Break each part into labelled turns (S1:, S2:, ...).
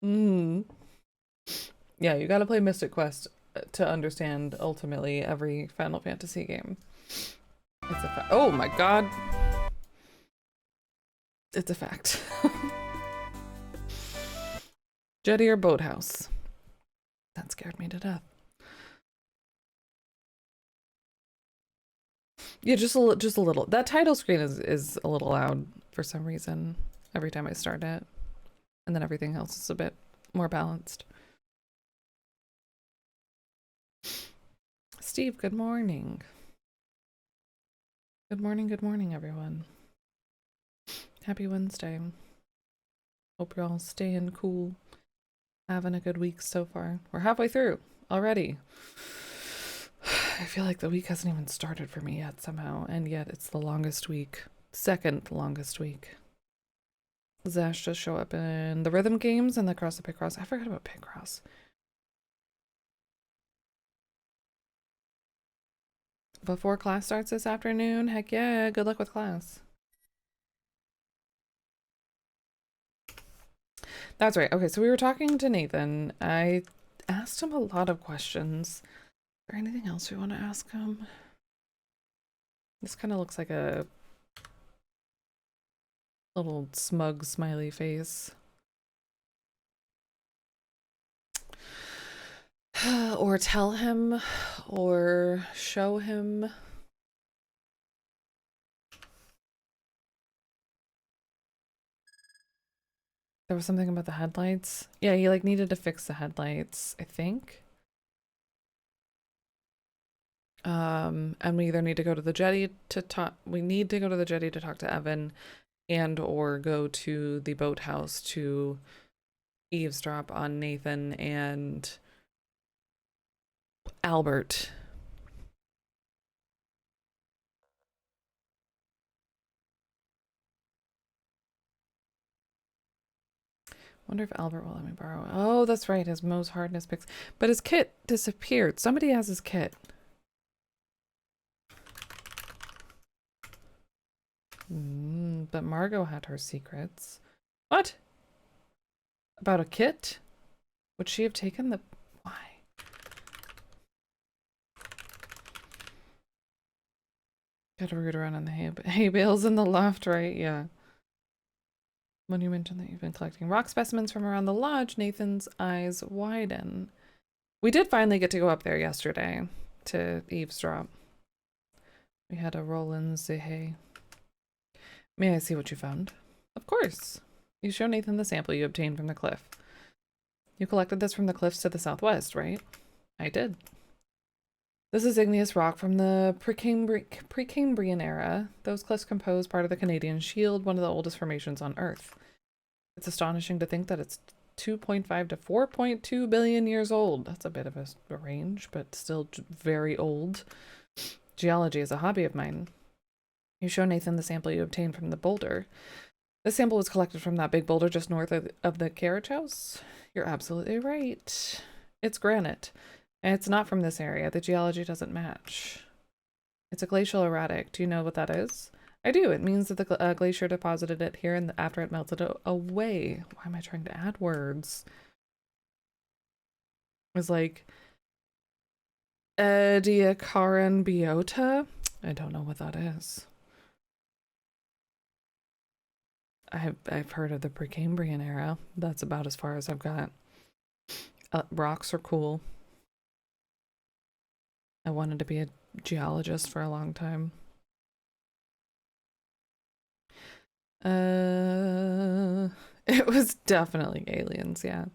S1: Mm. Yeah, you gotta play Mystic Quest to understand ultimately every Final Fantasy game. It's a fact. Oh my god. It's a fact. Jetty or boathouse? That scared me to death. Yeah, just a little. That title screen is a little loud for some reason every time I start it. And then everything else is a bit more balanced. Steve, good morning. Good morning, everyone. Happy Wednesday. Hope you're all staying cool. Having a good week so far. We're halfway through already. I feel like the week hasn't even started for me yet somehow, and yet it's the longest week. Second longest week. Zash just show up in the rhythm games and the Cross the Picross. I forgot about Picross. Before class starts this afternoon? Heck yeah, good luck with class. That's right. Okay, so we were talking to Nathan. I asked him a lot of questions. Is there anything else we want to ask him? This kind of looks like a little smug smiley face. Or tell him, or show him. There was something about the headlights. Yeah, he like needed to fix the headlights, I think. And we either need to go to the jetty to talk. We need to go to the jetty to talk to Evan, and or go to the boathouse to eavesdrop on Nathan and Albert. Wonder if Albert will let me borrow. Oh, that's right. His Moe's hardness picks, but his kit disappeared. Somebody has his kit. But Margot had her secrets. What? About a kit? Would she have taken the... Why? Gotta root around on the hay bales in the loft, right? Yeah. When you mentioned that you've been collecting rock specimens from around the lodge, Nathan's eyes widen. We did finally get to go up there yesterday to eavesdrop. We had a roll in the hay. May I see what you found? Of course. You show Nathan the sample you obtained from the cliff. You collected this from the cliffs to the southwest, right? I did. This is igneous rock from the Precambrian era. Those cliffs compose part of the Canadian Shield, one of the oldest formations on Earth. It's astonishing to think that it's 2.5 to 4.2 billion years old. That's a bit of a range, but still very old. Geology is a hobby of mine. You show Nathan the sample you obtained from the boulder. This sample was collected from that big boulder just north of the carriage house. You're absolutely right. It's granite. And it's not from this area. The geology doesn't match. It's a glacial erratic. Do you know what that is? I do. It means that the glacier deposited it here and after it melted away. Why am I trying to add words? It was like Ediacaran biota. I don't know what that is. I've heard of the Precambrian era. That's about as far as I've got. Rocks are cool. I wanted to be a geologist for a long time. It was definitely aliens, yeah.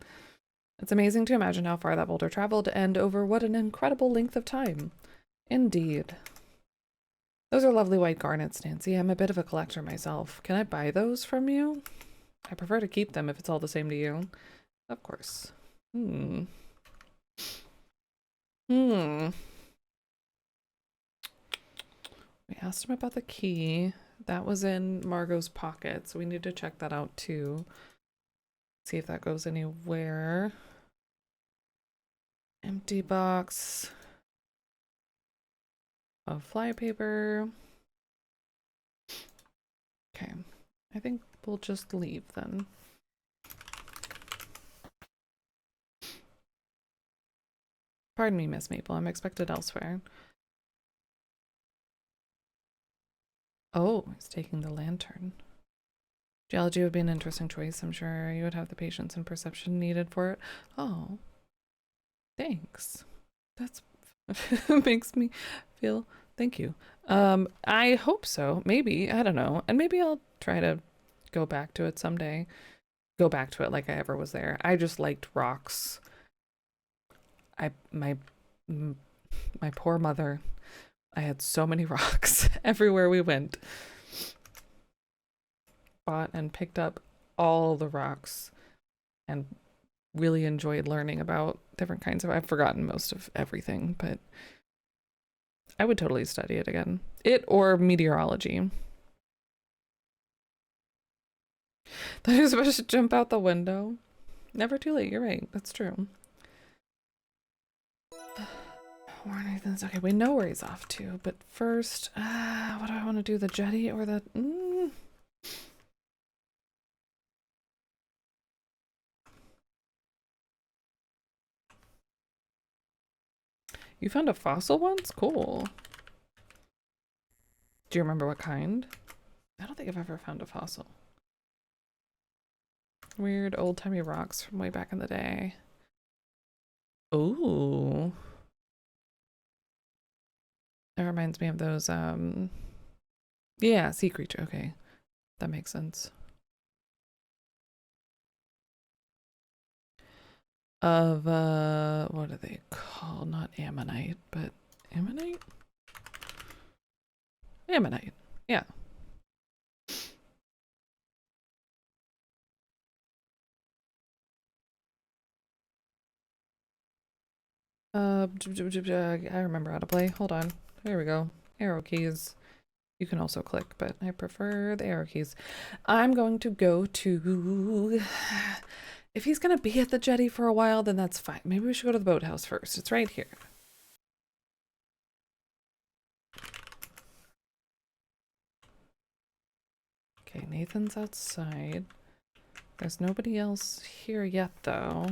S1: It's amazing to imagine how far that boulder traveled and over what an incredible length of time. Indeed. Those are lovely white garnets, Nancy. I'm a bit of a collector myself. Can I buy those from you? I prefer to keep them if it's all the same to you. Of course. We asked him about the key. That was in Margot's pocket, so we need to check that out too. See if that goes anywhere. Empty box of flypaper. Okay, I think we'll just leave then. Pardon me, Miss Maple. I'm expected elsewhere. Oh, he's taking the lantern. Geology would be an interesting choice. I'm sure you would have the patience and perception needed for it. Oh, thanks. That's makes me feel. Thank you. I hope so. Maybe. I don't know. And maybe I'll try to go back to it someday. Go back to it like I ever was there. I just liked rocks. My poor mother. I had so many rocks everywhere we went. Bought and picked up all the rocks and really enjoyed learning about different kinds of. I've forgotten most of everything, but I would totally study it again. It or meteorology. Thought he was supposed to jump out the window. Never too late. You're right. That's true. Warren Nathan's okay. We know where he's off to, but first, what do I want to do? The jetty or the? You found a fossil once? Cool. Do you remember what kind? I don't think I've ever found a fossil. Weird old-timey rocks from way back in the day. Ooh. That reminds me of those, yeah, sea creature. Okay. That makes sense. Of, what are they called? Not ammonite, but ammonite? Ammonite, yeah. I remember how to play. Hold on. There we go. Arrow keys. You can also click, but I prefer the arrow keys. I'm going to go to... If he's going to be at the jetty for a while, then that's fine. Maybe we should go to the boathouse first. It's right here. Okay, Nathan's outside. There's nobody else here yet, though.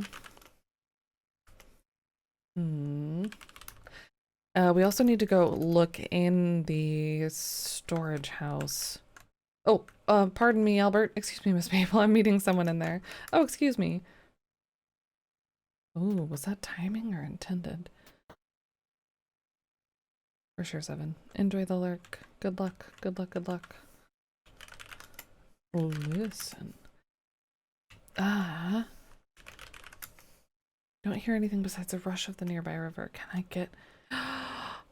S1: We also need to go look in the storage house. Oh, pardon me, Albert. Excuse me, Miss Maple. I'm meeting someone in there. Oh, excuse me. Oh, was that timing or intended? For sure, 7. Enjoy the lurk. Good luck. Good luck. Good luck. Listen. Don't hear anything besides the rush of the nearby river. Can I get...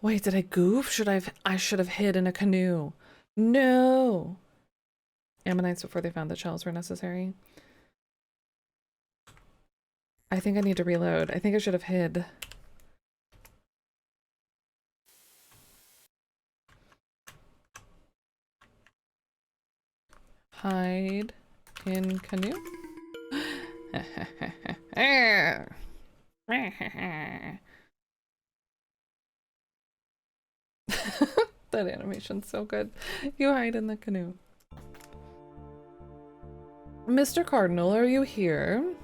S1: Wait, did I goof? I should have hid in a canoe. No! Ammonites before they found that shells were necessary. I think I need to reload. I think I should have hid. Hide in canoe? That animation's so good. You hide in the canoe. Mr. Cardinal, are you here?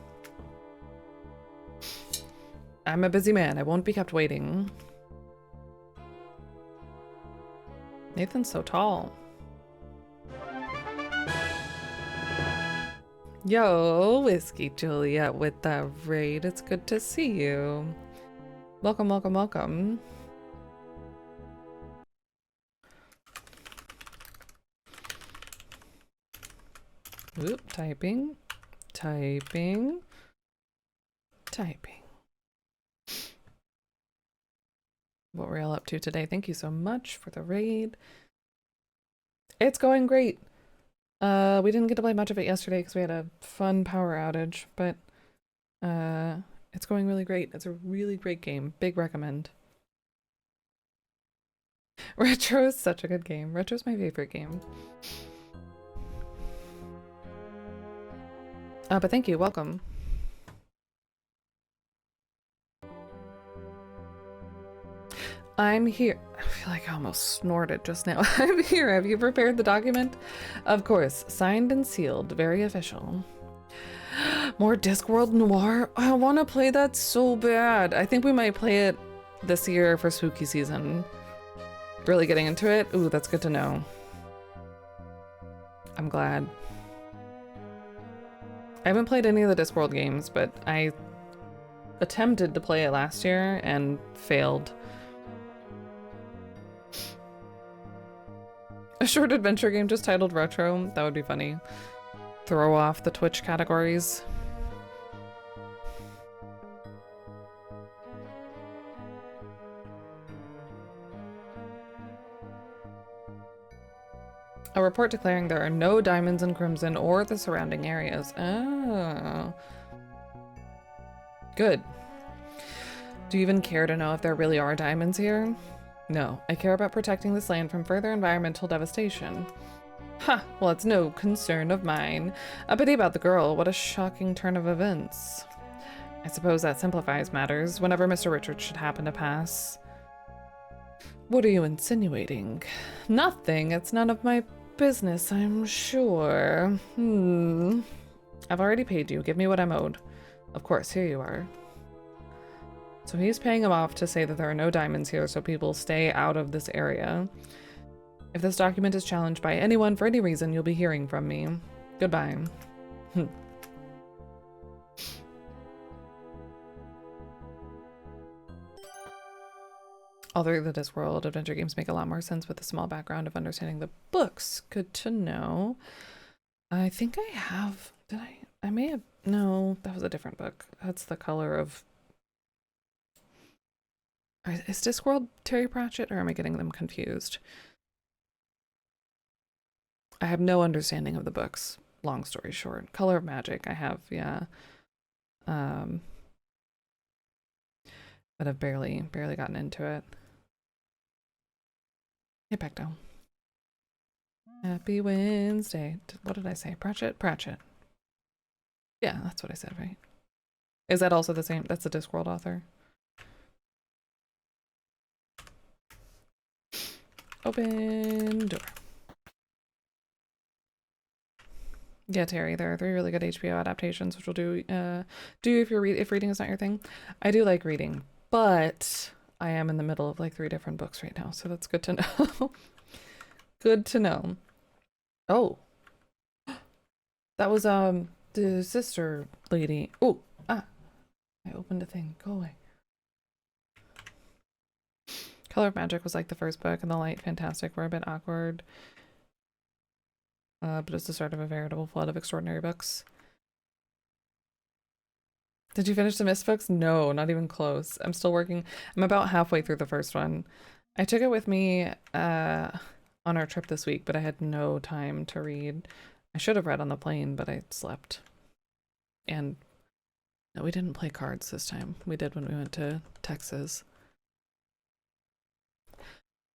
S1: I'm a busy man. I won't be kept waiting. Nathan's so tall. Yo, Whiskey Juliet with the raid. It's good to see you. Welcome, welcome, welcome. Oop, typing, typing, typing. What we're all up to today. Thank you so much for the raid. It's going great. We didn't get to play much of it yesterday because we had a fun power outage, but it's going really great. It's a really great game. Big recommend. Retro is such a good game. Retro's my favorite game. But thank you. Welcome. I'm here. I feel like I almost snorted just now. I'm here. Have you prepared the document? Of course. Signed and sealed. Very official. More Discworld Noir? I want to play that so bad. I think we might play it this year for spooky season. Really getting into it? Ooh, that's good to know. I'm glad. I haven't played any of the Discworld games, but I attempted to play it last year and failed. A short adventure game just titled Retro? That would be funny. Throw off the Twitch categories. A report declaring there are no diamonds in Crimson or the surrounding areas. Oh. Good. Do you even care to know if there really are diamonds here? No, I care about protecting this land from further environmental devastation. Ha! Well, it's no concern of mine. A pity about the girl. What a shocking turn of events. I suppose that simplifies matters whenever Mr. Richards should happen to pass. What are you insinuating? Nothing. It's none of my business, I'm sure. I've already paid you. Give me what I'm owed. Of course, here you are. So he's paying him off to say that there are no diamonds here, so people stay out of this area. If this document is challenged by anyone for any reason, you'll be hearing from me. Goodbye. Although the Discworld adventure games make a lot more sense with a small background of understanding the books. Good to know. I think I have... Did I? I may have... No, that was a different book. That's the color of... Is Discworld Terry Pratchett, or am I getting them confused? I have no understanding of the books. Long story short. Color of Magic, I have, yeah. But I've barely gotten into it. Hey, Pecto. Happy Wednesday. What did I say? Pratchett? Pratchett. Yeah, that's what I said, right? Is that also the same? That's the Discworld author. Open door. Yeah, Terry, there are 3 really good HBO adaptations, which will do if reading is not your thing. I do like reading, but I am in the middle of like 3 different books right now, so that's good to know. Good to know. Oh, that was the sister lady. Oh, I opened a thing. Go away. Color of Magic was like the first book, and The Light Fantastic were a bit awkward. But it's the start of a veritable flood of extraordinary books. Did you finish the Mist books? No, not even close. I'm still working. I'm about halfway through the first one. I took it with me on our trip this week, but I had no time to read. I should have read on the plane, but I slept. And no, we didn't play cards this time. We did when we went to Texas.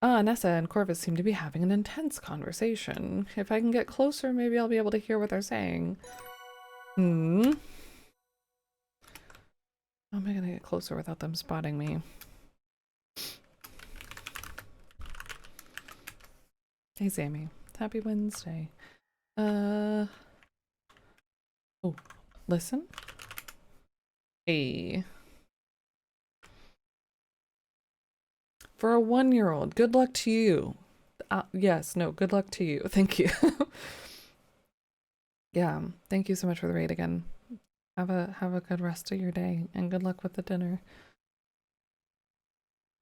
S1: Nessa and Corvus seem to be having an intense conversation. If I can get closer, maybe I'll be able to hear what they're saying. How am I gonna get closer without them spotting me? Hey, Sammy. Happy Wednesday. Oh, listen. Hey. For a 1-year-old, good luck to you. Yes, no, good luck to you. Thank you. Yeah, thank you so much for the raid again. Have a good rest of your day, and good luck with the dinner.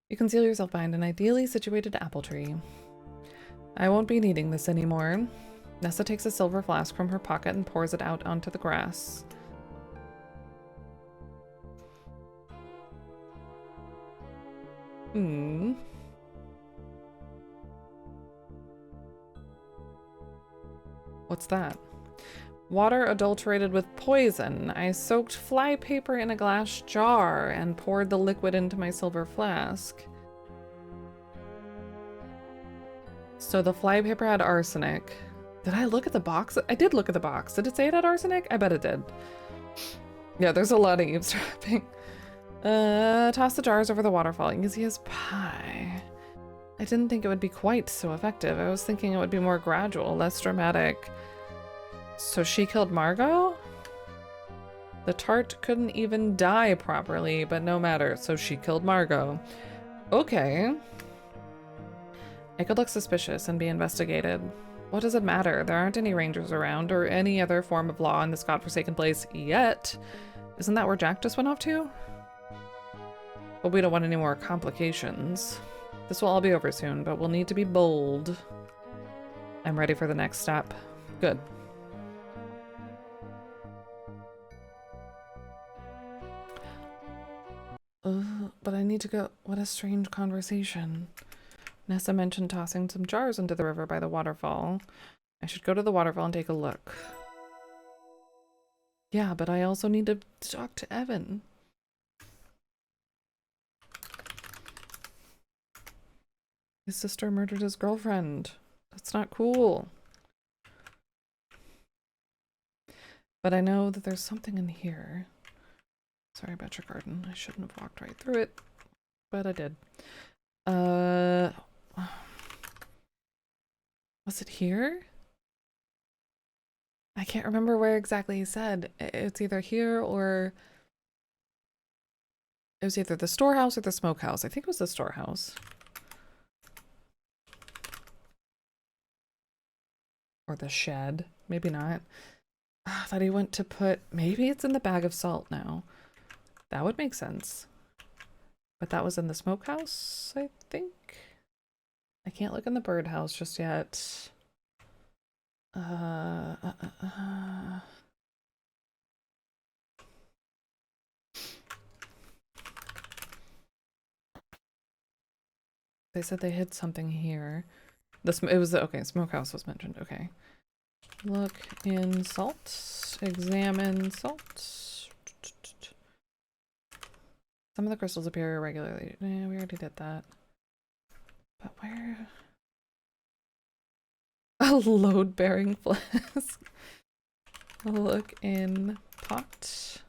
S1: You conceal yourself behind an ideally situated apple tree. I won't be needing this anymore. Nessa takes a silver flask from her pocket and pours it out onto the grass. What's that? Water adulterated with poison. I soaked fly paper in a glass jar and poured the liquid into my silver flask. So the fly paper had arsenic. Did I look at the box? I did look at the box. Did it say it had arsenic? I bet it did. Yeah, there's a lot of eavesdropping. Toss the jars over the waterfall. Easy as pie. I didn't think it would be quite so effective. I was thinking it would be more gradual, less dramatic. So she killed Margot? The tart couldn't even die properly, but no matter, so she killed Margot. Okay. It could look suspicious and be investigated. What does it matter? There aren't any rangers around or any other form of law in this godforsaken place yet. Isn't that where Jack just went off to? But we don't want any more complications. This will all be over soon, but we'll need to be bold. I'm ready for the next step. Good. But I need to go. What a strange conversation. Nessa mentioned tossing some jars into the river by the waterfall. I should go to the waterfall and take a look. Yeah, but I also need to talk to Evan. His sister murdered his girlfriend. That's not cool. But I know that there's something in here. Sorry about your garden. I shouldn't have walked right through it, but I did. Was it here? I can't remember where exactly he said. It's either here or... It was either the storehouse or the smokehouse. I think it was the storehouse. Or the shed. Maybe not. I thought he went to put... Maybe it's in the bag of salt now. That would make sense. But that was in the smokehouse, I think? I can't look in the birdhouse just yet. They said they hid something here. It was okay. Smokehouse was mentioned. Okay. Look in salt. Examine salt. Some of the crystals appear irregularly. We already did that. But where? A load-bearing flask. Look in pot.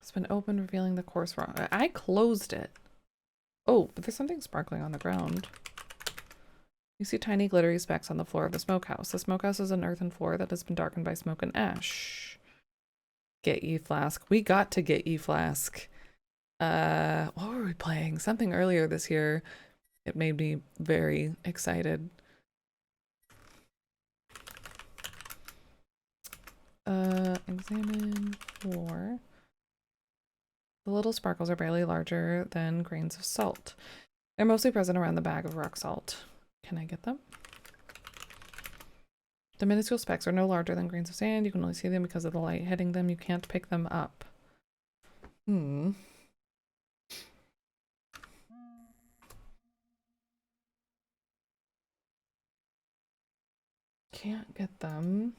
S1: It's been open, revealing the course wrong. I closed it. Oh, but there's something sparkling on the ground. You see tiny glittery specks on the floor of the smokehouse. The smokehouse is an earthen floor that has been darkened by smoke and ash. Get ye flask. We got to get ye flask. What were we playing? Something earlier this year. It made me very excited. Examine floor. The little sparkles are barely larger than grains of salt. They're mostly present around the bag of rock salt. Can I get them? The minuscule specks are no larger than grains of sand. You can only see them because of the light hitting them. You can't pick them up. Can't get them.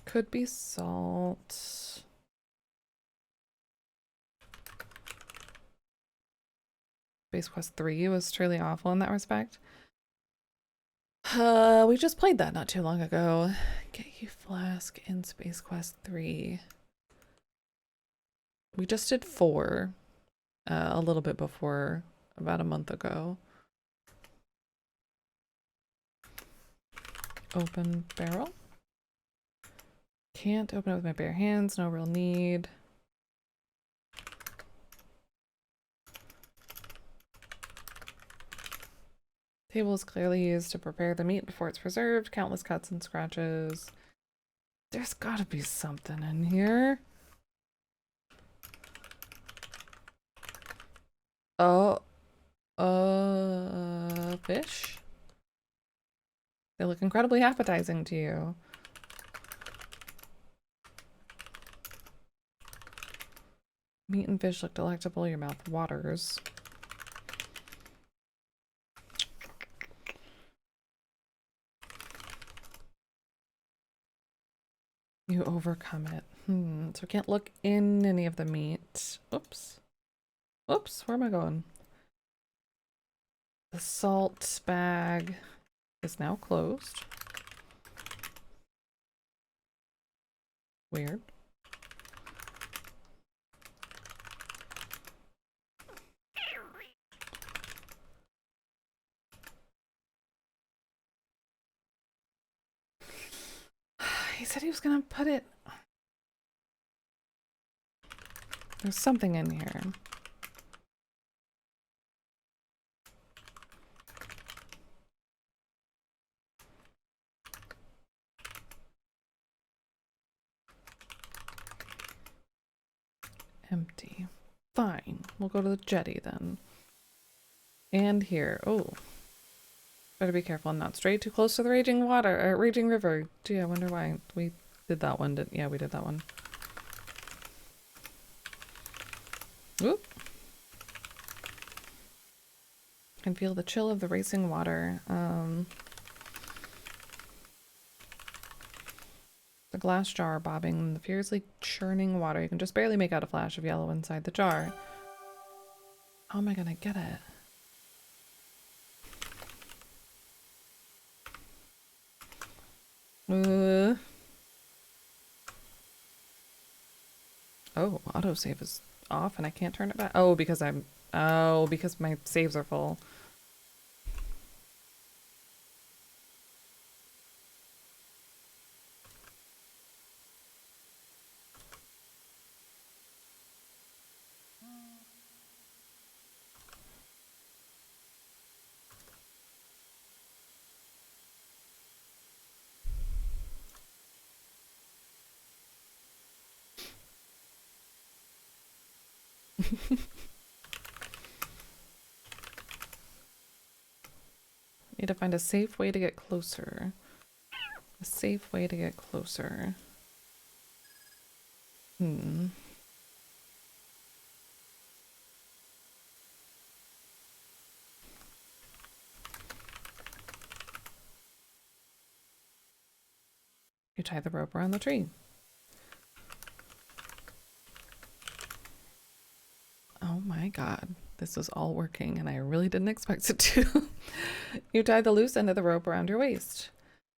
S1: Could be salt. Space Quest 3 was truly awful in that respect. We just played that not too long ago. Get you flask in Space Quest 3. We just did 4 a little bit before, about a month ago. Open barrel. Can't open it with my bare hands, no real need. Table is clearly used to prepare the meat before it's preserved. Countless cuts and scratches. There's gotta be something in here. Oh, fish? They look incredibly appetizing to you. Meat and fish look delectable. Your mouth waters. You overcome it. So I can't look in any of the meat. Oops. Oops, where am I going? The salt bag is now closed. Weird. He said he was gonna put it... There's something in here. Empty. Fine. We'll go to the jetty then. And here. Oh. Better be careful and not stray too close to the raging water, raging river. Gee, I wonder why we did that one. Yeah, we did that one. Whoop. Can feel the chill of the racing water. The glass jar bobbing in the fiercely churning water. You can just barely make out a flash of yellow inside the jar. How am I gonna get it? Oh, autosave is off and I can't turn it back. Oh, because because my saves are full. Need to find a safe way to get closer. A safe way to get closer. You tie the rope around the tree. Oh my god. This is all working and I really didn't expect it to. You tie the loose end of the rope around your waist.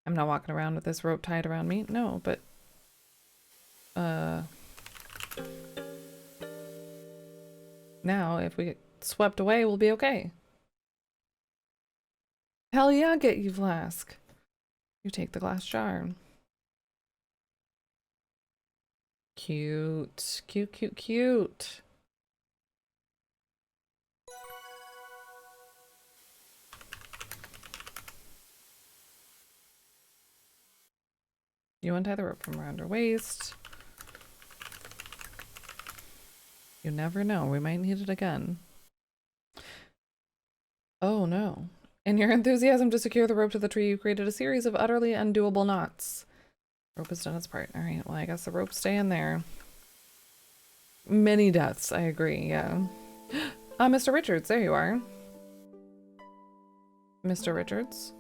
S1: I'm not walking around with this rope tied around me. No, but... Now, if we get swept away, we'll be okay. Hell yeah, get you flask. You take the glass jar. Cute. Cute, cute, cute. You untie the rope from around her waist. You never know, we might need it again. Oh no. In your enthusiasm to secure the rope to the tree, you created a series of utterly undoable knots. Rope has done its part. Alright, well I guess the rope's staying there. Many deaths, I agree, yeah. Mr. Richards, there you are. Mr. Richards?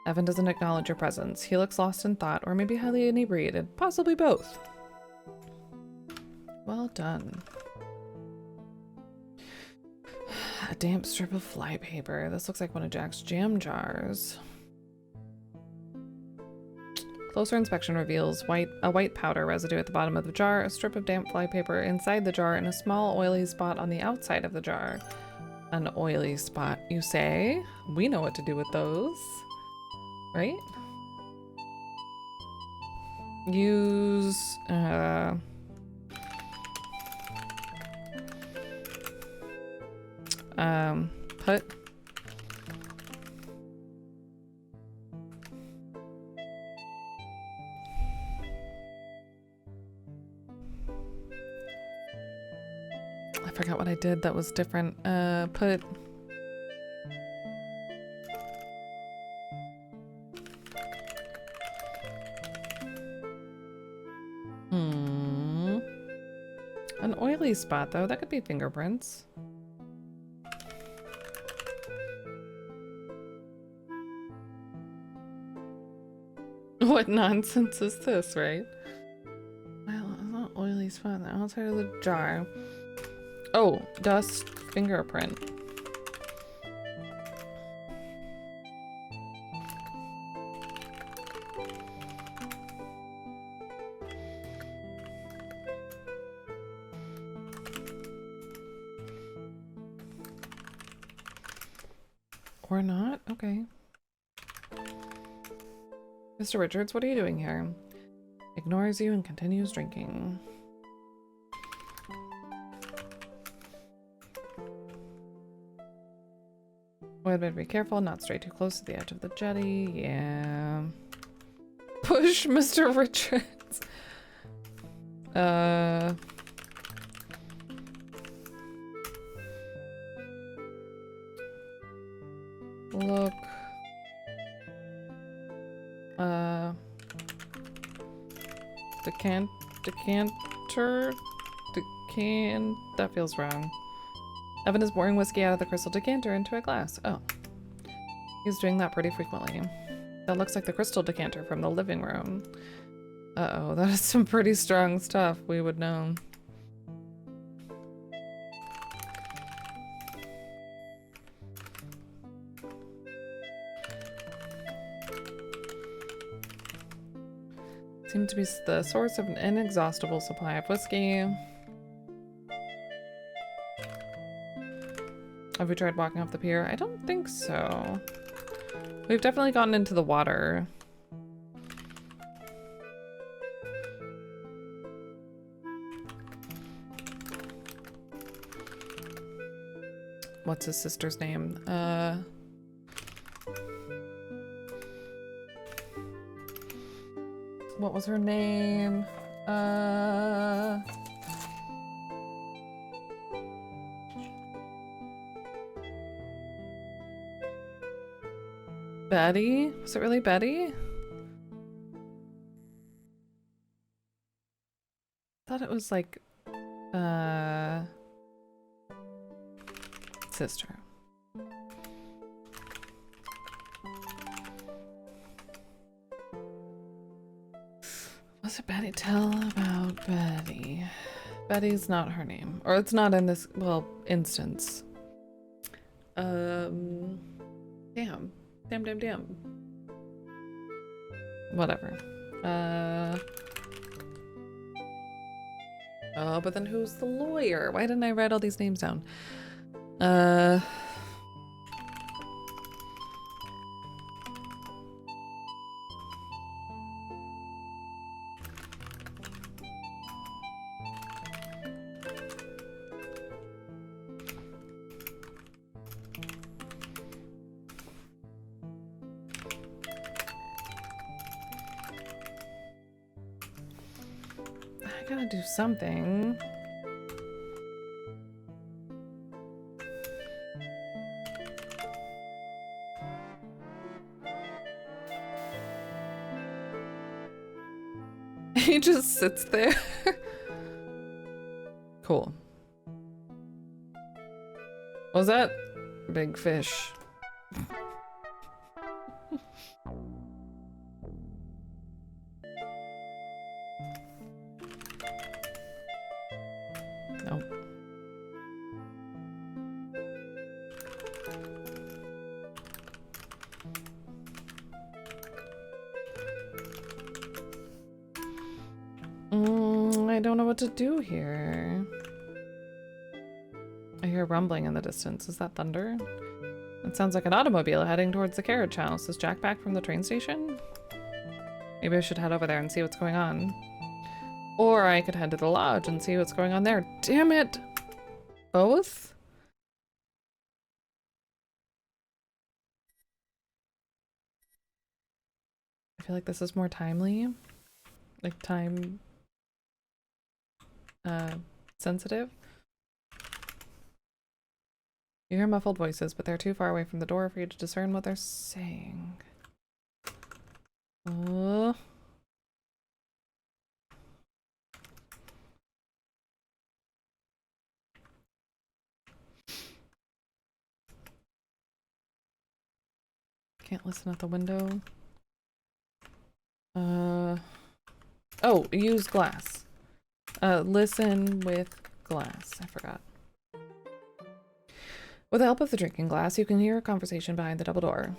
S1: Evan doesn't acknowledge your presence. He looks lost in thought, or maybe highly inebriated. Possibly both. Well done. A damp strip of flypaper. This looks like one of Jack's jam jars. Closer inspection reveals a white powder residue at the bottom of the jar, a strip of damp flypaper inside the jar, and a small oily spot on the outside of the jar. An oily spot, you say? We know what to do with those. Right? Use, put. I forgot what I did that was different. Put. An oily spot, though. That could be fingerprints. What nonsense is this, right? Well, it's not oily spot on the outside of the jar. Oh, dust fingerprint. Or not? Okay. Mr. Richards, what are you doing here? Ignores you and continues drinking. Would better be careful, not stray too close to the edge of the jetty. Yeah. Push Mr. Richards. Look. That feels wrong. Evan is pouring whiskey out of the crystal decanter into a glass. Oh. He's doing that pretty frequently. That looks like the crystal decanter from the living room. Uh-oh, that is some pretty strong stuff. We would know. Seemed to be the source of an inexhaustible supply of whiskey. Have we tried walking off the pier? I don't think so. We've definitely gotten into the water. What's his sister's name? What was her name? Betty? Was it really Betty? I thought it was like, sister. Was it Betty? Tell about Betty. Betty's not her name. Or it's not in this, well, instance. Damn. Damn. Whatever. Oh, but then who's the lawyer? Why didn't I write all these names down? I gotta do something. He just sits there. Cool. What was that? Big fish. Nope. I don't know what to do here. I hear rumbling in the distance. Is that thunder? It sounds like an automobile heading towards the carriage house. Is Jack back from the train station? Maybe I should head over there and see what's going on. Or I could head to the lodge and see what's going on there. Damn it! Both? I feel like this is more timely. Like time... sensitive. You hear muffled voices, but they're too far away from the door for you to discern what they're saying. Oh. Can't listen at the window. Oh, use glass. Listen with glass. I forgot. With the help of the drinking glass, you can hear a conversation behind the double door.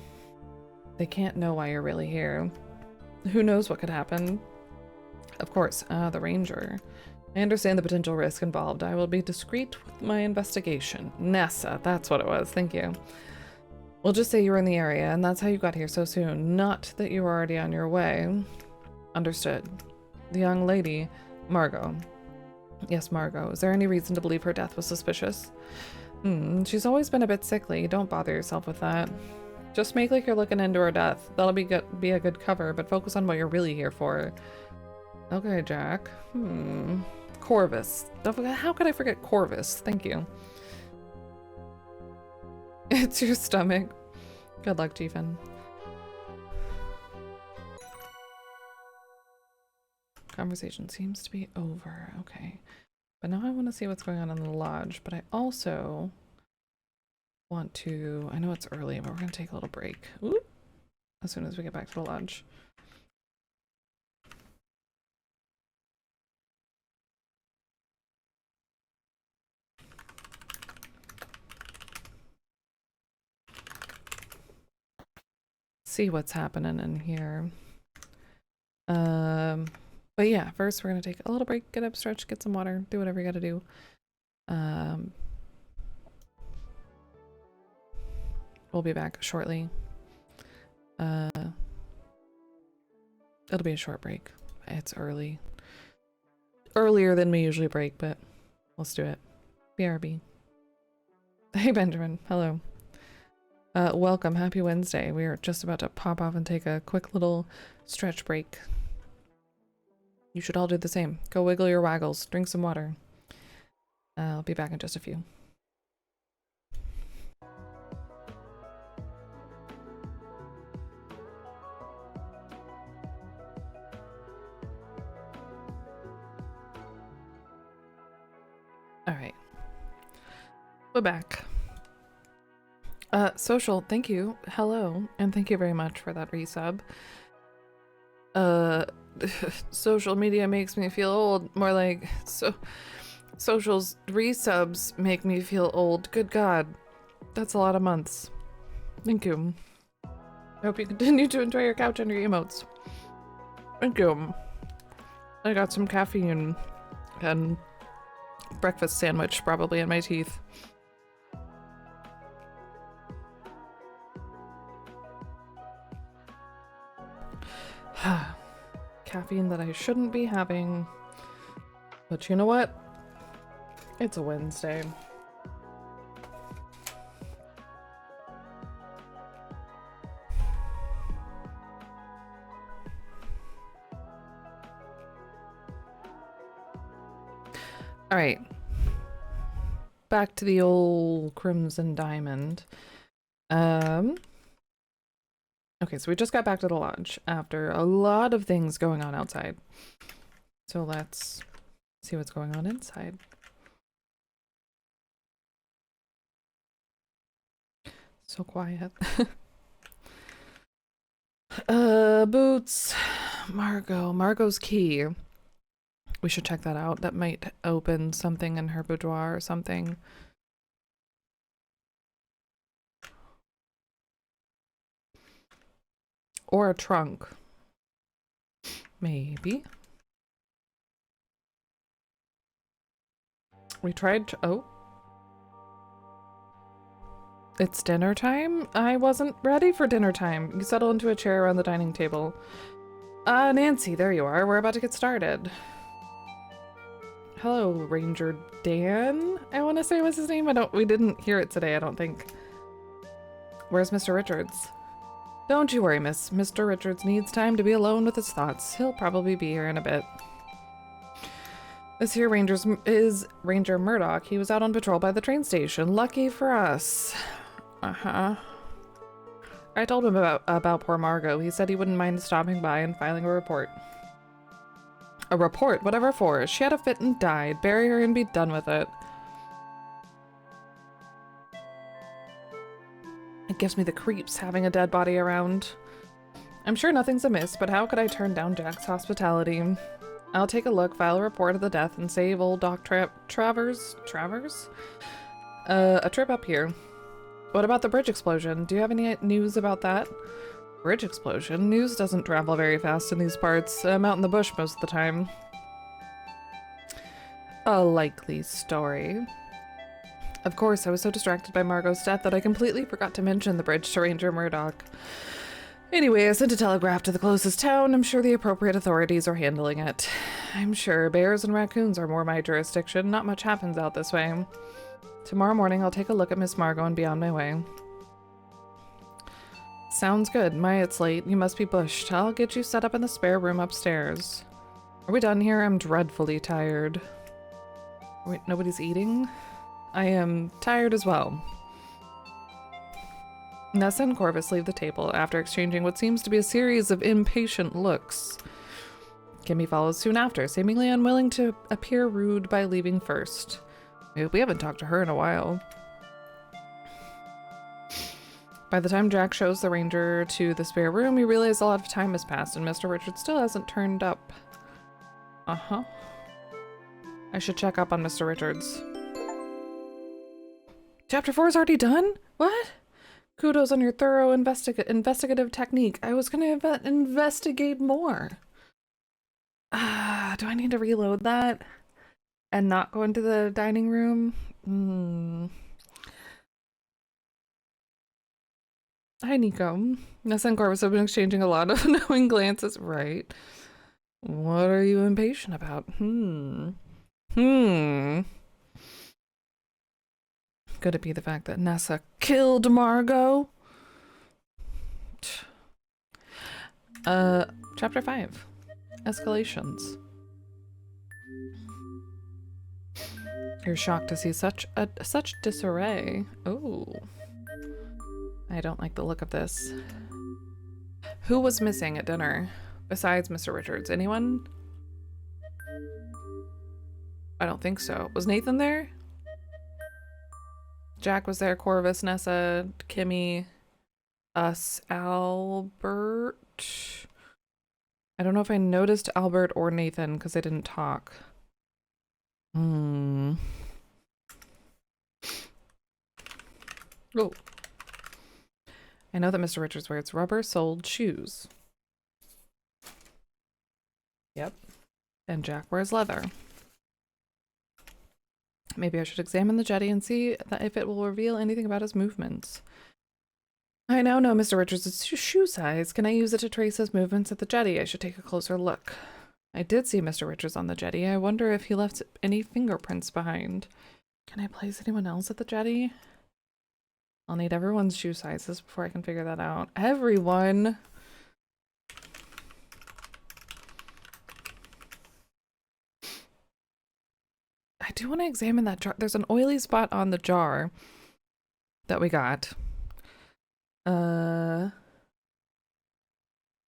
S1: They can't know why you're really here. Who knows what could happen? Of course, the ranger. I understand the potential risk involved. I will be discreet with my investigation. Nessa, that's what it was. Thank you. We'll just say you were in the area, and that's how you got here so soon, not that you were already on your way. Understood. The young lady, Margot. Yes, Margot. Is there any reason to believe her death was suspicious? She's always been a bit sickly. Don't bother yourself with that. Just make like you're looking into her death. That'll be a good cover, but focus on what you're really here for. Okay, Jack. Corvus. How could I forget Corvus? Thank you. It's your stomach. Good luck, Jifen. Conversation seems to be over. Okay. But now I want to see what's going on in the lodge, but I also want to... I know it's early, but we're going to take a little break. Ooh, as soon as we get back to the lodge. See what's happening in here. But yeah, first we're gonna take a little break, get up, stretch, get some water, do whatever you gotta do. We'll be back shortly. It'll be a short break. It's early. Earlier than we usually break, but let's do it. BRB. Hey Benjamin, hello. Welcome, happy Wednesday. We are just about to pop off and take a quick little stretch break. You should all do the same. Go wiggle your waggles, drink some water. I'll be back in just a few. All right. We're back. Social, thank you. Hello, and thank you very much for that resub. Social media makes me feel old. More like, social's resubs make me feel old. Good God. That's a lot of months. Thank you. I hope you continue to enjoy your couch and your emotes. Thank you. I got some caffeine and breakfast sandwich probably in my teeth. Caffeine that I shouldn't be having. But you know what? It's a Wednesday. All right. Back to the old Crimson Diamond. Okay, so we just got back to the lodge after a lot of things going on outside. So let's see what's going on inside. So quiet. Boots. Margot's key. We should check that out. That might open something in her boudoir or something. Or a trunk. Maybe. We tried to, oh. It's dinner time? I wasn't ready for dinner time. You settle into a chair around the dining table. Nancy, there you are. We're about to get started. Hello, Ranger Dan, I want to say was his name. We didn't hear it today, I don't think. Where's Mr. Richards? Don't you worry, miss. Mr. Richards needs time to be alone with his thoughts. He'll probably be here in a bit. This here is Ranger Murdoch. He was out on patrol by the train station. Lucky for us. Uh-huh. I told him about poor Margot. He said he wouldn't mind stopping by and filing a report. A report? Whatever for. She had a fit and died. Bury her and be done with it. It gives me the creeps having a dead body around. I'm sure nothing's amiss, but how could I turn down Jack's hospitality? I'll take a look, file a report of the death, and save old Doc Travers? A trip up here. What about the bridge explosion? Do you have any news about that? Bridge explosion? News doesn't travel very fast in these parts. I'm out in the bush most of the time. A likely story. Of course, I was so distracted by Margot's death that I completely forgot to mention the bridge to Ranger Murdoch. Anyway, I sent a telegraph to the closest town. I'm sure the appropriate authorities are handling it. I'm sure bears and raccoons are more my jurisdiction. Not much happens out this way. Tomorrow morning, I'll take a look at Miss Margot and be on my way. Sounds good. My, it's late. You must be bushed. I'll get you set up in the spare room upstairs. Are we done here? I'm dreadfully tired. Wait, nobody's eating? I am tired as well. Nessa and Corvus leave the table after exchanging what seems to be a series of impatient looks. Kimmy follows soon after, seemingly unwilling to appear rude by leaving first. We haven't talked to her in a while. By the time Jack shows the ranger to the spare room, you realize a lot of time has passed and Mr. Richards still hasn't turned up. Uh-huh. I should check up on Mr. Richards. Chapter 4 is already done? What? Kudos on your thorough investigative technique. I was gonna investigate more. Do I need to reload that? And not go into the dining room? Hi, Nico. Nessa and Corvus have been exchanging a lot of knowing glances. Right. What are you impatient about? Could it be the fact that Nessa killed Margot? Chapter 5. Escalations. You're shocked to see such disarray. Oh. I don't like the look of this. Who was missing at dinner? Besides Mr. Richards. Anyone? I don't think so. Was Nathan there? Jack was there, Corvus, Nessa, Kimmy, us, Albert. I don't know if I noticed Albert or Nathan because they didn't talk. Oh. I know that Mr. Richards wears rubber-soled shoes. Yep. And Jack wears leather. Maybe I should examine the jetty and see if it will reveal anything about his movements. I now know Mr. Richards' shoe size. Can I use it to trace his movements at the jetty? I should take a closer look. I did see Mr. Richards on the jetty. I wonder if he left any fingerprints behind. Can I place anyone else at the jetty? I'll need everyone's shoe sizes before I can figure that out. Everyone! I do want to examine that jar. There's an oily spot on the jar that we got. Well,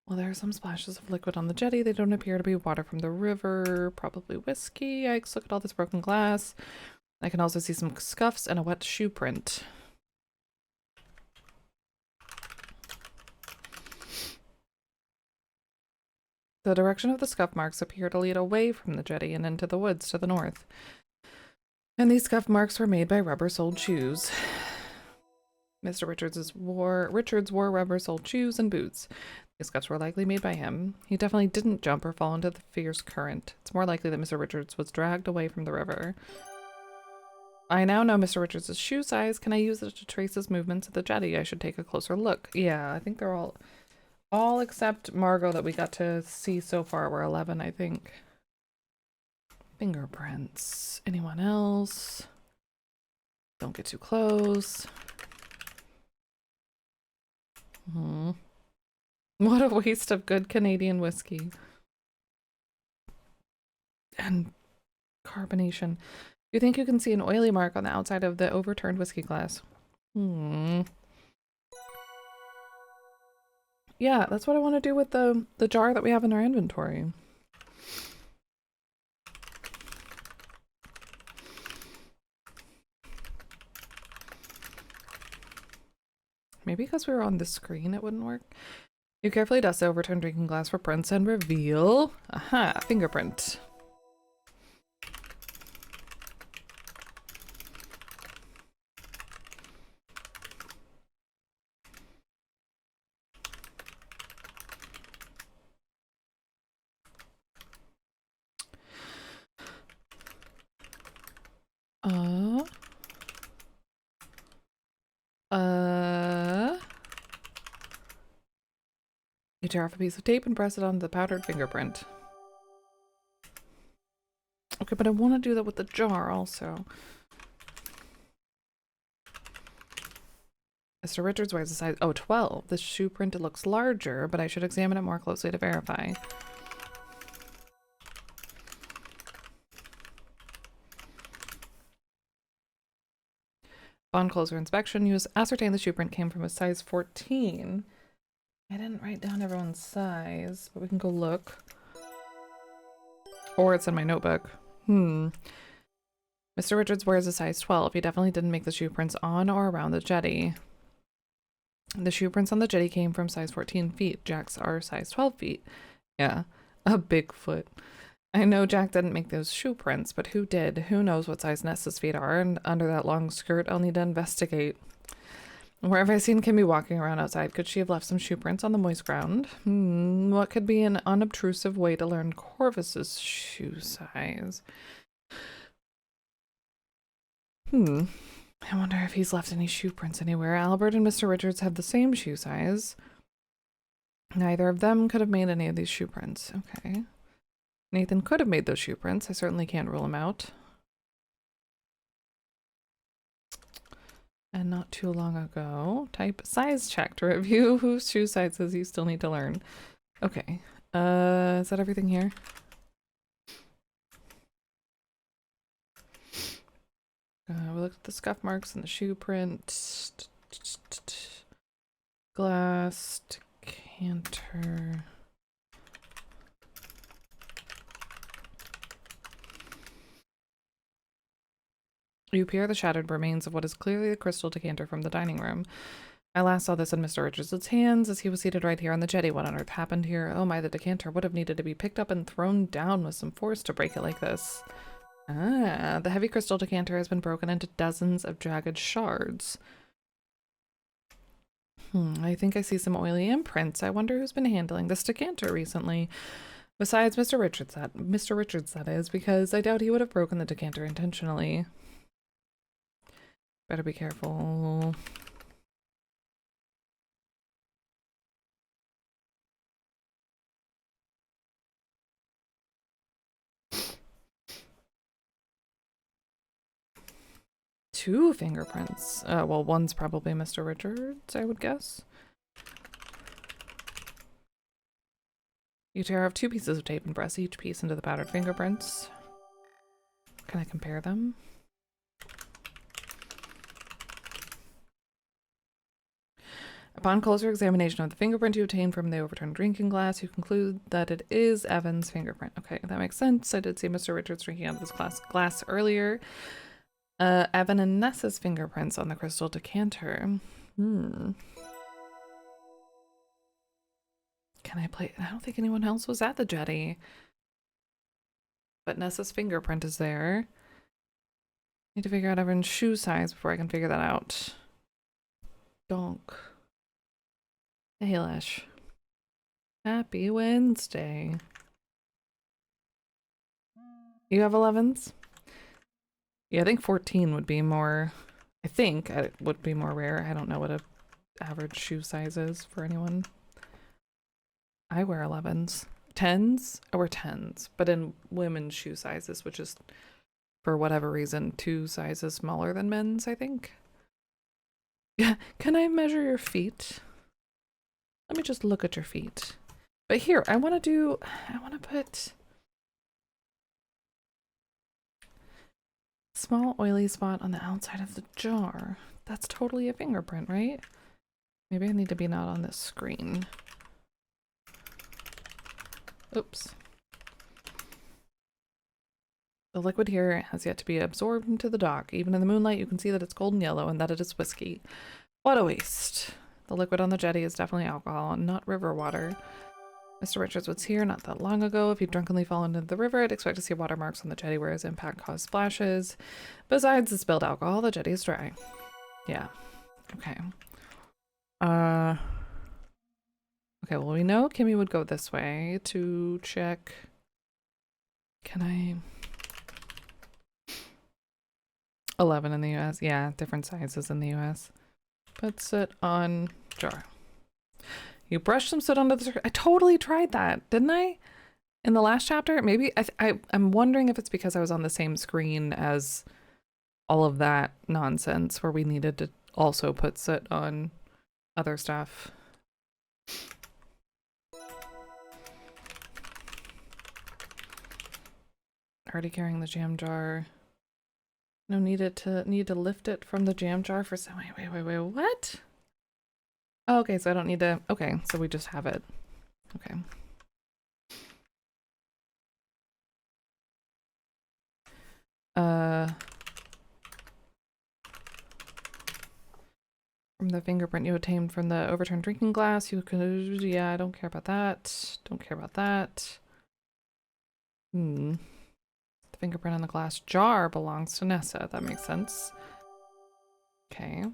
S1: there are some splashes of liquid on the jetty. They don't appear to be water from the river. Probably whiskey. Yikes, look at all this broken glass. I can also see some scuffs and a wet shoe print. The direction of the scuff marks appear to lead away from the jetty and into the woods to the north. And these scuff marks were made by rubber-soled shoes. Mr. Richards wore rubber-soled shoes and boots. These scuffs were likely made by him. He definitely didn't jump or fall into the fierce current. It's more likely that Mr. Richards was dragged away from the river. I now know Mr. Richards' shoe size. Can I use it to trace his movements at the jetty? I should take a closer look. Yeah, I think they're all except Margot that we got to see so far were 11, I think. Fingerprints. Anyone else? Don't get too close. What a waste of good Canadian whiskey. And carbonation. You think you can see an oily mark on the outside of the overturned whiskey glass? Yeah, that's what I want to do with the jar that we have in our inventory. Maybe because we were on the screen it wouldn't work. You carefully dust the overturned drinking glass for prints and reveal... Aha! Fingerprint. You tear off a piece of tape and press it onto the powdered fingerprint. Okay, but I want to do that with the jar also. Mr. Richards wears a size 12. This shoe print looks larger, but I should examine it more closely to verify. On closer inspection, you ascertain the shoe print came from a size 14. I didn't write down everyone's size, but we can go look. Or it's in my notebook. Mr. Richards wears a size 12. He definitely didn't make the shoe prints on or around the jetty. The shoe prints on the jetty came from size 14 feet. Jack's are size 12 feet. Yeah, a big foot. I know Jack didn't make those shoe prints, but who did? Who knows what size Nessa's feet are, and under that long skirt, I'll need to investigate. Where have I seen Kimmy walking around outside? Could she have left some shoe prints on the moist ground? What could be an unobtrusive way to learn Corvus's shoe size? I wonder if he's left any shoe prints anywhere. Albert and Mr. Richards had the same shoe size. Neither of them could have made any of these shoe prints. Okay. Nathan could have made those shoe prints. I certainly can't rule him out. And not too long ago, type size check to review whose shoe sizes you still need to learn. Okay. Is that everything here? We looked at the scuff marks and the shoe print. Glass, decanter. You peer the shattered remains of what is clearly the crystal decanter from the dining room. I last saw this in Mr. Richards' hands as he was seated right here on the jetty. What on earth happened here? Oh my, the decanter would have needed to be picked up and thrown down with some force to break it like this. Ah, the heavy crystal decanter has been broken into dozens of jagged shards. I think I see some oily imprints. I wonder who's been handling this decanter recently. Besides Mr. Richards, that is, because I doubt he would have broken the decanter intentionally. Better be careful. Two fingerprints. Well, one's probably Mr. Richards, I would guess. You tear off two pieces of tape and press each piece into the powdered fingerprints. Can I compare them? Upon closer examination of the fingerprint you obtained from the overturned drinking glass, you conclude that it is Evan's fingerprint. Okay, that makes sense. I did see Mr. Richards drinking out of this glass earlier. Evan and Nessa's fingerprints on the crystal decanter. Can I play? I don't think anyone else was at the jetty. But Nessa's fingerprint is there. Need to figure out Evan's shoe size before I can figure that out. Donk. Hey, Lash. Happy Wednesday. You have 11s? Yeah, I think 14 would be more... I think it would be more rare. I don't know what a average shoe size is for anyone. I wear 11s. 10s? I wear 10s, but in women's shoe sizes, which is, for whatever reason, 2 sizes smaller than men's, I think. Yeah, can I measure your feet? Let me just look at your feet. But here, I want to put small oily spot on the outside of the jar. That's totally a fingerprint, right? Maybe I need to be not on this screen. Oops. The liquid here has yet to be absorbed into the dock. Even in the moonlight, you can see that it's golden yellow and that it is whiskey. What a waste. The liquid on the jetty is definitely alcohol and not river water. Mr. Richards was here not that long ago. If he'd drunkenly fallen into the river, I'd expect to see watermarks on the jetty where his impact caused splashes. Besides the spilled alcohol, the jetty is dry. Yeah. Okay. Okay, well, we know Kimmy would go this way to check. Can I... 11 in the US. Yeah, different sizes in the US. Puts it on jar. You brush some soot onto the... I totally tried that, didn't I? In the last chapter? Maybe I'm wondering if it's because I was on the same screen as all of that nonsense where we needed to also put soot on other stuff. Already carrying the jam jar. No, need to lift it from the jam jar for some... Wait, what? Oh, okay, so I don't need to... Okay, so we just have it. Okay. From the fingerprint you obtained from the overturned drinking glass, you could... Yeah, I don't care about that. Don't care about that. The fingerprint on the glass jar belongs to Nessa. That makes sense. Okay.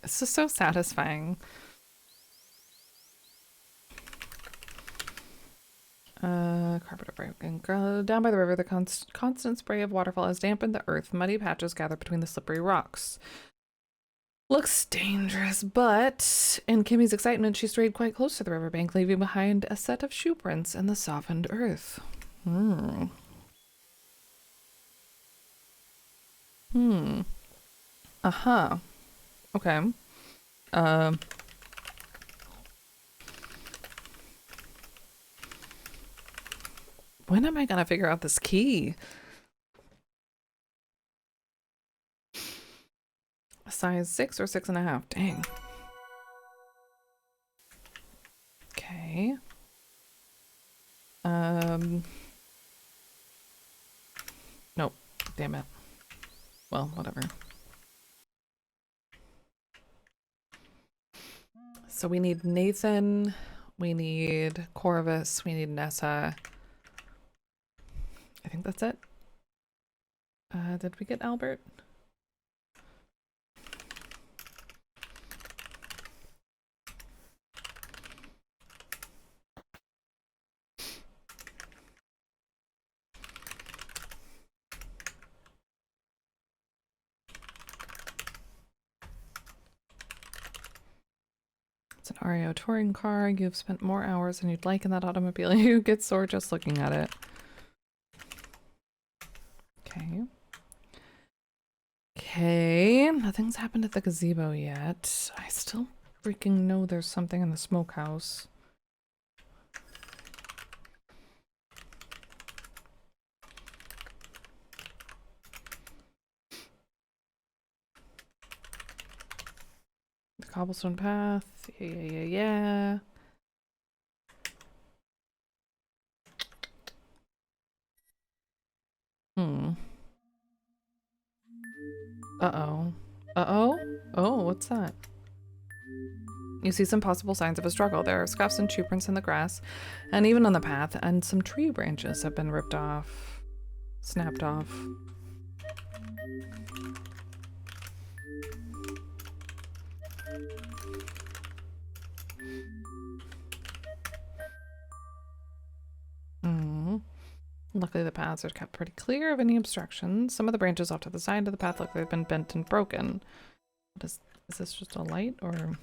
S1: This is so satisfying. Carpet broken. Down by the river, the constant spray of waterfall has dampened the earth. Muddy patches gather between the slippery rocks. Looks dangerous, but in Kimmy's excitement, she strayed quite close to the riverbank, leaving behind a set of shoe prints in the softened earth. Uh-huh. Okay. When am I gonna figure out this key? Size 6 or 6.5? Dang. Okay. Nope. Damn it. Well, whatever. So we need Nathan, we need Corvus, we need Nessa. I think that's it. Did we get Albert? It's an REO touring car. You've spent more hours than you'd like in that automobile. You get sore just looking at it. Okay. Okay, nothing's happened at the gazebo yet. I still freaking know there's something in the smokehouse. The cobblestone path. Yeah. Uh-oh. Uh-oh? Oh, what's that? You see some possible signs of a struggle. There are scuffs and shoe prints in the grass, and even on the path, and some tree branches have been ripped off. Snapped off. Luckily the paths are kept pretty clear of any obstructions. Some of the branches off to the side of the path look like they've been bent and broken. Is this just a light, or...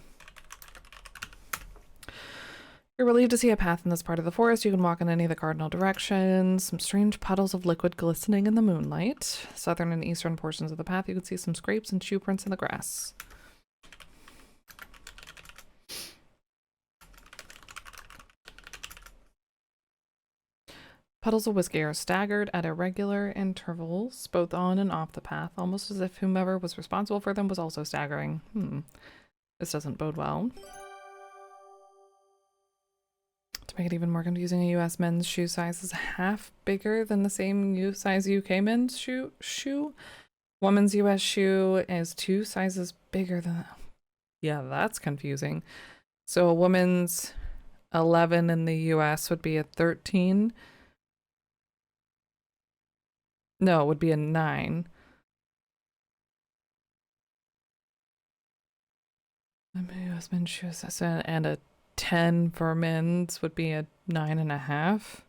S1: You're relieved to see a path in this part of the forest. You can walk in any of the cardinal directions. Some strange puddles of liquid glistening in the moonlight. Southern and eastern portions of the path, you can see some scrapes and shoe prints in the grass. Puddles of whiskey are staggered at irregular intervals, both on and off the path, almost as if whomever was responsible for them was also staggering. This doesn't bode well. To make it even more confusing, a US men's shoe size is half bigger than the same size UK men's shoe. Woman's US shoe is 2 sizes bigger than... Yeah, that's confusing. So a woman's 11 in the US would be a 13. No, it would be a 9. US men's shoes, and a 10 for men's would be a 9.5.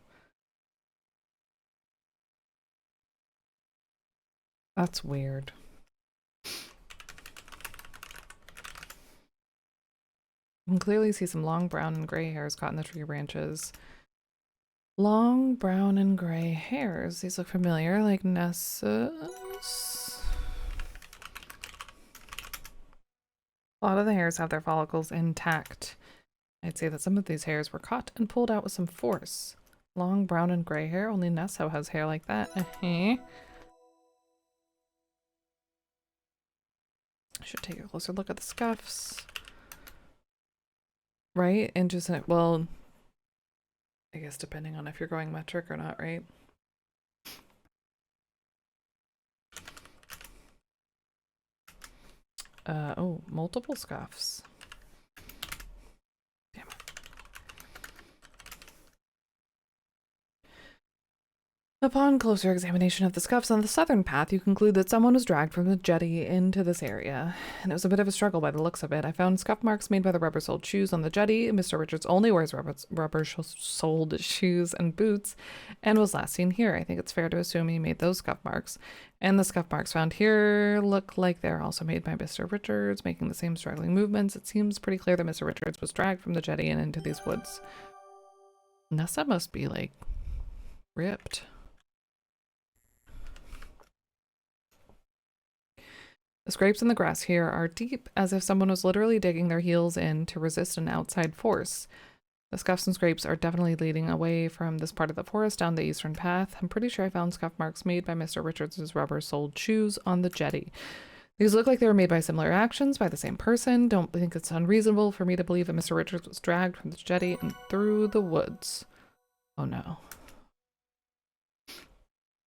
S1: That's weird. You can clearly see some long brown and gray hairs caught in the tree branches. Long brown and gray hairs. These look familiar, like Nessa's. A lot of the hairs have their follicles intact. I'd say that some of these hairs were caught and pulled out with some force. Long brown and gray hair. Only Nessa has hair like that. I should take a closer look at the scuffs. Right? And just, well, I guess depending on if you're going metric or not, right? Oh, multiple scuffs. Damn it. Upon closer examination of the scuffs on the southern path, you conclude that someone was dragged from the jetty into this area. And it was a bit of a struggle by the looks of it. I found scuff marks made by the rubber-soled shoes on the jetty. Mr. Richards only wears rubber-soled shoes and boots and was last seen here. I think it's fair to assume he made those scuff marks. And the scuff marks found here look like they're also made by Mr. Richards, making the same struggling movements. It seems pretty clear that Mr. Richards was dragged from the jetty and into these woods. Nessa must be, like, ripped. The scrapes in the grass here are deep, as if someone was literally digging their heels in to resist an outside force. The scuffs and scrapes are definitely leading away from this part of the forest down the eastern path. I'm pretty sure I found scuff marks made by Mr. Richards' rubber-soled shoes on the jetty. These look like they were made by similar actions by the same person. Don't think it's unreasonable for me to believe that Mr. Richards was dragged from the jetty and through the woods. Oh no.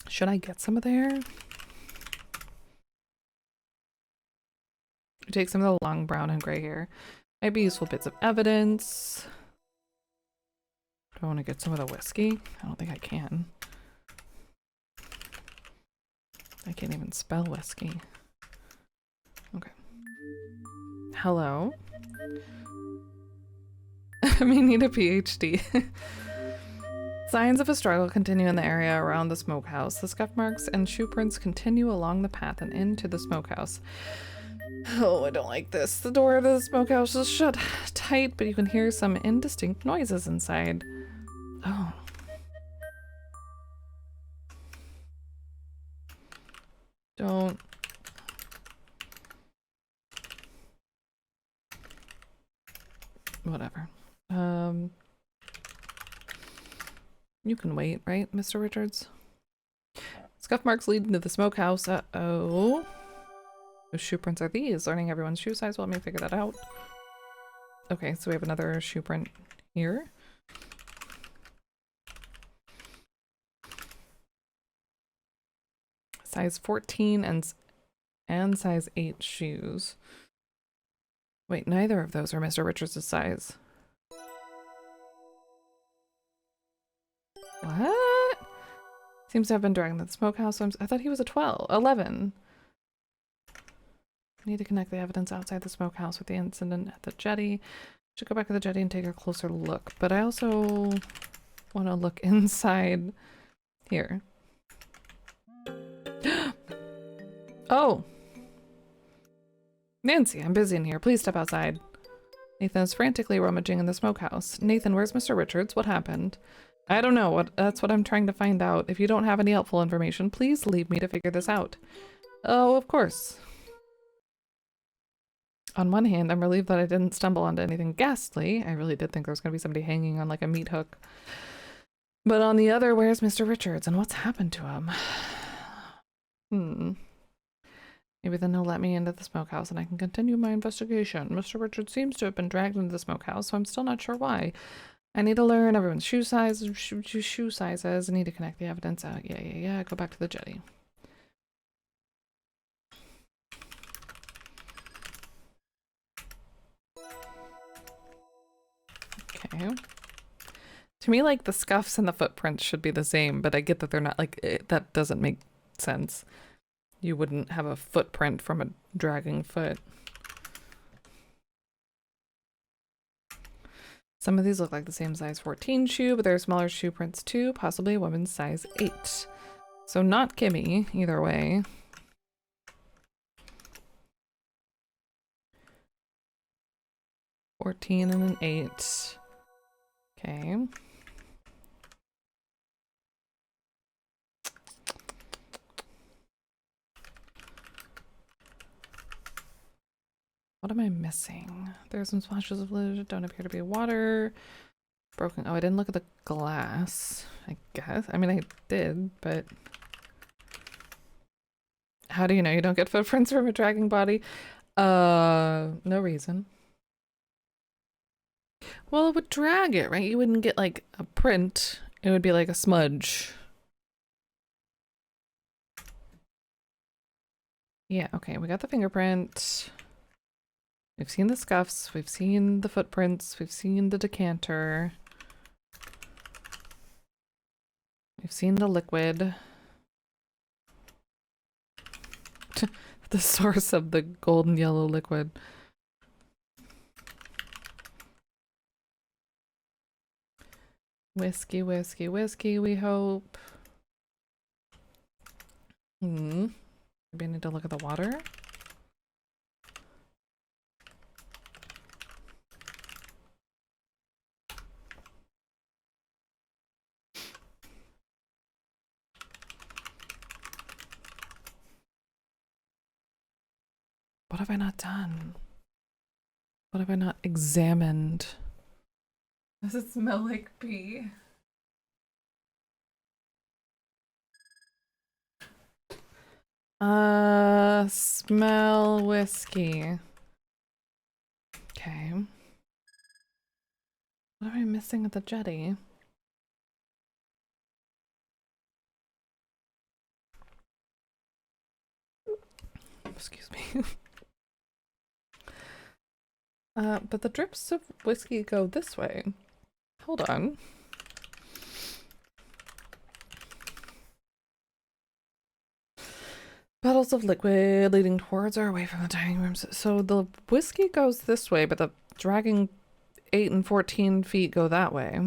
S1: Should I get some of there? Take some of the long brown and gray hair. Might be useful bits of evidence. Do I want to get some of the whiskey? I don't think I can. I can't even spell whiskey. Okay. Hello? I may need a PhD. Signs of a struggle continue in the area around the smokehouse. The scuff marks and shoe prints continue along the path and into the smokehouse. Oh, I don't like this. The door to the smokehouse is shut tight, but you can hear some indistinct noises inside. Oh. Don't. Whatever. You can wait, right, Mr. Richards? Scuff marks leading to the smokehouse. Uh-oh. Whose shoe prints are these? Learning everyone's shoe size will let me figure that out. Okay, so we have another shoe print here. Size 14 and size 8 shoes. Wait, neither of those are Mr. Richards' size. What? Seems to have been dragged to the smokehouse. So I thought he was a 11. I need to connect the evidence outside the smokehouse with the incident at the jetty. Should go back to the jetty and take a closer look. But I also want to look inside here. Oh! Nancy, I'm busy in here. Please step outside. Nathan is frantically rummaging in the smokehouse. Nathan, where's Mr. Richards? What happened? I don't know. That's what I'm trying to find out. If you don't have any helpful information, please leave me to figure this out. Oh, of course. On one hand, I'm relieved that I didn't stumble onto anything ghastly. I really did think there was going to be somebody hanging on like a meat hook. But on the other, where's Mr. Richards and what's happened to him? Maybe then he'll let me into the smokehouse and I can continue my investigation. Mr. Richards seems to have been dragged into the smokehouse, so I'm still not sure why. I need to learn everyone's shoe sizes. I need to connect the evidence out. Yeah. Go back to the jetty. Okay. To me, like, the scuffs and the footprints should be the same, but I get that they're not, like, that doesn't make sense. You wouldn't have a footprint from a dragging foot. Some of these look like the same size 14 shoe, but there are smaller shoe prints too, possibly a woman's size 8. So not Kimmy, either way. 14 and an 8. Okay. What am I missing? There's some splashes of fluid that don't appear to be water. Broken. Oh, I didn't look at the glass, I guess. I mean, I did, but how do you know you don't get footprints from a dragging body? No reason. Well, it would drag it, right? You wouldn't get like a print. It would be like a smudge. Yeah, okay, we got the fingerprint. We've seen the scuffs, we've seen the footprints, we've seen the decanter. We've seen the liquid. The source of the golden yellow liquid. Whiskey, whiskey, whiskey, we hope. Maybe I need to look at the water. What have I not done? What have I not examined? Does it smell like pee? Smell whiskey. Okay. What am I missing at the jetty? Excuse me. But the drips of whiskey go this way. Hold on. Bottles of liquid leading towards or away from the dining rooms. So the whiskey goes this way, but the dragging 8 and 14 feet go that way.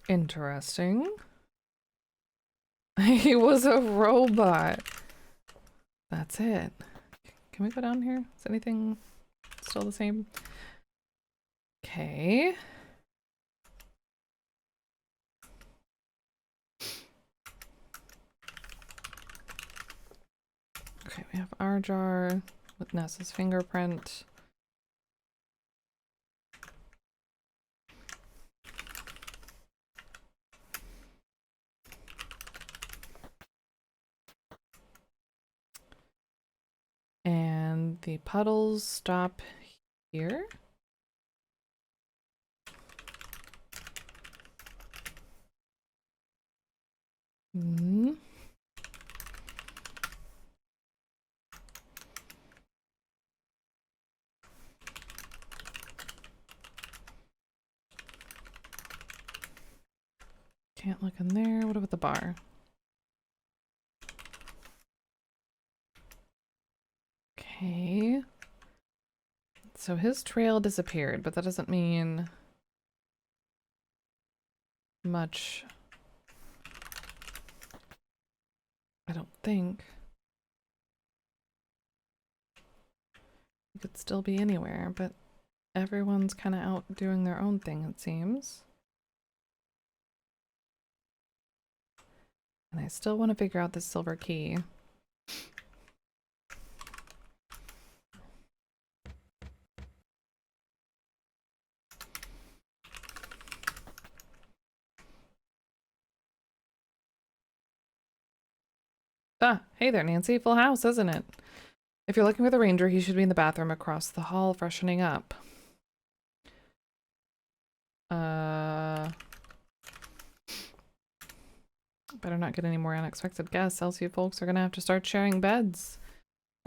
S1: Interesting. He was a robot. That's it. Can we go down here? Is anything still the same? Okay. Okay, we have our jar with Nessa's fingerprint. And the puddles stop here. Can't look in there. What about the bar? Okay. So his trail disappeared, but that doesn't mean much. I don't think. He could still be anywhere, but everyone's kind of out doing their own thing, it seems. And I still want to figure out this silver key. Ah, hey there, Nancy. Full house, isn't it? If you're looking for the ranger, he should be in the bathroom across the hall freshening up. Better not get any more unexpected guests, else you folks are gonna have to start sharing beds.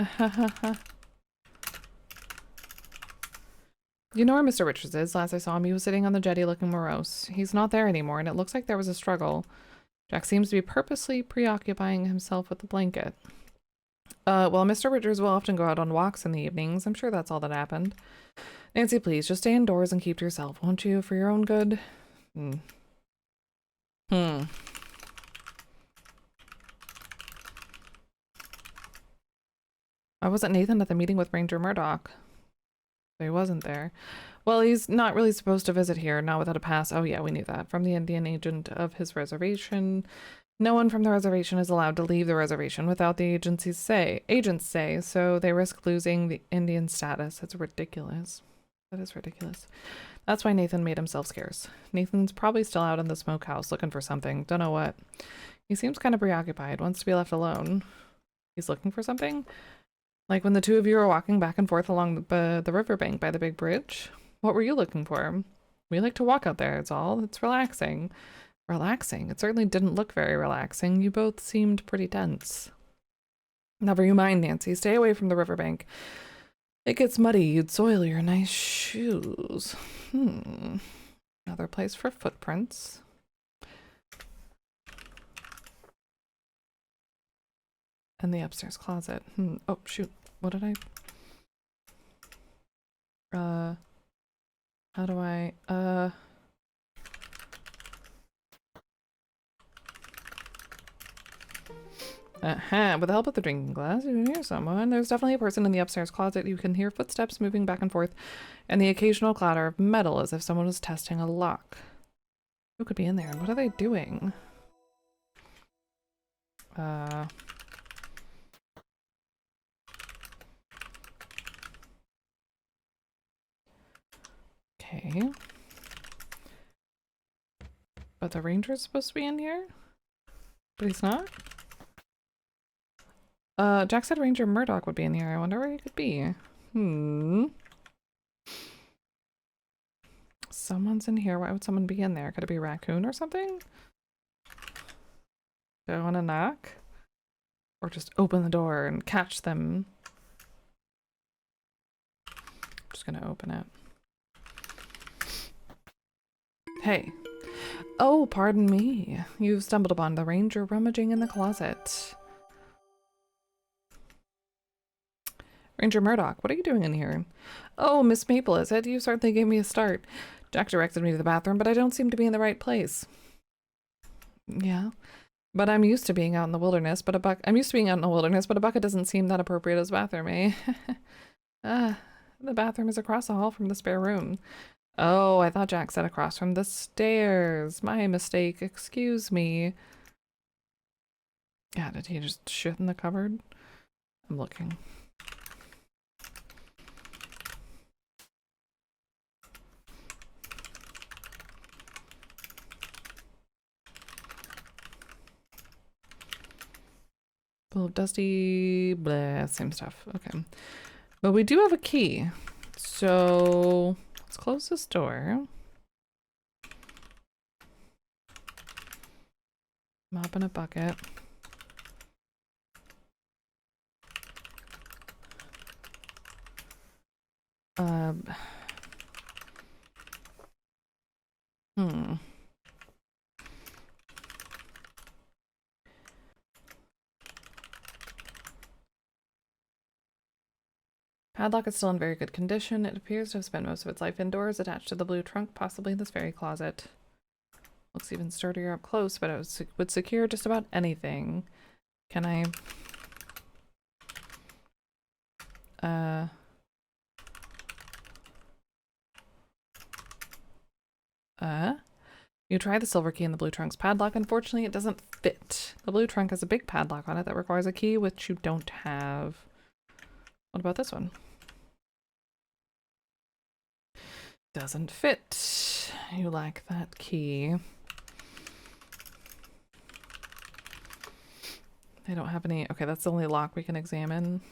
S1: You know where Mr. Richards is? Last I saw him, he was sitting on the jetty looking morose. He's not there anymore, and it looks like there was a struggle. Jack seems to be purposely preoccupying himself with the blanket. Well, Mr. Richards will often go out on walks in the evenings. I'm sure that's all that happened. Nancy, please, just stay indoors and keep to yourself, won't you, for your own good? Hmm. Why wasn't Nathan at the meeting with Ranger Murdoch? He wasn't there. Well, he's not really supposed to visit here, not without a pass. Oh yeah, we knew that. From the Indian agent of his reservation. No one from the reservation is allowed to leave the reservation without the agent's say, so they risk losing the Indian status. It's ridiculous. That is ridiculous. That's why Nathan made himself scarce. Nathan's probably still out in the smokehouse looking for something. Don't know what. He seems kind of preoccupied, wants to be left alone. He's looking for something? Like when the two of you were walking back and forth along the riverbank by the big bridge? What were you looking for? We like to walk out there, it's all. It's relaxing. Relaxing? It certainly didn't look very relaxing. You both seemed pretty tense. Never you mind, Nancy. Stay away from the riverbank. It gets muddy. You'd soil your nice shoes. Another place for footprints. And the upstairs closet. Oh, shoot. What did I... How do I... With the help of the drinking glass, you can hear someone. There's definitely a person in the upstairs closet. You can hear footsteps moving back and forth, and the occasional clatter of metal as if someone was testing a lock. Who could be in there? What are they doing? Okay. But the ranger's supposed to be in here? But he's not? Jack said Ranger Murdoch would be in here. I wonder where he could be. Someone's in here. Why would someone be in there? Could it be a raccoon or something? Do I want to knock? Or just open the door and catch them? I'm just gonna open it. Hey. Oh, pardon me. You've stumbled upon the ranger rummaging in the closet. Ranger Murdoch, what are you doing in here? Oh, Miss Maple, is it? You certainly gave me a start. Jack directed me to the bathroom, but I don't seem to be in the right place. Yeah. But I'm used to being out in the wilderness, but a bucket doesn't seem that appropriate as a bathroom, eh? The bathroom is across the hall from the spare room. Oh, I thought Jack said across from the stairs. My mistake. Excuse me. Yeah, did he just shit in the cupboard? I'm looking. Full of dusty, blah, same stuff. Okay. But we do have a key. So let's close this door. Mop in a bucket. Padlock is still in very good condition. It appears to have spent most of its life indoors, attached to the blue trunk, possibly in this very closet. Looks even sturdier up close, but it would secure just about anything. Can I... You try the silver key in the blue trunk's padlock. Unfortunately, it doesn't fit. The blue trunk has a big padlock on it that requires a key, which you don't have. What about this one? Doesn't fit. You lack that key. They don't have any... Okay, that's the only lock we can examine.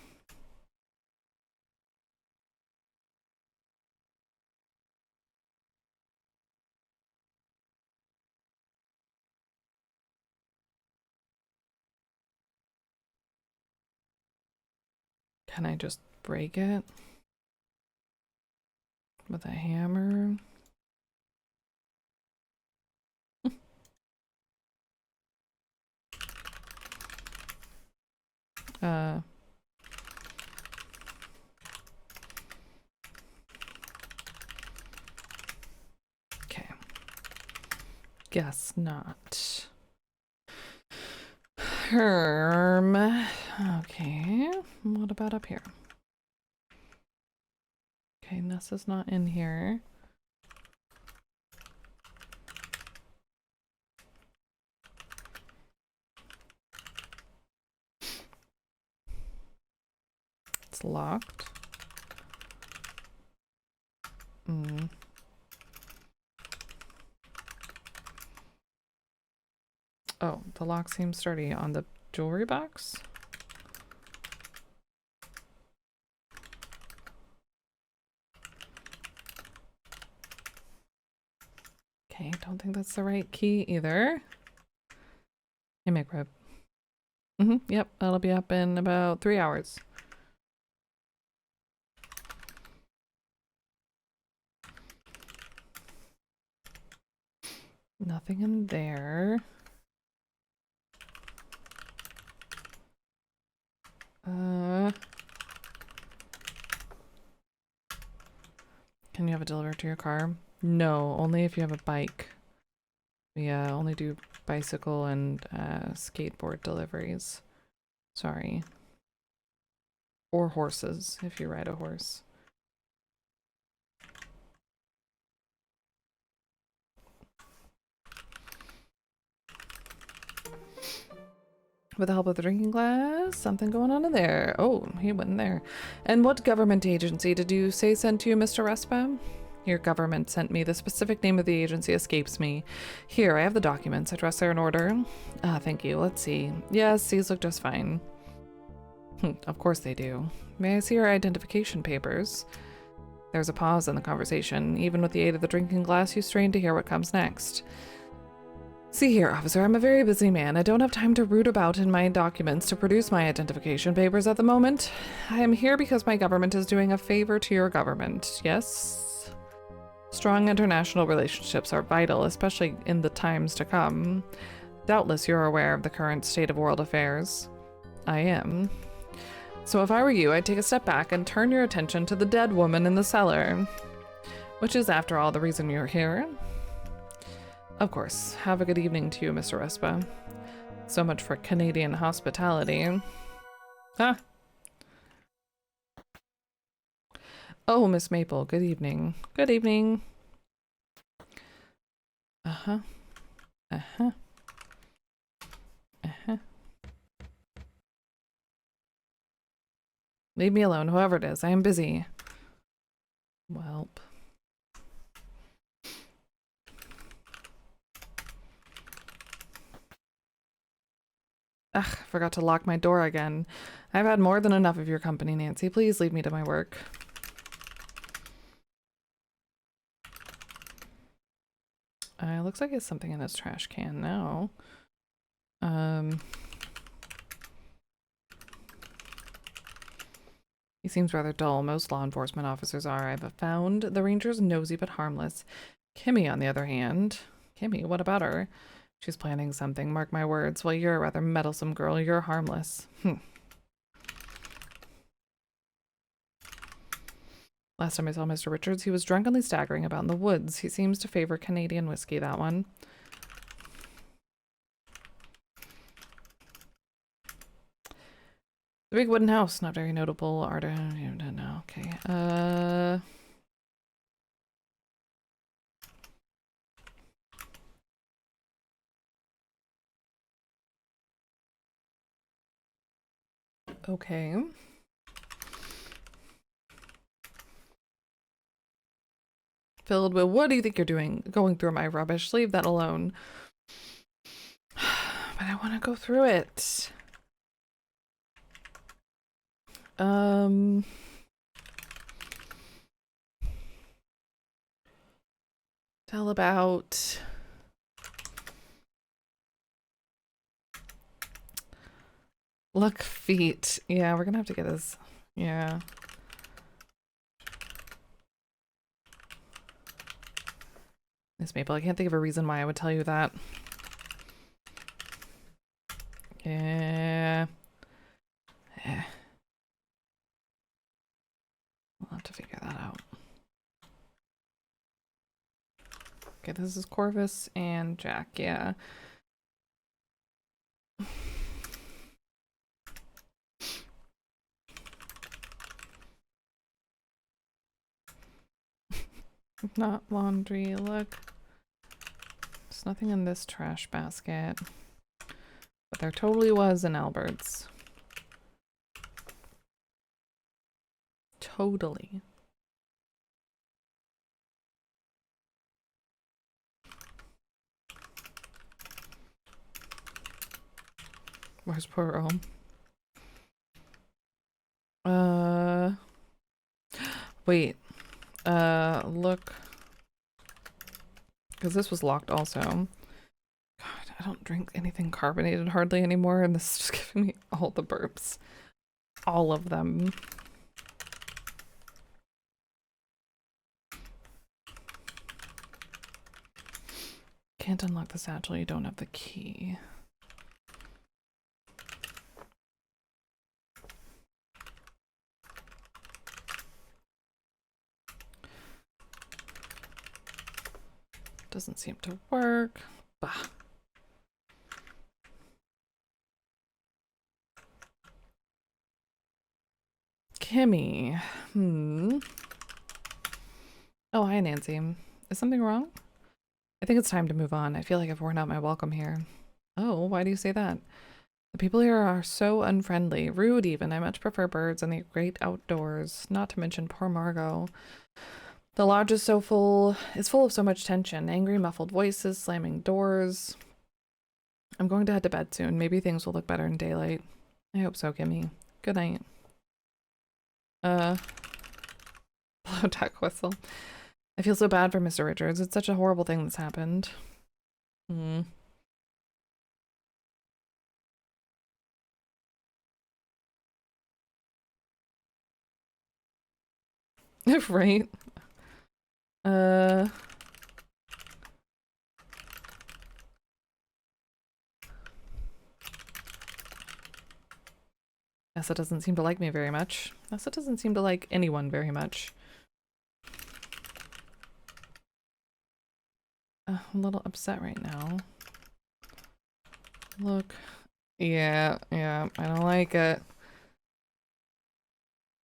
S1: Can I just break it with a hammer? Okay. Guess not. Herm. Okay. What about up here? Okay, Nessa's not in here. It's locked. Oh, the lock seems sturdy on the jewelry box. Okay, don't think that's the right key either. Hey, McRib. Yep, that'll be up in about 3 hours. Nothing in there. Can you have it delivered to your car? No, only if you have a bike. We only do bicycle and skateboard deliveries. Sorry. Or horses, if you ride a horse. With the help of the drinking glass, something going on in there. Oh, he went in there. And what government agency did you say sent you, Mr. Respa? Your government sent me. The specific name of the agency escapes me. Here, I have the documents. Address are in order. Ah, thank you. Let's see. Yes, these look just fine. Of course they do. May I see your identification papers? There's a pause in the conversation. Even with the aid of the drinking glass, you strain to hear what comes next. See here, officer, I'm a very busy man. I don't have time to root about in my documents to produce my identification papers at the moment. I am here because my government is doing a favor to your government. Yes? Strong international relationships are vital, especially in the times to come. Doubtless you're aware of the current state of world affairs. I am. So if I were you, I'd take a step back and turn your attention to the dead woman in the cellar. Which is, after all, the reason you're here. Of course. Have a good evening to you, Mr. Respa. So much for Canadian hospitality. Ah. Oh, Miss Maple, good evening. Good evening. Uh-huh. Uh-huh. Uh-huh. Leave me alone, whoever it is. I am busy. Welp. Ugh, forgot to lock my door again. I've had more than enough of your company, Nancy. Please leave me to my work. Looks like it's something in his trash can now. He seems rather dull. Most law enforcement officers are. I've found the ranger's nosy but harmless. Kimmy, on the other hand. Kimmy, what about her? She's planning something, mark my words. Well, you're a rather meddlesome girl. You're harmless. Last time I saw Mr. Richards, he was drunkenly staggering about in the woods. He seems to favor Canadian whiskey, that one. The big wooden house, not very notable art. I don't know. Okay. Okay. Filled with, what do you think you're doing? Going through my rubbish. Leave that alone. But I want to go through it. Tell about luck feet. Yeah, we're gonna have to get this. Yeah. Miss Maple, I can't think of a reason why I would tell you that. Yeah. We'll have to figure that out. Okay, this is Corvus and Jack, yeah. Not laundry, look. There's nothing in this trash basket. But there totally was in Albert's. Totally. Where's poor Rome? Wait. Look. Because this was locked also. God, I don't drink anything carbonated hardly anymore, and this is just giving me all the burps. All of them. Can't unlock the satchel, you don't have the key. Doesn't seem to work. Bah. Kimmy. Oh, hi, Nancy. Is something wrong? I think it's time to move on. I feel like I've worn out my welcome here. Oh, why do you say that? The people here are so unfriendly, rude even. I much prefer birds and the great outdoors, not to mention poor Margot. The lodge is full of so much tension, angry, muffled voices, slamming doors. I'm going to head to bed soon. Maybe things will look better in daylight. I hope so, Kimmy. Good night. Blow duck whistle. I feel so bad for Mr. Richards. It's such a horrible thing that's happened. Right? Nessa doesn't seem to like me very much. Nessa doesn't seem to like anyone very much. I'm a little upset right now. Look. Yeah, I don't like it.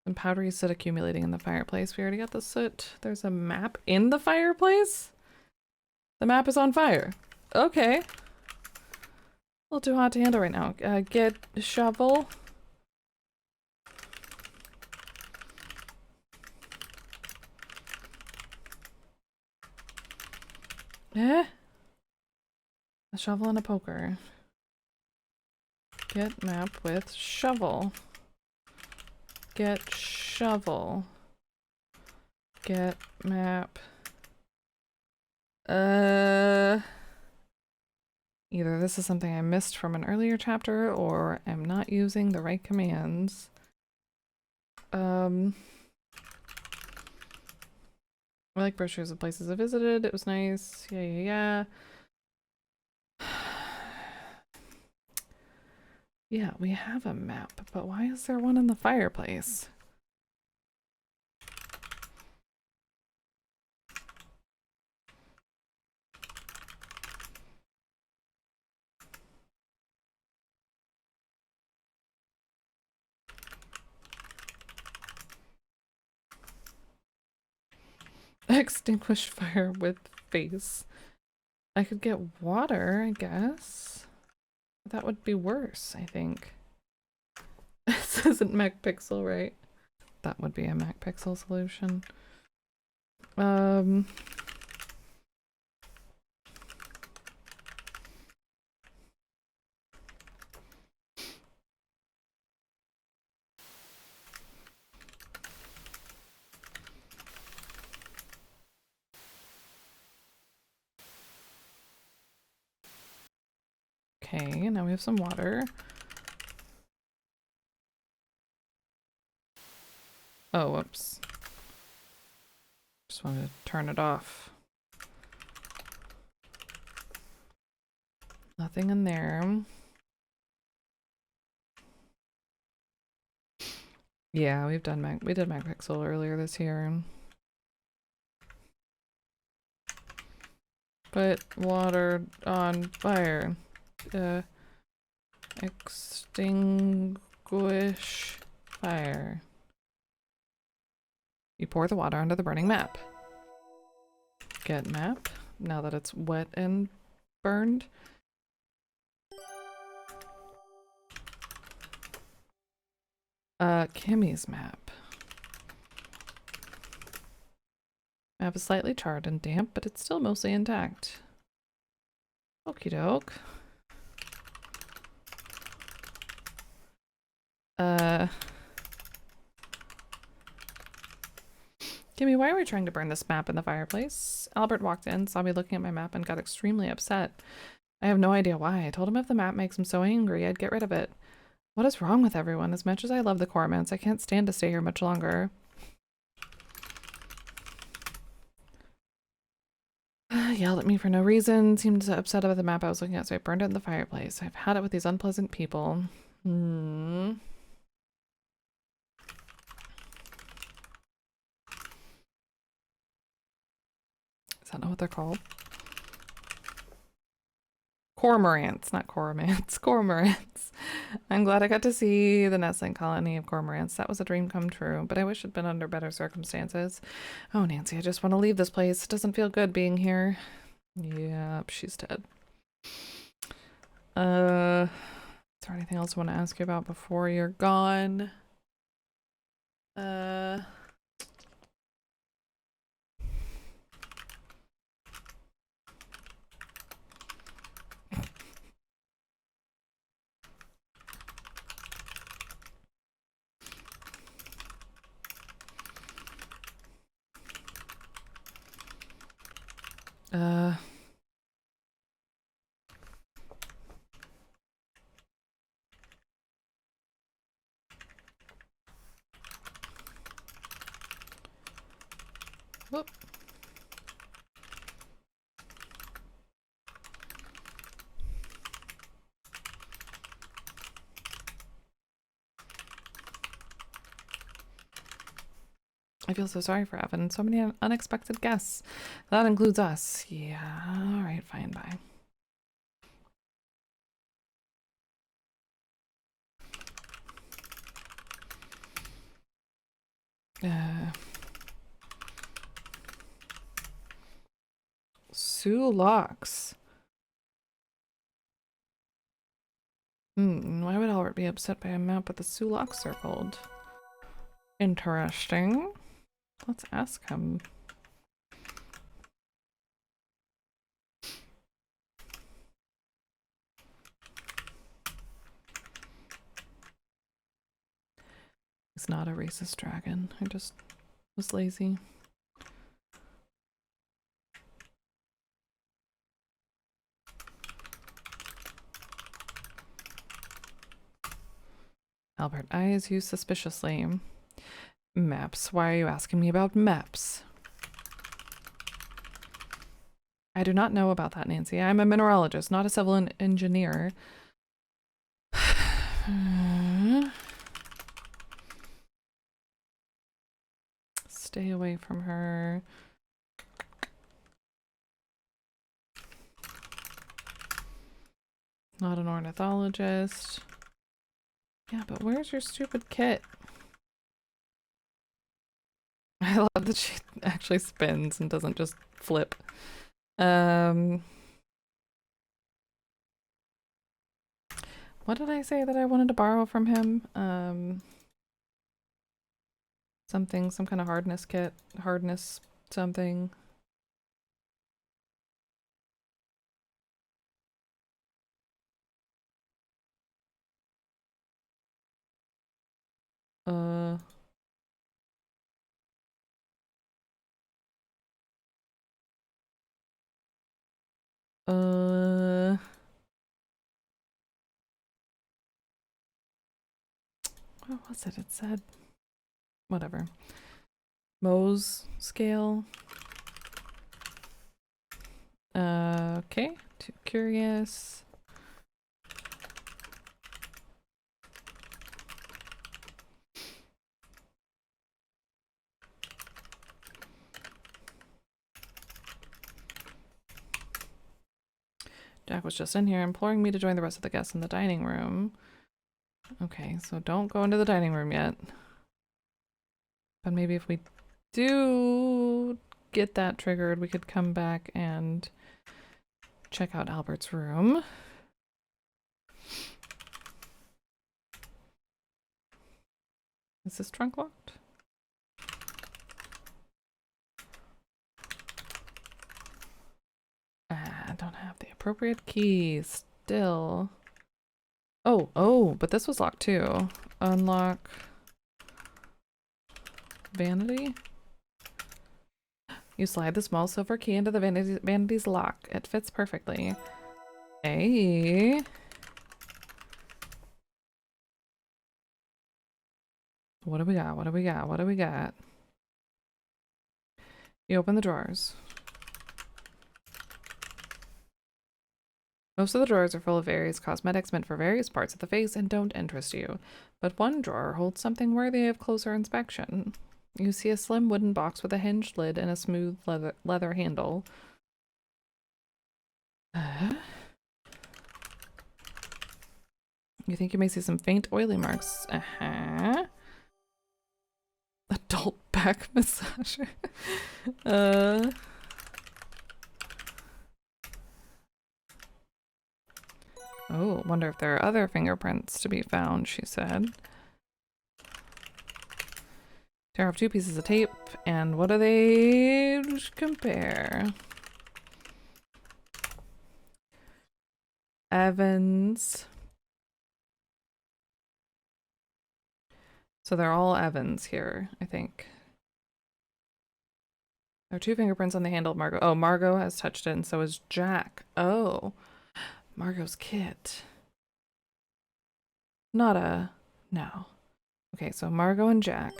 S1: Some powdery soot accumulating in the fireplace. We already got the soot. There's a map in the fireplace? The map is on fire. Okay. A little too hot to handle right now. Get a shovel. A shovel and a poker. Get map with shovel. Get shovel. Get map. Either this is something I missed from an earlier chapter, or I'm not using the right commands. I like brochures of places I visited. It was nice. Yeah. Yeah, we have a map, but why is there one in the fireplace? Extinguish fire with face. I could get water, I guess. That would be worse, I think. This isn't MacPixel, right? That would be a MacPixel solution. Okay, now we have some water. Oh, whoops. Just wanted to turn it off. Nothing in there. Yeah, we did MacPixel earlier this year. Put water on fire. Extinguish fire. You pour the water onto the burning map. Get map. Now that it's wet and burned. Kimmy's map. Map is slightly charred and damp, but it's still mostly intact. Okie doke. Kimmy, why are we trying to burn this map in the fireplace? Albert walked in, saw me looking at my map, and got extremely upset. I have no idea why. I told him if the map makes him so angry, I'd get rid of it. What is wrong with everyone? As much as I love the Cormans, I can't stand to stay here much longer. Yelled at me for no reason, seemed upset about the map I was looking at, so I burned it in the fireplace. I've had it with these unpleasant people. Is that not what they're called? Cormorants, not cormorants. Cormorants. I'm glad I got to see the nestling colony of cormorants. That was a dream come true, but I wish it'd been under better circumstances. Oh, Nancy, I just want to leave this place. It doesn't feel good being here. Yep, she's dead. Is there anything else I want to ask you about before you're gone? Whoop. I feel so sorry for Evan. So many unexpected guests. That includes us. Yeah, alright, fine, bye. Sue Locks. Why would Albert be upset by a map with the Sue Locks circled? Interesting. Let's ask him. He's not a racist dragon. I just was lazy. Albert eyes you suspiciously. Maps. Why are you asking me about maps? I do not know about that, Nancy. I'm a mineralogist, not a civil engineer. Stay away from her. Not an ornithologist. Yeah, but where's your stupid kit? I love that she actually spins and doesn't just flip. What did I say that I wanted to borrow from him? Something, some kind of hardness kit. Hardness something. What was it? It said whatever. Mohs scale. Okay. Too curious. Jack was just in here imploring me to join the rest of the guests in the dining room. Okay, so don't go into the dining room yet. But maybe if we do get that triggered, we could come back and check out Albert's room. Is this trunk locked? I don't have the appropriate key still. Oh, but this was locked too. Unlock vanity. You slide the small silver key into the vanity's lock. It fits perfectly. Hey. What do we got? What do we got? What do we got? You open the drawers. Most of the drawers are full of various cosmetics meant for various parts of the face and don't interest you. But one drawer holds something worthy of closer inspection. You see a slim wooden box with a hinged lid and a smooth leather handle. You think you may see some faint oily marks. Adult back massager. Oh, wonder if there are other fingerprints to be found, she said. Tear off 2 pieces of tape, and what do they compare? Evans. So they're all Evans here, I think. There are 2 fingerprints on the handle of Margot. Oh, Margot has touched it, and so has Jack. Oh. Margot's kit. Not a... no. Okay, so Margot and Jack.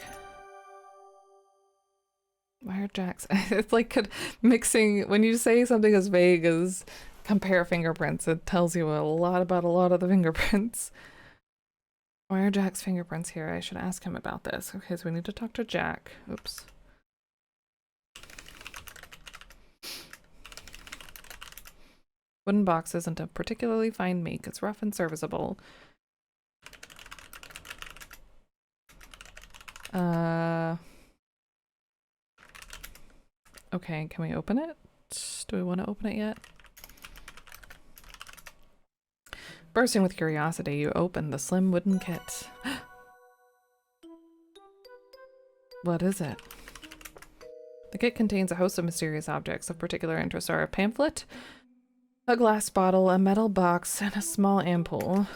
S1: Why are Jack's... it's like mixing... when you say something as vague as compare fingerprints, it tells you a lot about a lot of the fingerprints. Why are Jack's fingerprints here? I should ask him about this. Okay, so we need to talk to Jack. Oops. Wooden box isn't a particularly fine make. It's rough and serviceable. Okay, can we open it? Do we want to open it yet? Bursting with curiosity, you open the slim wooden kit. What is it? The kit contains a host of mysterious objects. Of particular interest are a pamphlet, a glass bottle, a metal box, and a small ampoule.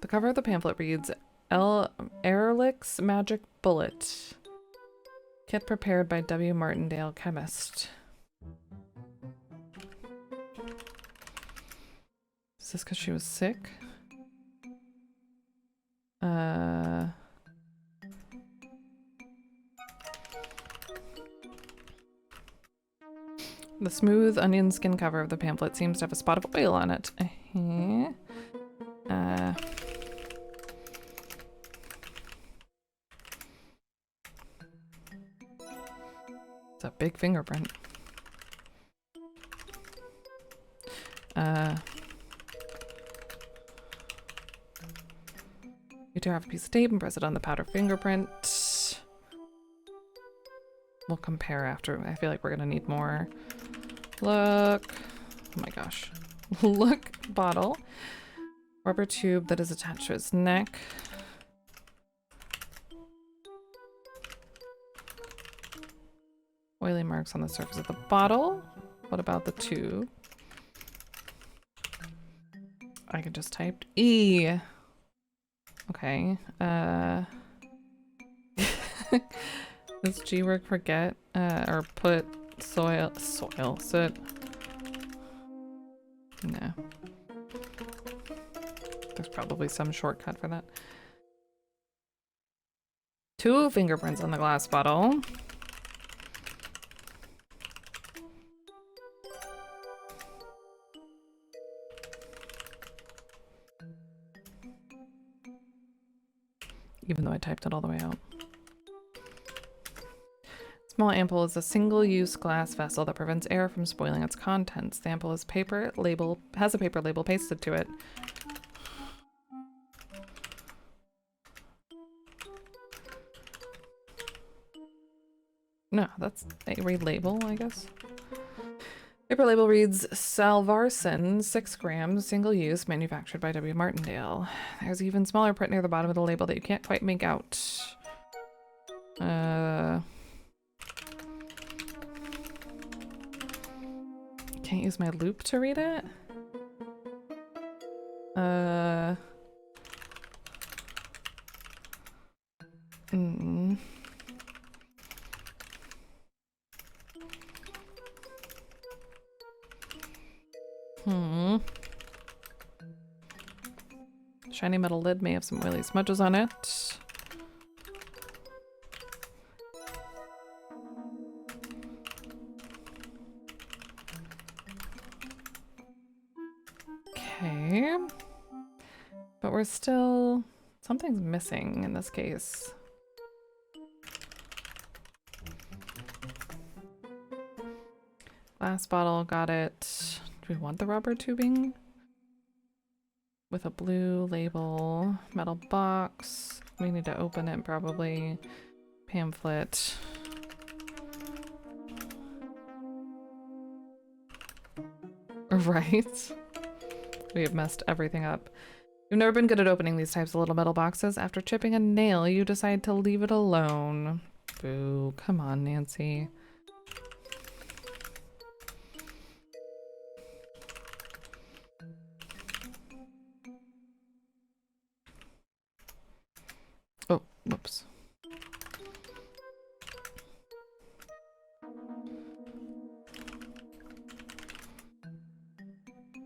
S1: The cover of the pamphlet reads, Ehrlich's Magic Bullet. Kit prepared by W. Martindale, chemist. Is this because she was sick? The smooth onion skin cover of the pamphlet seems to have a spot of oil on it. It's a big fingerprint. You tear off a piece of tape and press it on the powder fingerprint. We'll compare after. I feel like we're gonna need more. Look. Oh my gosh. Look. Bottle. Rubber tube that is attached to his neck. Oily marks on the surface of the bottle. What about the tube? I could just type E. Okay. Does G work for get or put soot? No. There's probably some shortcut for that. 2 fingerprints on the glass bottle. Even though I typed it all the way out. small ampoule is a single-use glass vessel that prevents air from spoiling its contents. The ampoule has a paper label pasted to it. No, that's a read label, I guess. Paper label reads Salvarsan, 6 grams, single use, manufactured by W. Martindale. There's even smaller print near the bottom of the label that you can't quite make out. Can't use my loop to read it? Shiny metal lid may have some oily smudges on it. Okay. But we're still... something's missing in this case. Glass bottle, got it. Do we want the rubber tubing? With a blue label, metal box. We need to open it probably. Pamphlet. Right? We have messed everything up. You've never been good at opening these types of little metal boxes. After chipping a nail, you decide to leave it alone. Boo. Come on, Nancy. Oh, whoops.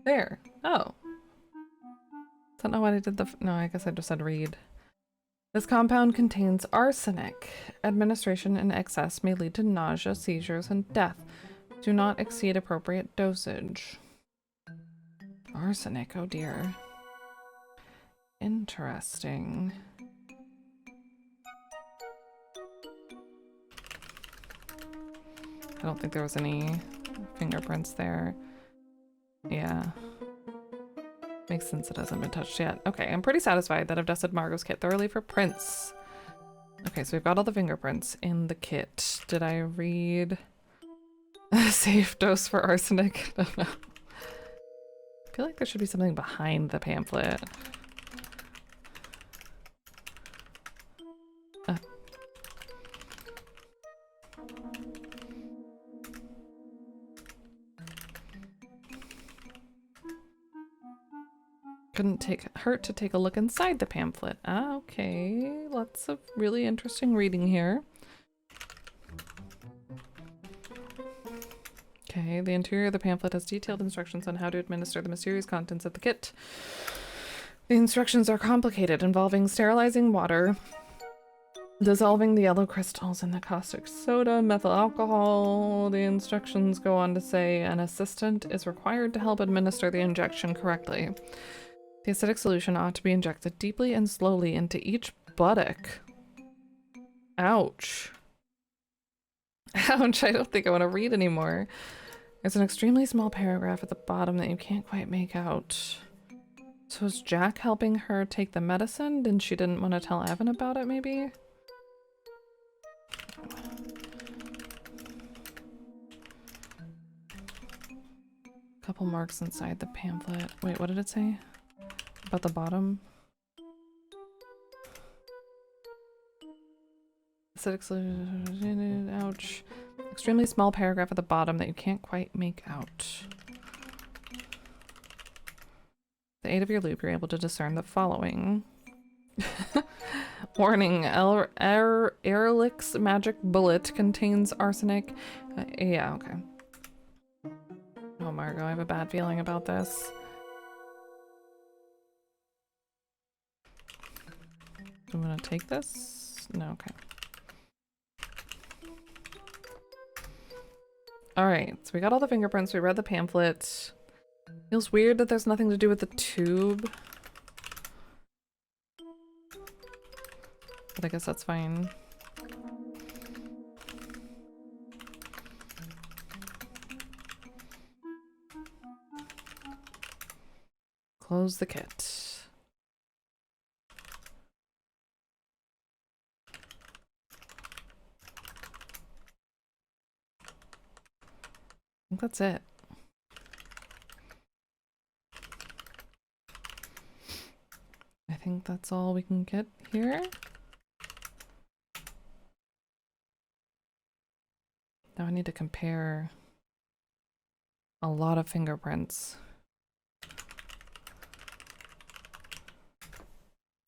S1: There. Oh. Don't know what I did no, I guess I just said read. This compound contains arsenic. Administration in excess may lead to nausea, seizures, and death. Do not exceed appropriate dosage. Arsenic, oh dear. Interesting. I don't think there was any fingerprints there. Yeah. Makes sense it hasn't been touched yet. Okay, I'm pretty satisfied that I've dusted Margot's kit thoroughly for prints. Okay, so we've got all the fingerprints in the kit. Did I read a safe dose for arsenic? I don't know. I feel like there should be something behind the pamphlet. Couldn't hurt to take a look inside the pamphlet. Ah, okay. Lots of really interesting reading here. Okay, the interior of the pamphlet has detailed instructions on how to administer the mysterious contents of the kit. The instructions are complicated, involving sterilizing water, dissolving the yellow crystals in the caustic soda, methyl alcohol. The instructions go on to say an assistant is required to help administer the injection correctly. The acidic solution ought to be injected deeply and slowly into each buttock. Ouch. Ouch, I don't think I want to read anymore. There's an extremely small paragraph at the bottom that you can't quite make out. So is Jack helping her take the medicine? And she didn't want to tell Evan about it, maybe? Couple marks inside the pamphlet. Wait, what did it say? About the bottom? Acidic solution, ouch. Extremely small paragraph at the bottom that you can't quite make out. With the aid of your loop, you're able to discern the following. Warning, Ehrlich's magic bullet contains arsenic. Yeah, okay. Oh, Margot, I have a bad feeling about this. Do you want to take this? No, okay. Alright, so we got all the fingerprints, we read the pamphlet. Feels weird that there's nothing to do with the tube. But I guess that's fine. How's the kit? I think that's it. I think that's all we can get here. Now I need to compare a lot of fingerprints.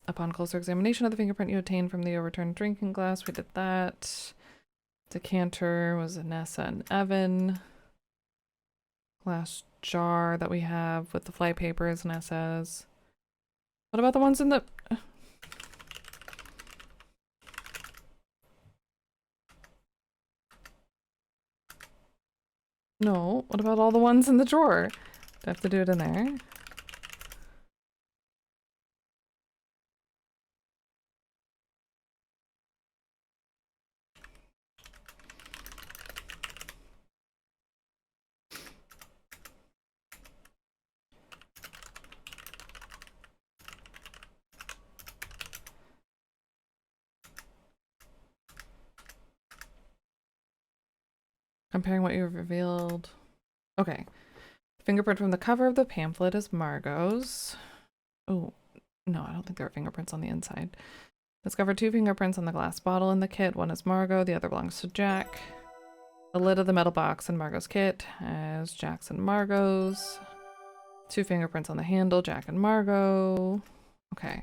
S1: Upon closer examination of the fingerprint you obtained from the overturned drinking glass, we did that. Decanter was Nessa and Evan. Glass jar that we have with the flypaper is Nessa's. What about the ones in the... No, what about all the ones in the drawer? Do I have to do it in there? Comparing what you've revealed. Okay. Fingerprint from the cover of the pamphlet is Margot's. Oh, no, I don't think there are fingerprints on the inside. Discovered 2 fingerprints on the glass bottle in the kit. One is Margot, the other belongs to Jack. The lid of the metal box in Margot's kit has Jack's and Margot's. 2 fingerprints on the handle, Jack and Margot. Okay.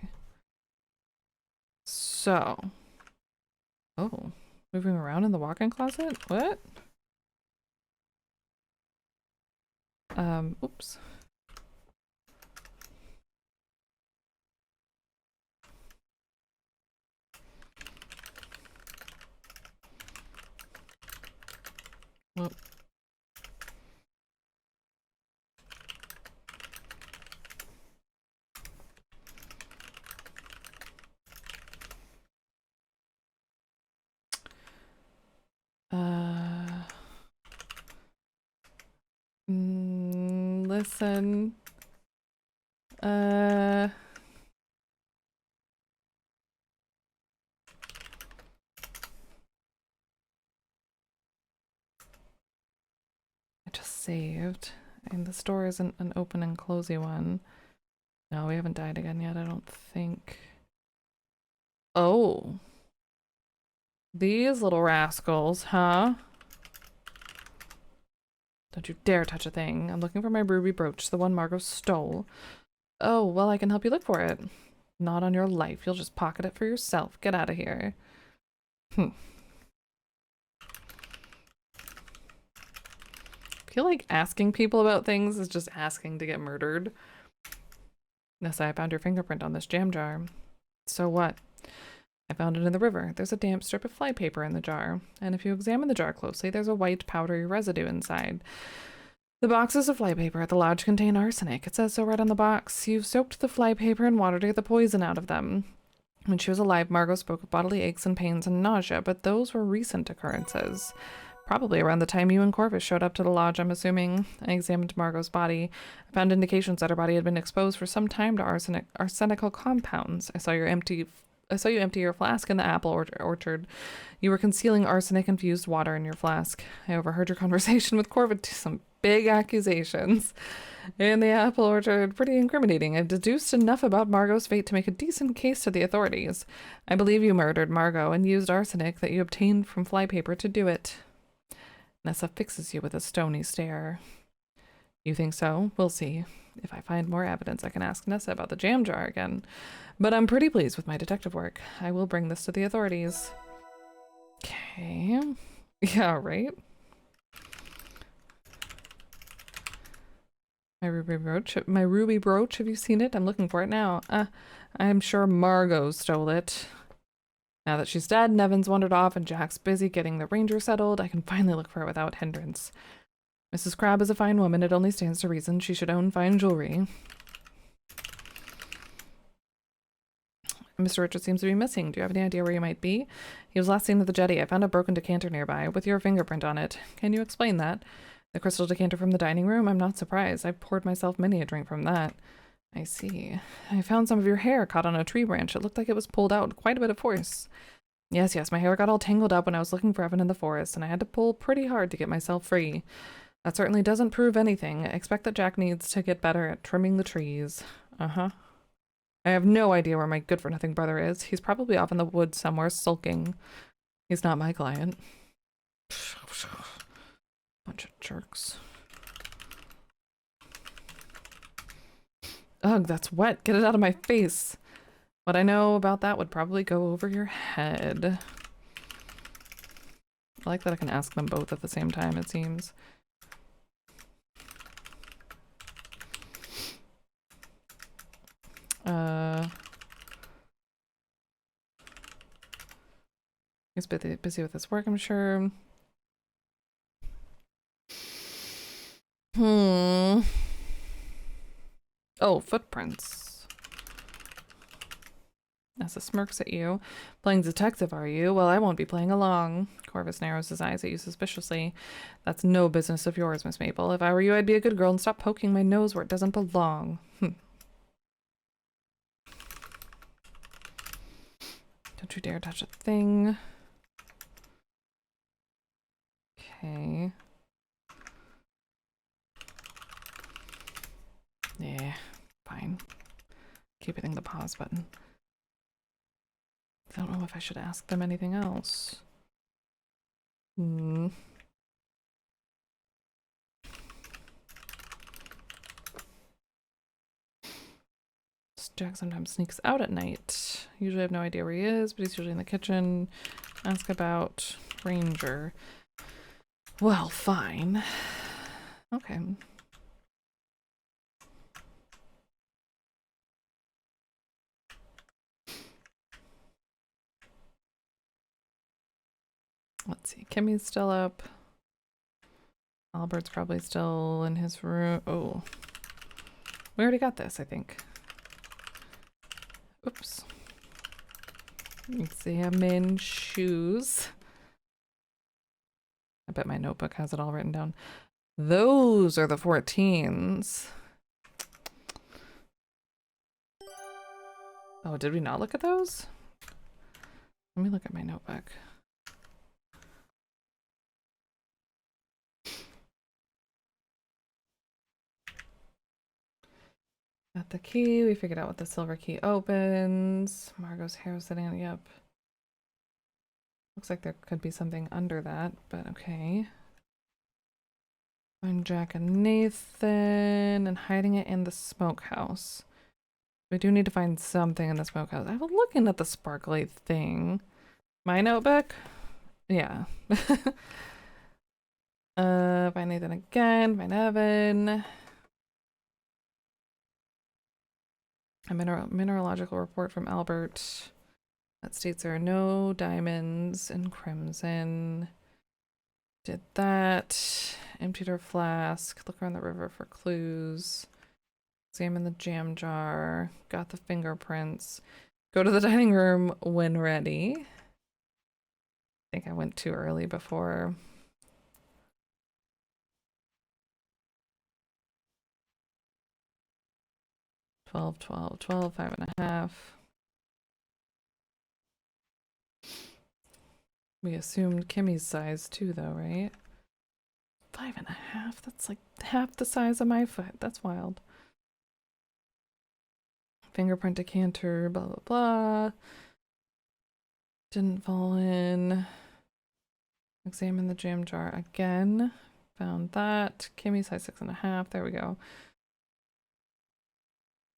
S1: So. Oh, moving around in the walk-in closet? What? Oops. Whoop. Listen. I just saved. And the store isn't an open and closey one. No, we haven't died again yet, I don't think. Oh. These little rascals, huh? Don't you dare touch a thing. I'm looking for my ruby brooch, the one Margot stole. Oh, well, I can help you look for it. Not on your life. You'll just pocket it for yourself. Get out of here. I feel like asking people about things is just asking to get murdered. Nessa, I found your fingerprint on this jam jar. So what? I found it in the river. There's a damp strip of flypaper in the jar, and if you examine the jar closely, there's a white powdery residue inside. The boxes of flypaper at the lodge contain arsenic. It says so right on the box. You've soaked the flypaper in water to get the poison out of them. When she was alive, Margot spoke of bodily aches and pains and nausea, but those were recent occurrences. Probably around the time you and Corvus showed up to the lodge, I'm assuming. I examined Margot's body. I found indications that her body had been exposed for some time to arsenical compounds. I saw you empty your flask in the apple orchard. You were concealing arsenic-infused water in your flask. I overheard your conversation with Corvus. Some big accusations in the apple orchard. Pretty incriminating. I've deduced enough about Margot's fate to make a decent case to the authorities. I believe you murdered Margot and used arsenic that you obtained from flypaper to do it. Nessa fixes you with a stony stare. You think so? We'll see. If I find more evidence, I can ask Nessa about the jam jar again. But I'm pretty pleased with my detective work. I will bring this to the authorities. Okay. Yeah, right? My ruby brooch, have you seen it? I'm looking for it now. I'm sure Margot stole it. Now that she's dead, Nevin's wandered off and Jack's busy getting the ranger settled, I can finally look for it without hindrance. Mrs. Crabbe is a fine woman. It only stands to reason she should own fine jewelry. Mr. Richard seems to be missing. Do you have any idea where he might be? He was last seen at the jetty. I found a broken decanter nearby with your fingerprint on it. Can you explain that? The crystal decanter from the dining room? I'm not surprised. I've poured myself many a drink from that. I see. I found some of your hair caught on a tree branch. It looked like it was pulled out with quite a bit of force. Yes, yes, my hair got all tangled up when I was looking for Evan in the forest, and I had to pull pretty hard to get myself free. That certainly doesn't prove anything. I expect that Jack needs to get better at trimming the trees. Uh-huh. I have no idea where my good-for-nothing brother is. He's probably off in the woods somewhere sulking. He's not my client. Bunch of jerks. Ugh, that's wet. Get it out of my face. What I know about that would probably go over your head. I like that I can ask them both at the same time, it seems. He's busy with his work, I'm sure. Oh, footprints. Nessa smirks at you. Playing detective, are you? Well, I won't be playing along. Corvus narrows his eyes at you suspiciously. That's no business of yours, Miss Maple. If I were you, I'd be a good girl and stop poking my nose where it doesn't belong. Don't you dare touch a thing. Okay. Yeah, fine. Keep hitting the pause button. I don't know if I should ask them anything else. Jack sometimes sneaks out at night. Usually I have no idea where he is, but he's usually in the kitchen. Ask about Ranger. Well, fine. Okay. Let's see. Kimmy's still up. Albert's probably still in his room. Oh. We already got this, I think. Oops. Examine shoes. I bet my notebook has it all written down. Those are the 14s. Oh, did we not look at those? Let me look at my notebook. Got the key. We figured out what the silver key opens. Margot's hair is sitting on the up. Looks like there could be something under that, but okay. Find Jack and Nathan and hiding it in the smokehouse. We do need to find something in the smokehouse. I was looking at the sparkly thing. My notebook? Yeah. Find Nathan again. Find Evan. A mineralogical report from Albert that states there are no diamonds in Crimson. Did that. Emptied her flask. Look around the river for clues. Examine the jam jar. Got the fingerprints. Go to the dining room when ready. I think I went too early before. $12, $12, $12, 5.5. We assumed Kimmy's size too, though, right? 5.5? That's like half the size of my foot. That's wild. Fingerprint decanter, blah, blah, blah. Didn't fall in. Examine the jam jar again. Found that. Kimmy size 6.5. There we go.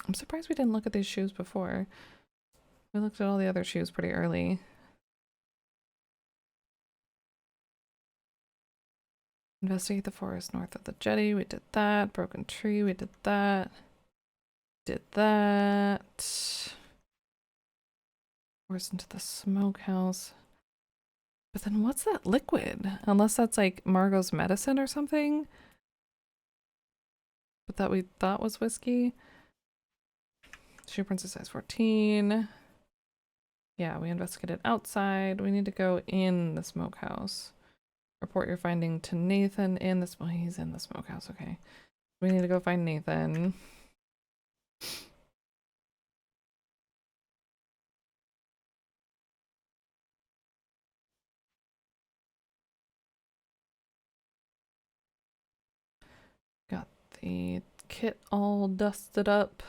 S1: I'm surprised we didn't look at these shoes before. We looked at all the other shoes pretty early. Investigate the forest north of the jetty. We did that. Broken tree. We did that. Did that. Forest into the smokehouse. But then what's that liquid? Unless that's like Margot's medicine or something. But that we thought was whiskey. Shoe princess size 14. Yeah, we investigated outside. We need to go in the smokehouse. Report your finding to Nathan in the he's in the smokehouse, okay. We need to go find Nathan. Got the kit all dusted up.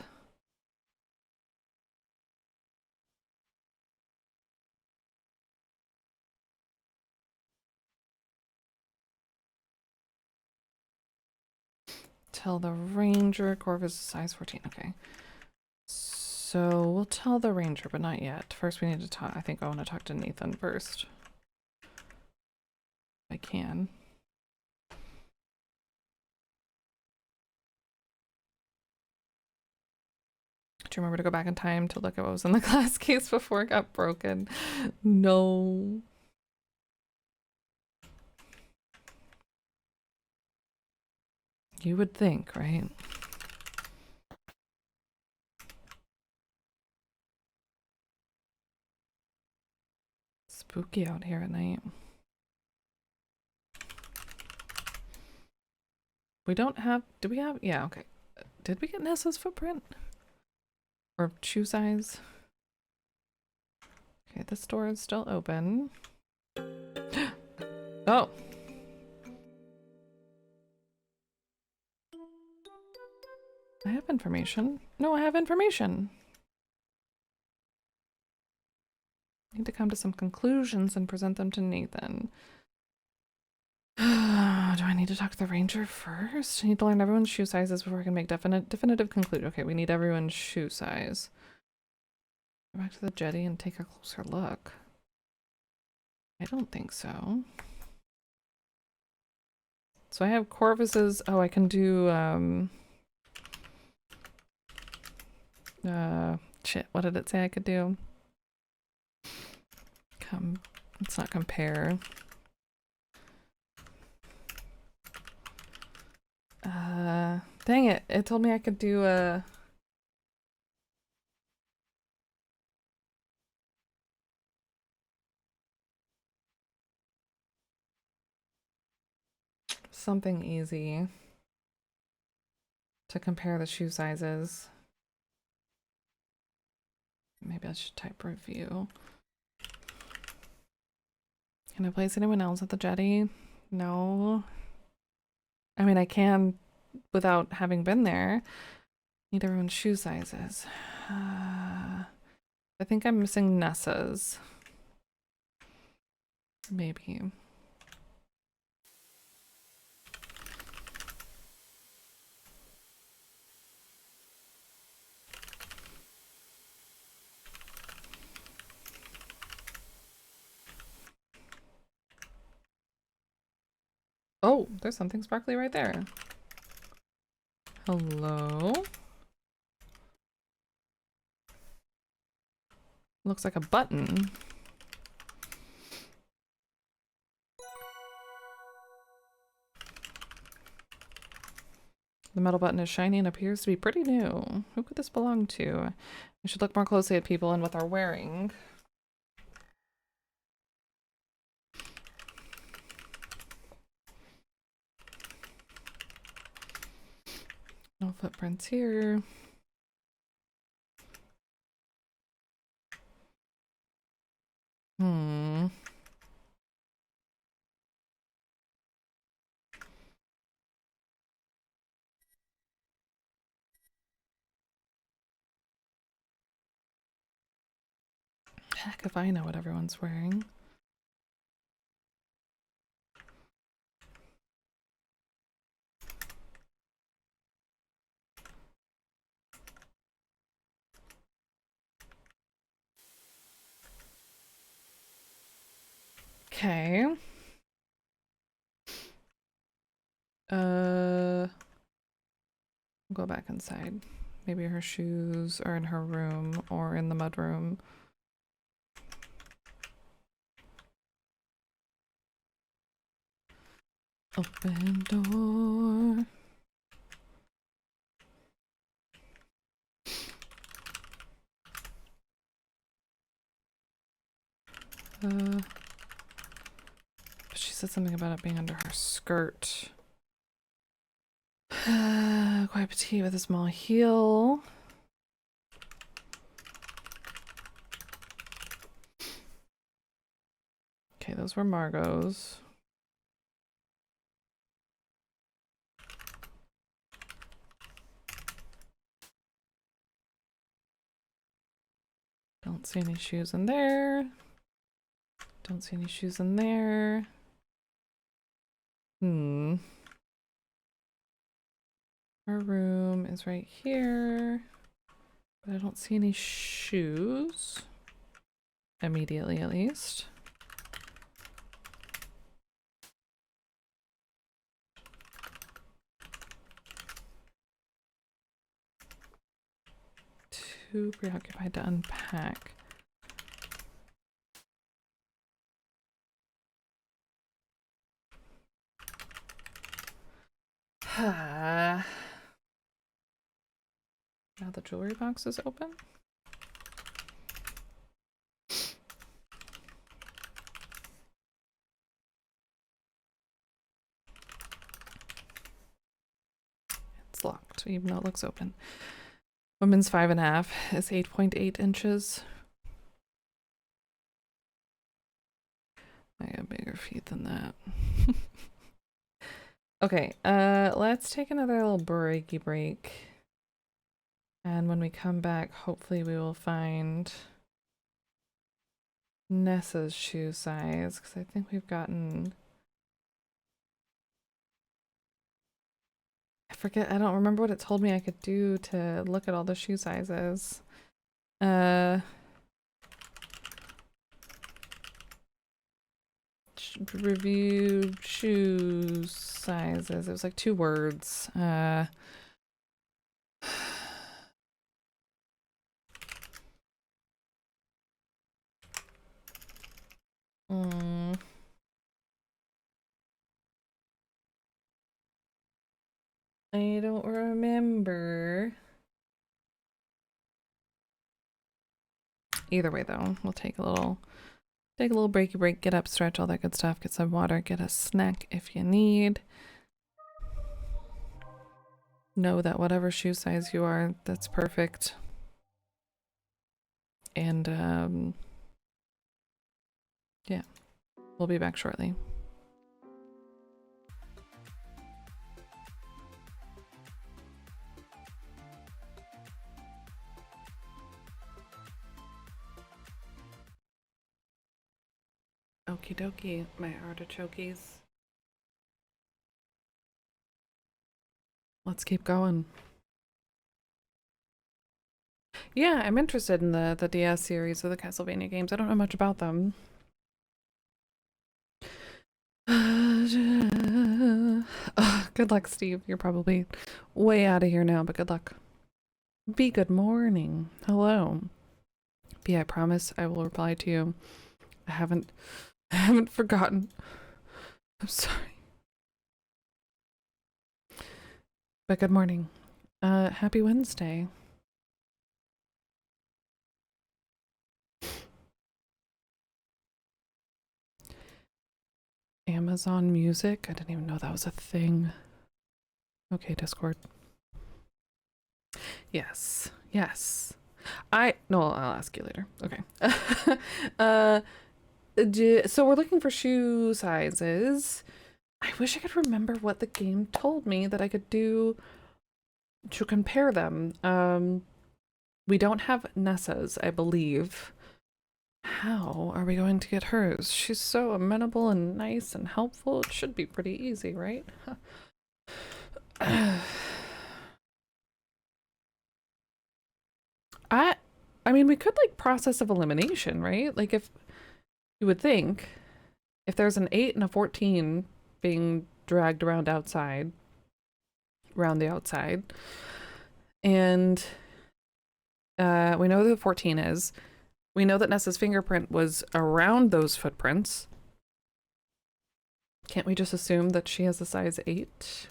S1: Tell the ranger Corvus is size 14. Okay. So we'll tell the ranger, but not yet. First we need to talk. I think I want to talk to Nathan first. If I can. Do you remember to go back in time to look at what was in the glass case before it got broken? No. You would think, right? Spooky out here at night. We don't have, do we have, yeah, okay. Did we get Nessa's footprint? Or shoe size? Okay, this door is still open. Oh! I have information. No, I have information. I need to come to some conclusions and present them to Nathan. Do I need to talk to the ranger first? I need to learn everyone's shoe sizes before I can make definitive conclusion. Okay, we need everyone's shoe size. Go back to the jetty and take a closer look. I don't think so. So I have Corvus's. Oh, I can do shit, what did it say I could do? Let's not compare. Dang it, it told me I could do something easy to compare the shoe sizes. Maybe I should type review. Can I place anyone else at the jetty? No. I mean, I can without having been there. Need everyone's shoe sizes. I think I'm missing Nessa's. Maybe. Oh, there's something sparkly right there. Hello? Looks like a button. The metal button is shiny and appears to be pretty new. Who could this belong to? We should look more closely at people and what they're wearing. No footprints here. Heck if I know what everyone's wearing. Okay. Go back inside. Maybe her shoes are in her room or in the mudroom. Open door. She said something about it being under her skirt. Quite petite with a small heel. Okay, those were Margot's. Don't see any shoes in there. Don't see any shoes in there. Our room is right here. But I don't see any shoes. Immediately, at least. Too preoccupied to unpack. Now the jewelry box is open. It's locked, even though it looks open. Women's 5.5 is 8.8 inches. I got bigger feet than that. Okay, let's take another little breaky break. And when we come back, hopefully we will find Nessa's shoe size, because I think we've gotten... I forget, I don't remember what it told me I could do to look at all the shoe sizes. Review shoe sizes. It was like 2 words. I don't remember. Either way though, we'll take a little breaky break, get up, stretch, all that good stuff, get some water, get a snack if you need. Know that whatever shoe size you are, that's perfect. And yeah, we'll be back shortly. Okie dokie, my artichokes. Let's keep going. Yeah, I'm interested in the DS series of the Castlevania games. I don't know much about them. Good luck, Steve. You're probably way out of here now, but good luck. B, good morning. Hello. B, I promise I will reply to you. I haven't forgotten. I'm sorry. But good morning. Happy Wednesday. Amazon Music? I didn't even know that was a thing. Okay, Discord. Yes. Yes. No, I'll ask you later. Okay. So we're looking for shoe sizes. I wish I could remember what the game told me that I could do to compare them. We don't have Nessa's, I believe. How are we going to get hers? She's so amenable and nice and helpful. It should be pretty easy, right? I mean, we could like process of elimination, right? Like if you would think if there's an 8 and a 14 being dragged around the outside, and we know who 14 is. We know that Nessa's fingerprint was around those footprints. Can't we just assume that she has a size 8?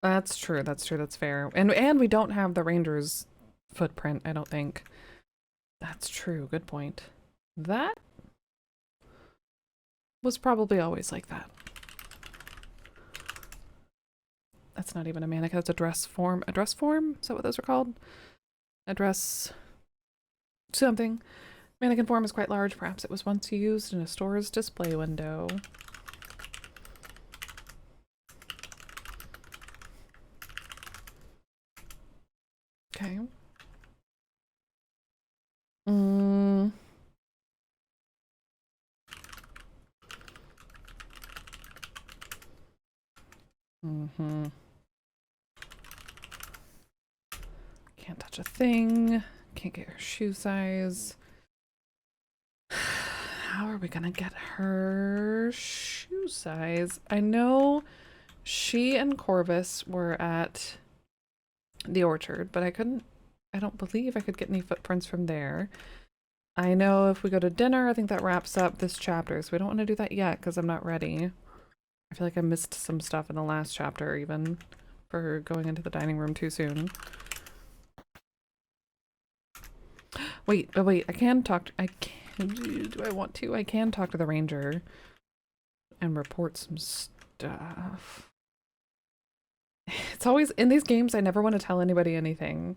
S1: That's true, that's fair. And we don't have the Ranger's footprint, I don't think. That's true, good point. That was probably always like that. That's not even a mannequin, that's a dress form. A dress form? Is that what those are called? A dress something. Mannequin form is quite large. Perhaps it was once used in a store's display window. Okay. Can't touch a thing. Can't get her shoe size. How are we gonna get her shoe size? I know she and Corvus were at the orchard, but I don't believe I could get any footprints from there. I know if we go to dinner, I think that wraps up this chapter, so we don't want to do that yet because I'm not ready. I feel like I missed some stuff in the last chapter even for going into the dining room too soon. Wait, I can talk to, do I want to? I can talk to the ranger and report some stuff. It's always, in these games, I never want to tell anybody anything.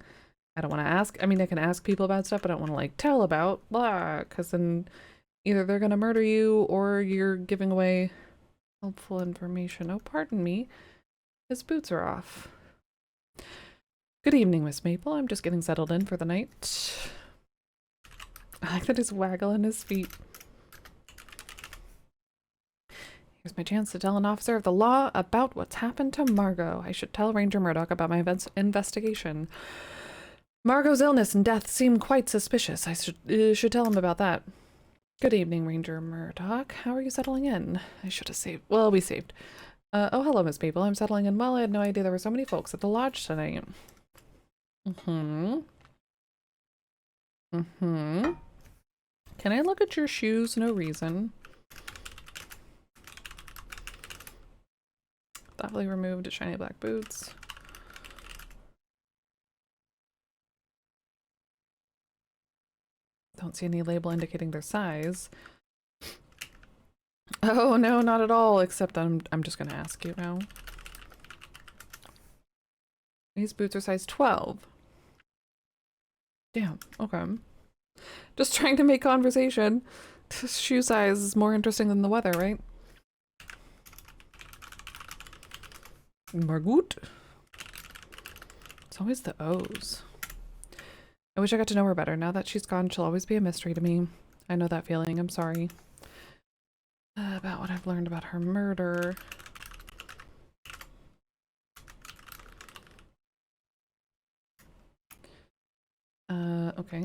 S1: I don't want to ask, I mean, I can ask people about stuff, but I don't want to, like, tell about blah, because then either they're gonna murder you or you're giving away helpful information. Oh, pardon me. His boots are off. Good evening, Miss Maple. I'm just getting settled in for the night. I like that he's waggling his feet. Here's my chance to tell an officer of the law about what's happened to Margot. I should tell Ranger Murdoch about my investigation. Margot's illness and death seem quite suspicious. I should tell him about that. Good evening, Ranger Murdoch. How are you settling in? I should have saved. Well, we saved. Oh, hello, Miss Maple. I'm settling in well. I had no idea there were so many folks at the lodge tonight. Can I look at your shoes? No reason. Thoughtfully removed shiny black boots. Don't see any label indicating their size. Oh, no, not at all, except I'm just gonna ask you now. These boots are size 12. Damn, okay. Just trying to make conversation. Shoe size is more interesting than the weather, right? Margot? It's always the O's. I wish I got to know her better. Now that she's gone, she'll always be a mystery to me. I know that feeling. I'm sorry. About what I've learned about her murder. Okay.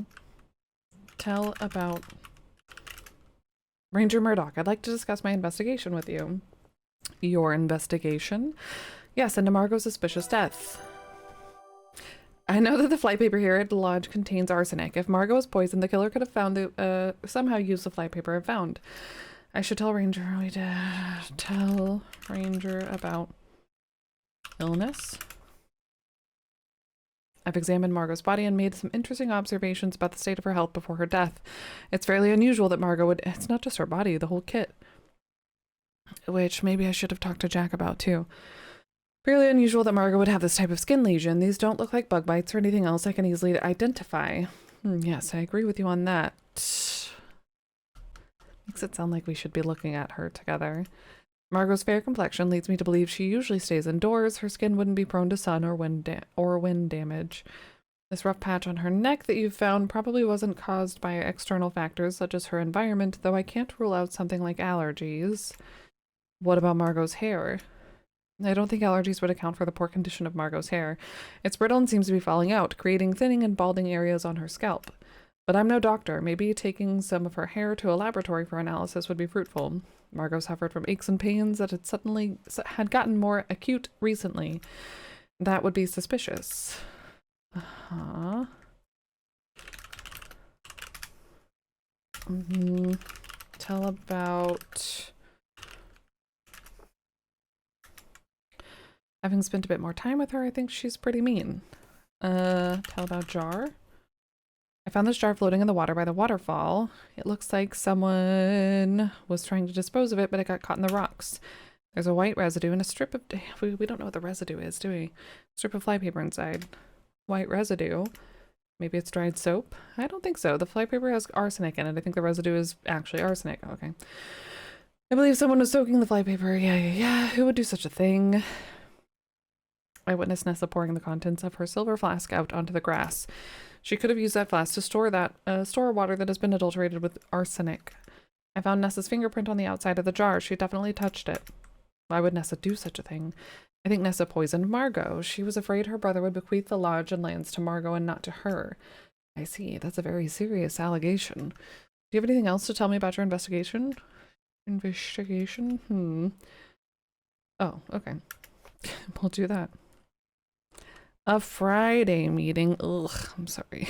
S1: Tell about Ranger Murdoch. I'd like to discuss my investigation with you. Your investigation? Yes, into Margot's suspicious death. I know that the flypaper here at the lodge contains arsenic. If Margot was poisoned, the killer could have found the, somehow used the flypaper I found. I should tell Ranger. Tell Ranger about illness. I've examined Margot's body and made some interesting observations about the state of her health before her death. It's fairly unusual that Margot would... It's not just her body, the whole kit. Which maybe I should have talked to Jack about too. Fairly unusual that Margot would have this type of skin lesion. These don't look like bug bites or anything else I can easily identify. Yes, I agree with you on that. Makes it sound like we should be looking at her together. Margot's fair complexion leads me to believe she usually stays indoors. Her skin wouldn't be prone to sun or wind damage. This rough patch on her neck that you've found probably wasn't caused by external factors such as her environment, though I can't rule out something like allergies. What about Margot's hair? I don't think allergies would account for the poor condition of Margot's hair. It's brittle and seems to be falling out, creating thinning and balding areas on her scalp. But I'm no doctor. Maybe taking some of her hair to a laboratory for analysis would be fruitful. Margot suffered from aches and pains that had gotten more acute recently. That would be suspicious. Tell about... Having spent a bit more time with her, I think she's pretty mean. Tell about Jar. I found this jar floating in the water by the waterfall. It looks like someone was trying to dispose of it, but it got caught in the rocks. There's a white residue and a strip of... We don't know what the residue is, do we? Strip of flypaper inside. White residue. Maybe it's dried soap? I don't think so. The flypaper has arsenic in it. I think the residue is actually arsenic. Okay. I believe someone was soaking the flypaper. Yeah. Who would do such a thing? I witnessed Nessa pouring the contents of her silver flask out onto the grass. She could have used that flask to store water that has been adulterated with arsenic. I found Nessa's fingerprint on the outside of the jar. She definitely touched it. Why would Nessa do such a thing? I think Nessa poisoned Margot. She was afraid her brother would bequeath the lodge and lands to Margot and not to her. I see. That's a very serious allegation. Do you have anything else to tell me about your investigation? Oh, okay. We'll do that. A Friday meeting. Ugh, I'm sorry.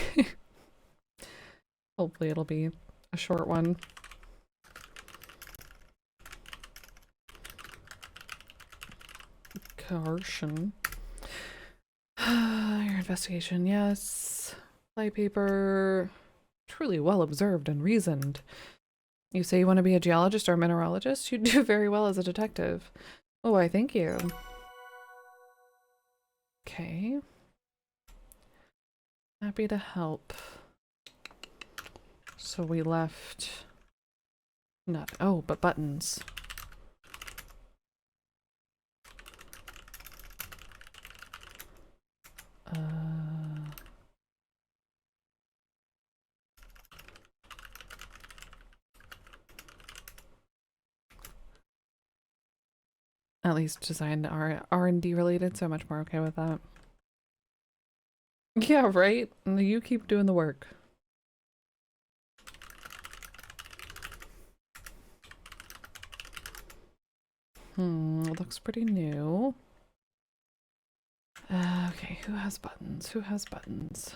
S1: Hopefully it'll be a short one. Coercion. Your investigation, yes. Flypaper. Truly well observed and reasoned. You say you want to be a geologist or a mineralogist? You do very well as a detective. Oh, I thank you. Okay. Happy to help. So we left... Not... Oh, but buttons. At least design R&D related, so much more okay with that. Yeah, right? You keep doing the work. It looks pretty new. Okay, who has buttons? Who has buttons?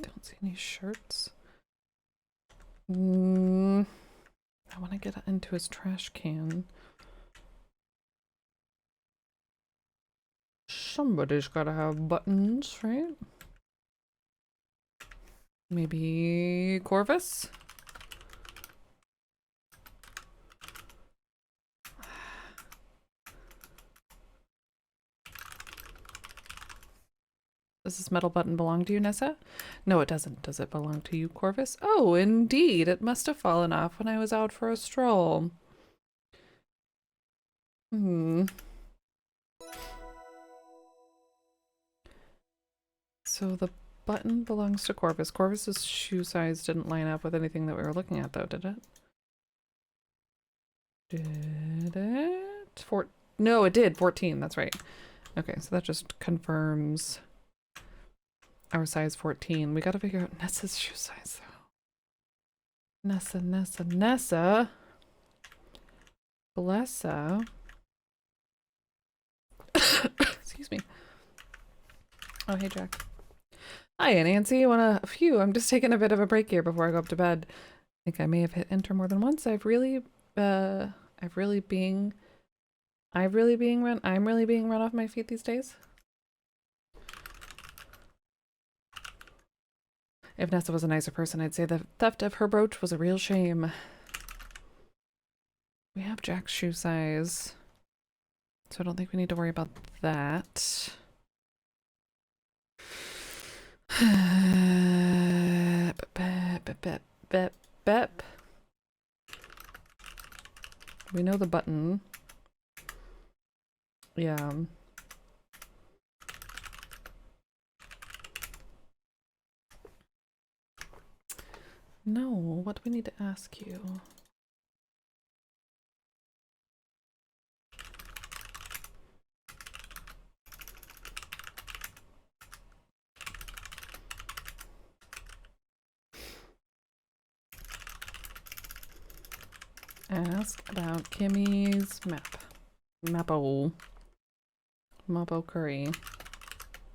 S1: Don't see any shirts. I want to get into his trash can. Somebody's gotta have buttons, right? Maybe Corvus? Does this metal button belong to you, Nessa? No, it doesn't. Does it belong to you, Corvus? Oh, indeed. It must have fallen off when I was out for a stroll. So the button belongs to Corvus. Corvus's shoe size didn't line up with anything that we were looking at, though, did it? Did it? No, it did. 14. That's right. Okay, so that just confirms our size 14. We gotta figure out Nessa's shoe size, though. Nessa. Blessa. Excuse me. Oh, hey, Jack. Hi, Nancy. I'm just taking a bit of a break here before I go up to bed. I think I may have hit enter more than once. I'm really being run off my feet these days. If Nessa was a nicer person, I'd say the theft of her brooch was a real shame. We have Jack's shoe size, so I don't think we need to worry about that. Bep. We know the button. Yeah. No, what do we need to ask you? Ask about Kimmy's map. Mappo curry.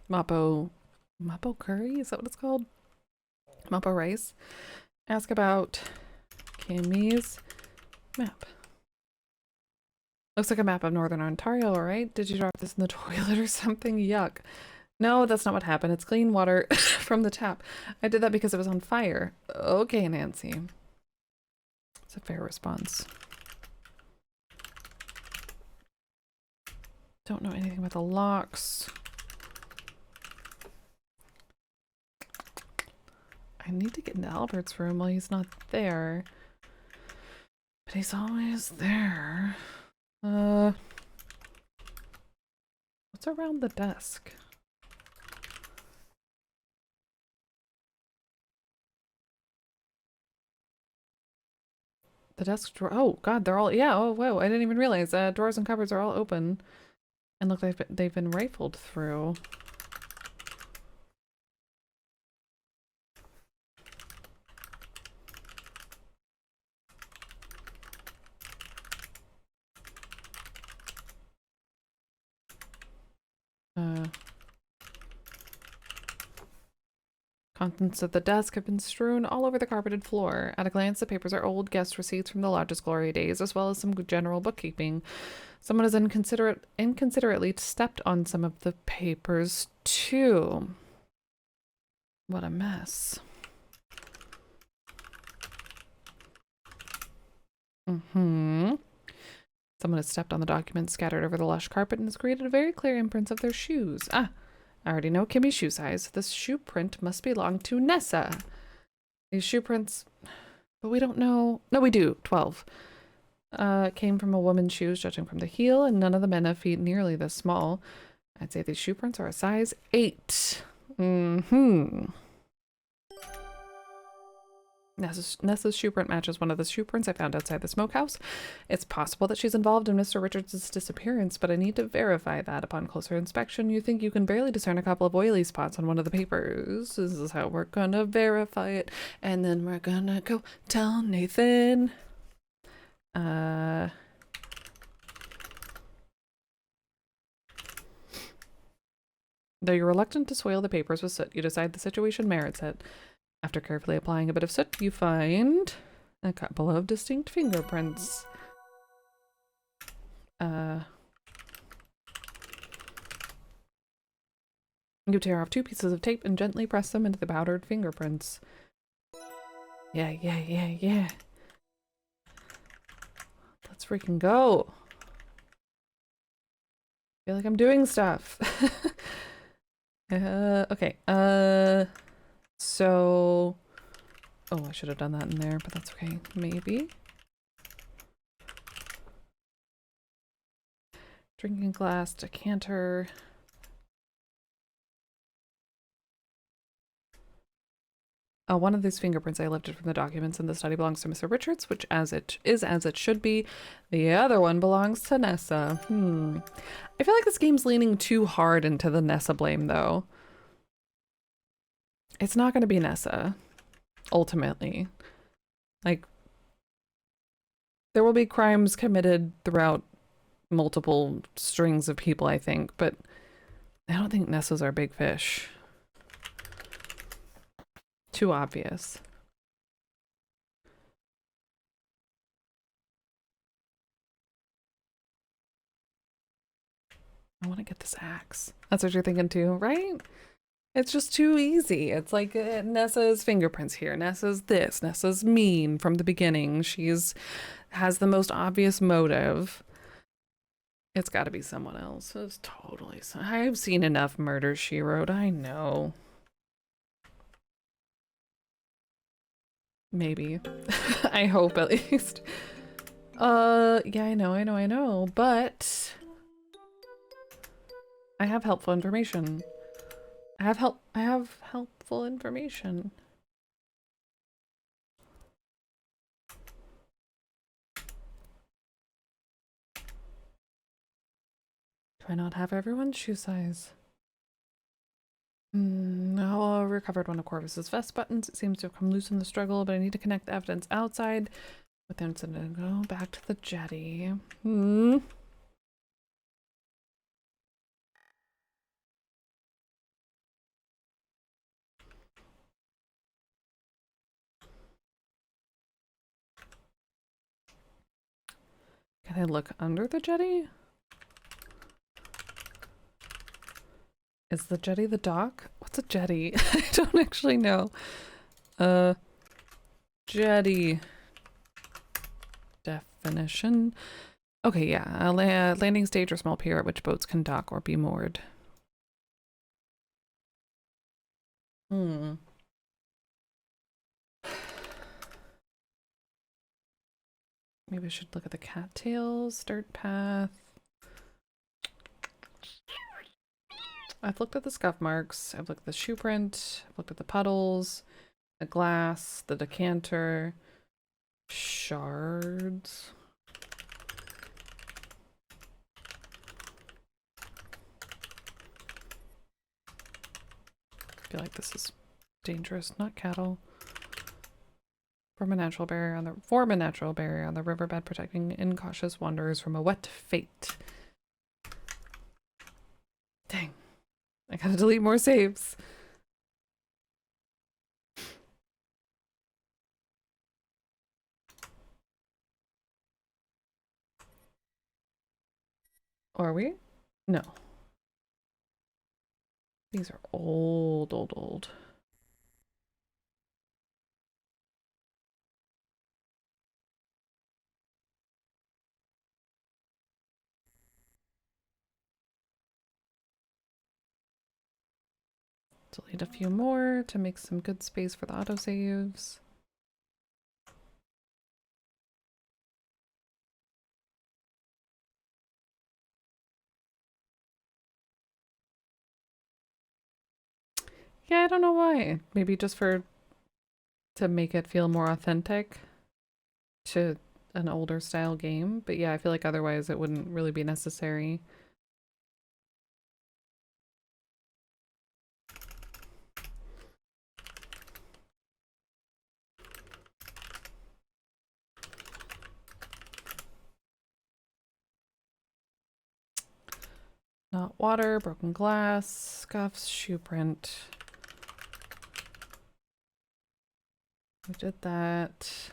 S1: Mappo curry? Is that what it's called? Mappo rice. Ask about Kimmy's map. Looks like a map of Northern Ontario, alright? Did you drop this in the toilet or something? Yuck. No, that's not what happened. It's clean water from the tap. I did that because it was on fire. Okay, Nancy. It's a fair response. Don't know anything about the locks. I need to get into Albert's room while he's not there. But he's always there. What's around the desk? The desk drawer. Oh God, they're all, yeah. Oh whoa, I didn't even realize. Drawers and cupboards are all open, and look, they've been rifled through. Contents of the desk have been strewn all over the carpeted floor. At a glance, the papers are old guest receipts from the lodge's glory days, as well as some general bookkeeping. Someone has inconsiderately stepped on some of the papers, too. What a mess. Someone has stepped on the documents scattered over the lush carpet and has created a very clear imprint of their shoes. Ah, I already know Kimmy's shoe size. This shoe print must belong to Nessa. These shoe prints, but we don't know. No, we do. 12. Came from a woman's shoes, judging from the heel, and none of the men have feet nearly this small. I'd say these shoe prints are a size 8. Nessa's shoe print matches one of the shoe prints I found outside the smokehouse. It's possible that she's involved in Mr. Richards' disappearance, but I need to verify that upon closer inspection. You think you can barely discern a couple of oily spots on one of the papers. This is how we're gonna verify it, and then we're gonna go tell Nathan. Though you're reluctant to soil the papers with soot, you decide the situation merits it. After carefully applying a bit of soot, you find a couple of distinct fingerprints. You tear off 2 pieces of tape and gently press them into the powdered fingerprints. Yeah. Let's freaking go. I feel like I'm doing stuff. Okay. So, oh, I should have done that in there, but that's okay. Maybe. Drinking glass, decanter. One of these fingerprints I lifted from the documents in the study belongs to Mr. Richards, which as it should be. The other one belongs to Nessa. I feel like this game's leaning too hard into the Nessa blame, though. It's not going to be Nessa, ultimately. Like, there will be crimes committed throughout multiple strings of people, I think, but I don't think Nessa's our big fish. Too obvious. I want to get this axe. That's what you're thinking too, right? It's just too easy. It's like Nessa's fingerprints here. Nessa's this. Nessa's mean from the beginning. Has the most obvious motive. It's got to be someone else. It's totally. I've seen enough Murder, She Wrote. I know. Maybe. I hope at least. Yeah, I know. But I have helpful information. I have helpful information. Do I not have everyone's shoe size? No, I recovered one of Corvus's vest buttons. It seems to have come loose in the struggle, but I need to connect the evidence outside. But then it's gonna go back to the jetty. Can I look under the jetty? Is the jetty the dock? What's a jetty? I don't actually know. Jetty definition. Okay, yeah. A landing stage or small pier at which boats can dock or be moored. Hmm. Maybe I should look at the cattails, dirt path. I've looked at the scuff marks. I've looked at the shoe print. I've looked at the puddles, the glass, the decanter, shards. I feel like this is dangerous. Not cattle. Form a natural barrier on the riverbed, protecting incautious wanderers from a wet fate. Dang. I gotta delete more saves. Are we? No. These are old. Delete a few more to make some good space for the autosaves. Yeah, I don't know why. Maybe just to make it feel more authentic to an older style game. But yeah, I feel like otherwise it wouldn't really be necessary. Not water, broken glass, scuffs, shoe print. We did that.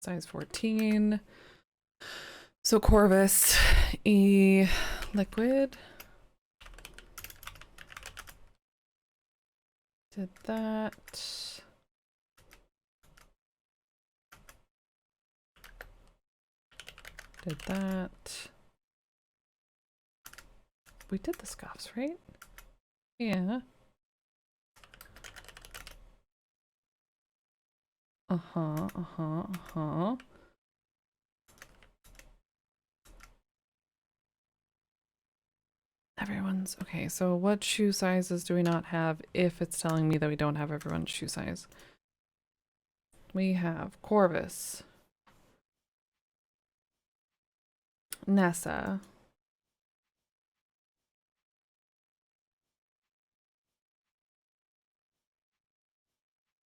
S1: Size 14. So Corvus, E liquid. Did that. Did that. We did the scuffs, right? Yeah. Everyone's okay. So what shoe sizes do we not have if it's telling me that we don't have everyone's shoe size? We have Corvus, Nessa,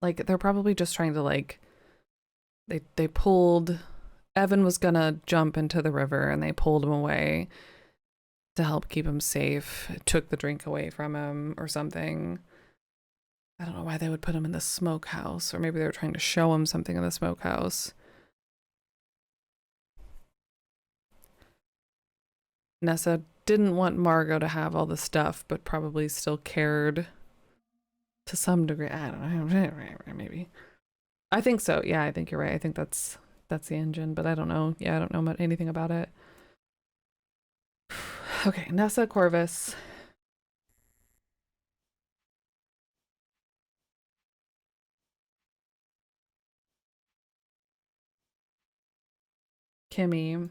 S1: like they're probably just trying to like they pulled Evan was gonna jump into the river and they pulled him away to help keep him safe. It took the drink away from him or something. I don't know why they would put him in the smokehouse, or maybe they were trying to show him something in the smokehouse. Nessa didn't want Margot to have all the stuff, but probably still cared to some degree. I don't know, maybe. I think so. Yeah, I think you're right. I think that's the engine, but I don't know. Yeah, I don't know anything about it. Okay, Nessa, Corvus. Kimmy.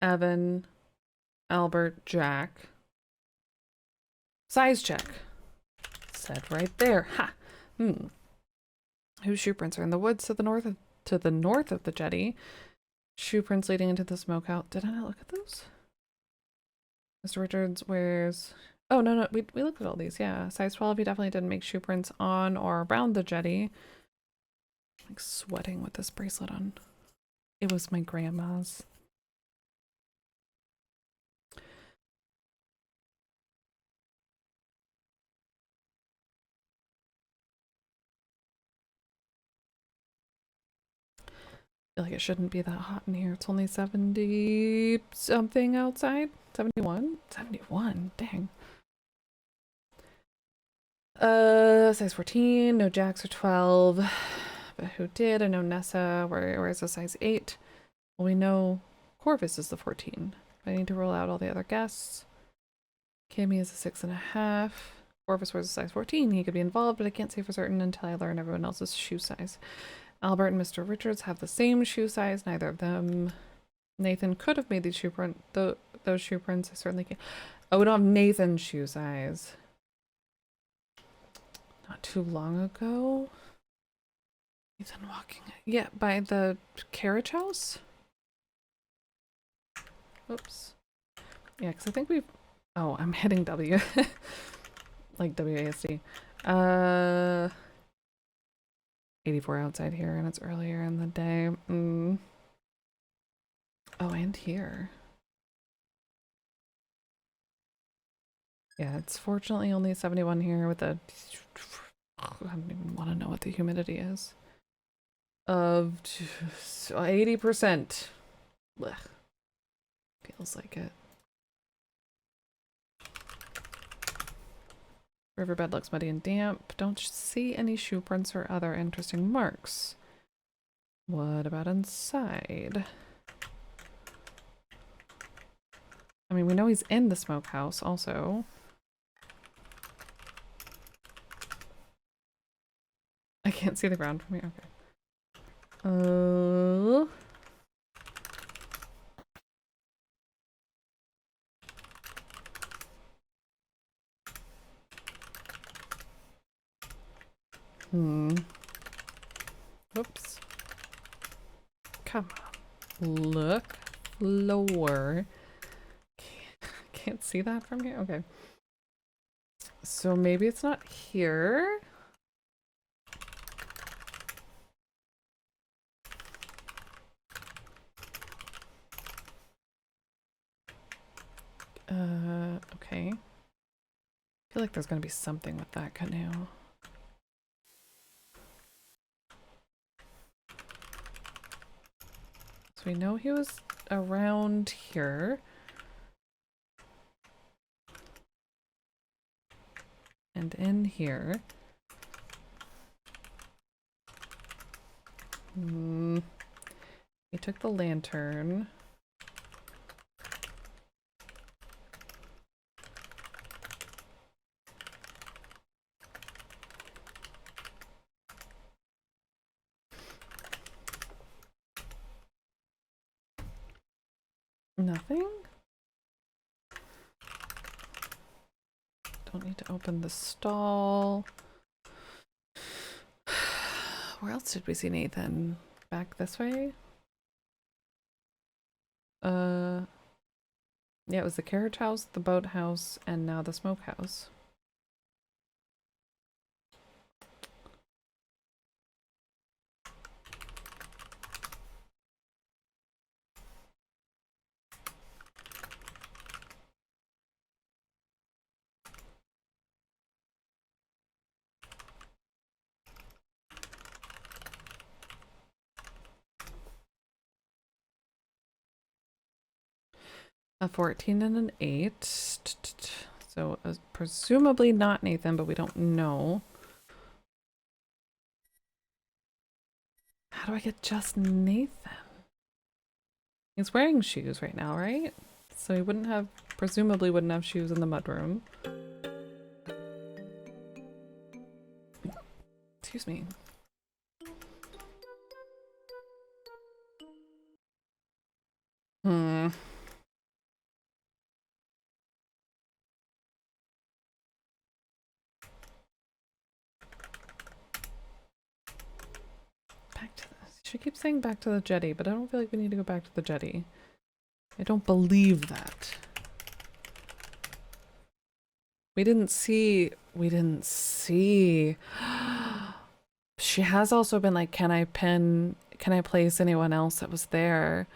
S1: Evan. Albert. Jack. Size check. Said right there. Ha! Whose shoe prints are in the woods to the north of the jetty? Shoe prints leading into the smokehouse. Did I not look at those? Mr. Richards wears... Oh, no, we looked at all these, yeah. Size 12, he definitely didn't make shoe prints on or around the jetty. I'm like sweating with this bracelet on. It was my grandma's. feel like it shouldn't be that hot in here. It's only 70 something outside. 71? 71, dang. Size 14, no jacks or 12. But who did? I know Nessa. Where is a size 8? Well, we know Corvus is the 14. I need to roll out all the other guests. Kimmy is a 6.5. Corvus wears a size 14. He could be involved, but I can't say for certain until I learn everyone else's shoe size. Albert and Mr. Richards have the same shoe size. Neither of them. Nathan could have made these those shoe prints. I certainly can't. Oh, we don't have Nathan's shoe size. Not too long ago. Nathan walking. Yeah, by the carriage house? Oops. Yeah, because I think we've... Oh, I'm hitting W. Like WASD. 84 outside here, and it's earlier in the day. Oh, and here. Yeah, it's fortunately only 71 here with a... I don't even want to know what the humidity is. Of 80%. Blech. Feels like it. Riverbed looks muddy and damp. Don't see any shoe prints or other interesting marks. What about inside? I mean, we know he's in the smokehouse also. I can't see the ground from here. Okay. Oops. Come on. Look. Lower. Can't see that from here? Okay. So maybe it's not here. Okay. I feel like there's gonna be something with that canoe. So we know he was around here. And in here. He took the lantern. Nothing? Don't need to open the stall. Where else did we see Nathan? Back this way? Yeah, it was the carriage house, the boathouse, and now the smokehouse. A 14 and an 8. So presumably not Nathan, but we don't know. How do I get just Nathan? He's wearing shoes right now, right? So he wouldn't have, presumably wouldn't have shoes in the mudroom. Excuse me. Back to this. She keeps saying back to the jetty, but I don't feel like we need to go back to the jetty. I don't believe that. We didn't see. She has also been like, can I place anyone else that was there?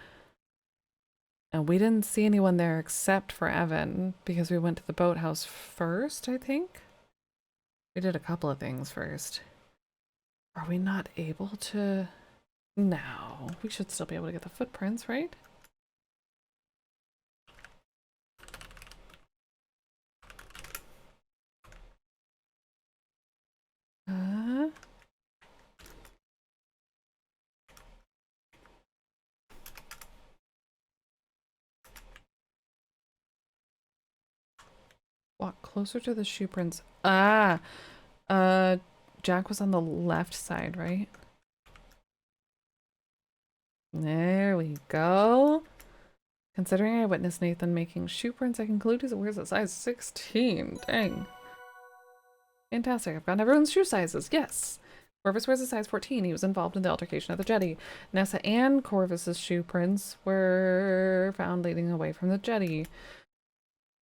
S1: And we didn't see anyone there except for Evan because we went to the boathouse first, I think. We did a couple of things first. Are we not able to? Now, we should still be able to get the footprints, right? Walk closer to the shoe prints. Ah! Jack was on the left side, right? There we go. Considering I witnessed Nathan making shoe prints, I conclude he wears a size 16. Dang. Fantastic. I've gotten everyone's shoe sizes. Yes. Corvus wears a size 14. He was involved in the altercation at the jetty. Nessa and Corvus's shoe prints were found leading away from the jetty.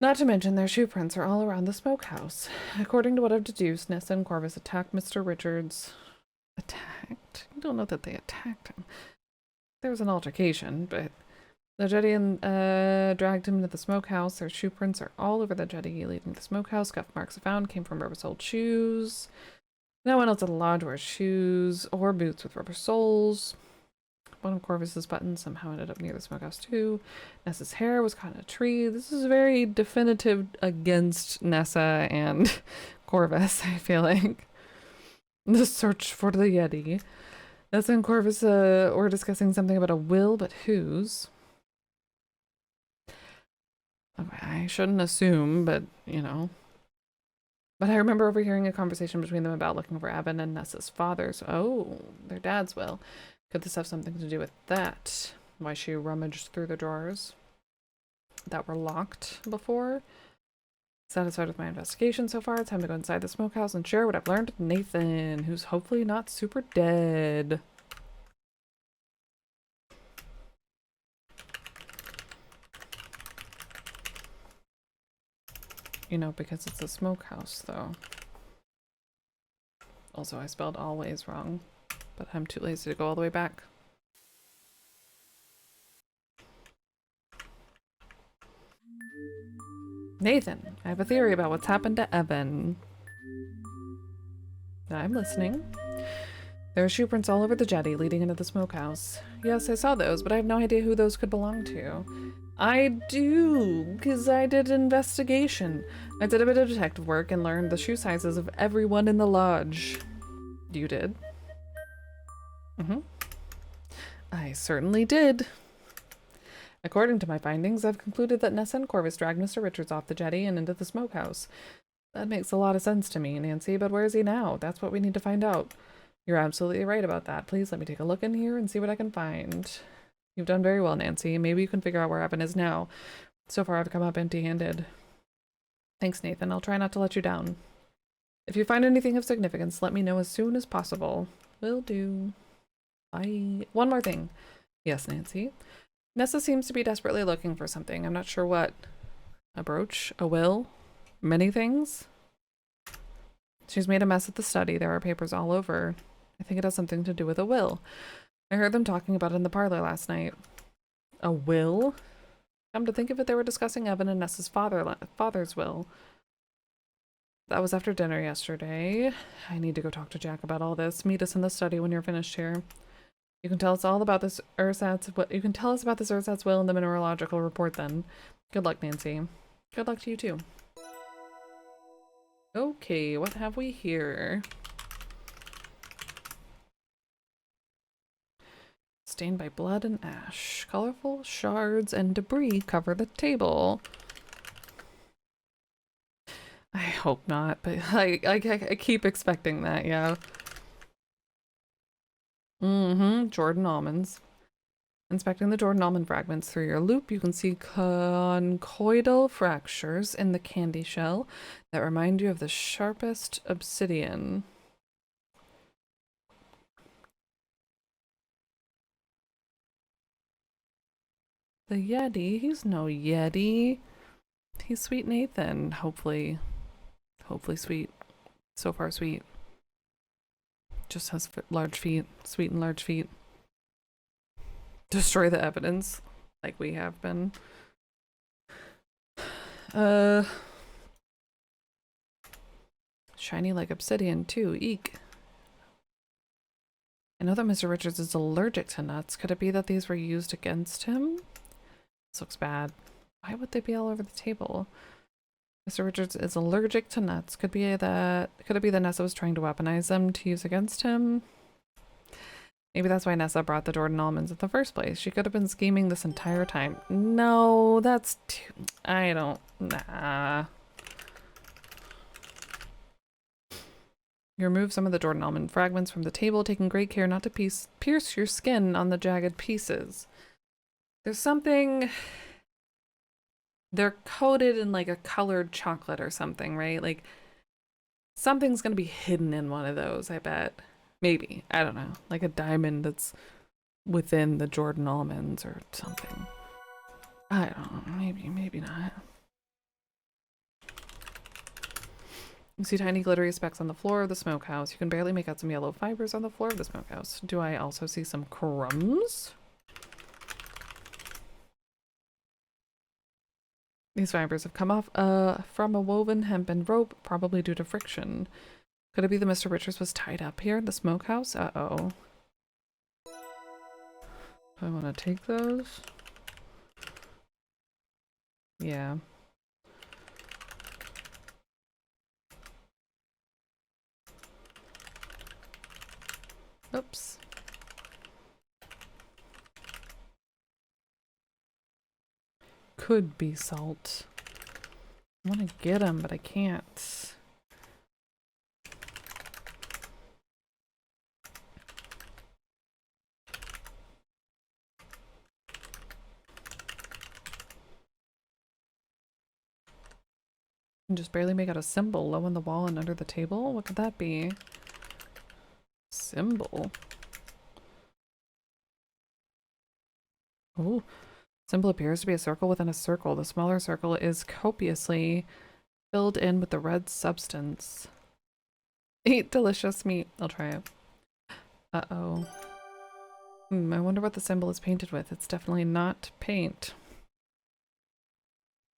S1: Not to mention their shoe prints are all around the smokehouse. According to what I've deduced, Nessa and Corvus attacked Mr. Richards. Attacked? I don't know that they attacked him. There was an altercation, but the jetty and dragged him into the smokehouse. Their shoe prints are all over the jetty leading to the smokehouse. Scuff marks found came from rubber soled shoes. No one else at the lodge wears shoes or boots with rubber soles. One of Corvus's buttons somehow ended up near the smokehouse too. Nessa's hair was caught in a tree. This is very definitive against Nessa and Corvus, I feel like. The search for the Yeti. Nessa and Corvus were discussing something about a will, but whose? Okay, I shouldn't assume, but, you know. But I remember overhearing a conversation between them about looking for Evan and Nessa's father's. Oh, their dad's will. Could this have something to do with that? Why she rummaged through the drawers that were locked before? Satisfied with my investigation so far, it's time to go inside the smokehouse and share what I've learned with Nathan, who's hopefully not super dead. You know, because it's a smokehouse, though. Also, I spelled always wrong, but I'm too lazy to go all the way back. Nathan, I have a theory about what's happened to Evan. I'm listening. There are shoe prints all over the jetty leading into the smokehouse. Yes, I saw those, but I have no idea who those could belong to. I do, because I did an investigation. I did a bit of detective work and learned the shoe sizes of everyone in the lodge. You did? Mm-hmm. I certainly did. According to my findings, I've concluded that Nessa and Corvus dragged Mr. Richards off the jetty and into the smokehouse. That makes a lot of sense to me, Nancy, but where is he now? That's what we need to find out. You're absolutely right about that. Please let me take a look in here and see what I can find. You've done very well, Nancy. Maybe you can figure out where Evan is now. So far, I've come up empty-handed. Thanks, Nathan. I'll try not to let you down. If you find anything of significance, let me know as soon as possible. Will do. Bye. One more thing. Yes, Nancy. Nessa seems to be desperately looking for something. I'm not sure what. A brooch? A will? Many things? She's made a mess at the study. There are papers all over. I think it has something to do with a will. I heard them talking about it in the parlor last night. A will? Come to think of it, they were discussing Evan and Nessa's father's will. That was after dinner yesterday. I need to go talk to Jack about all this. Meet us in the study when you're finished here. You can tell us all about this you can tell us about this ersatz will in the mineralogical report then. Good luck, Nancy. Good luck to you too. Okay, what have we here? Stained by blood and ash. Colorful shards and debris cover the table. I hope not, but I keep expecting that, yeah. Jordan almonds. Inspecting the Jordan almond fragments through your loop, you can see conchoidal fractures in the candy shell that remind you of the sharpest obsidian. The Yeti? He's no Yeti. He's Sweet Nathan, hopefully. Hopefully sweet. So far sweet. Just has large feet. Sweet and large feet. Destroy the evidence, like we have been. Shiny like obsidian too, eek. I know that Mr. Richards is allergic to nuts. Could it be that these were used against him? This looks bad. Why would they be all over the table? Mr. Richards is allergic to nuts. Could it be that Nessa was trying to weaponize them to use against him? Maybe that's why Nessa brought the Jordan almonds in the first place. She could have been scheming this entire time. No, that's too... Nah. You remove some of the Jordan almond fragments from the table, taking great care not to pierce your skin on the jagged pieces. There's something... They're coated in like a colored chocolate or something, right? Like something's gonna be hidden in one of those, I bet. Maybe. I don't know. Like a diamond that's within the Jordan almonds or something. I don't know. Maybe not. You see tiny glittery specks on the floor of the smokehouse. You can barely make out some yellow fibers on the floor of the smokehouse. Do I also see some crumbs? These fibers have come off from a woven hempen rope, probably due to friction. Could it be that Mr. Richards was tied up here in the smokehouse? Uh-oh. I want to take those. Yeah. Oops. Could be salt. I want to get him, but I can't. I can just barely make out a symbol low on the wall and under the table. What could that be? Symbol. Oh. Symbol appears to be a circle within a circle. The smaller circle is copiously filled in with the red substance. Eat delicious meat. I'll try it. Uh-oh. I wonder what the symbol is painted with. It's definitely not paint.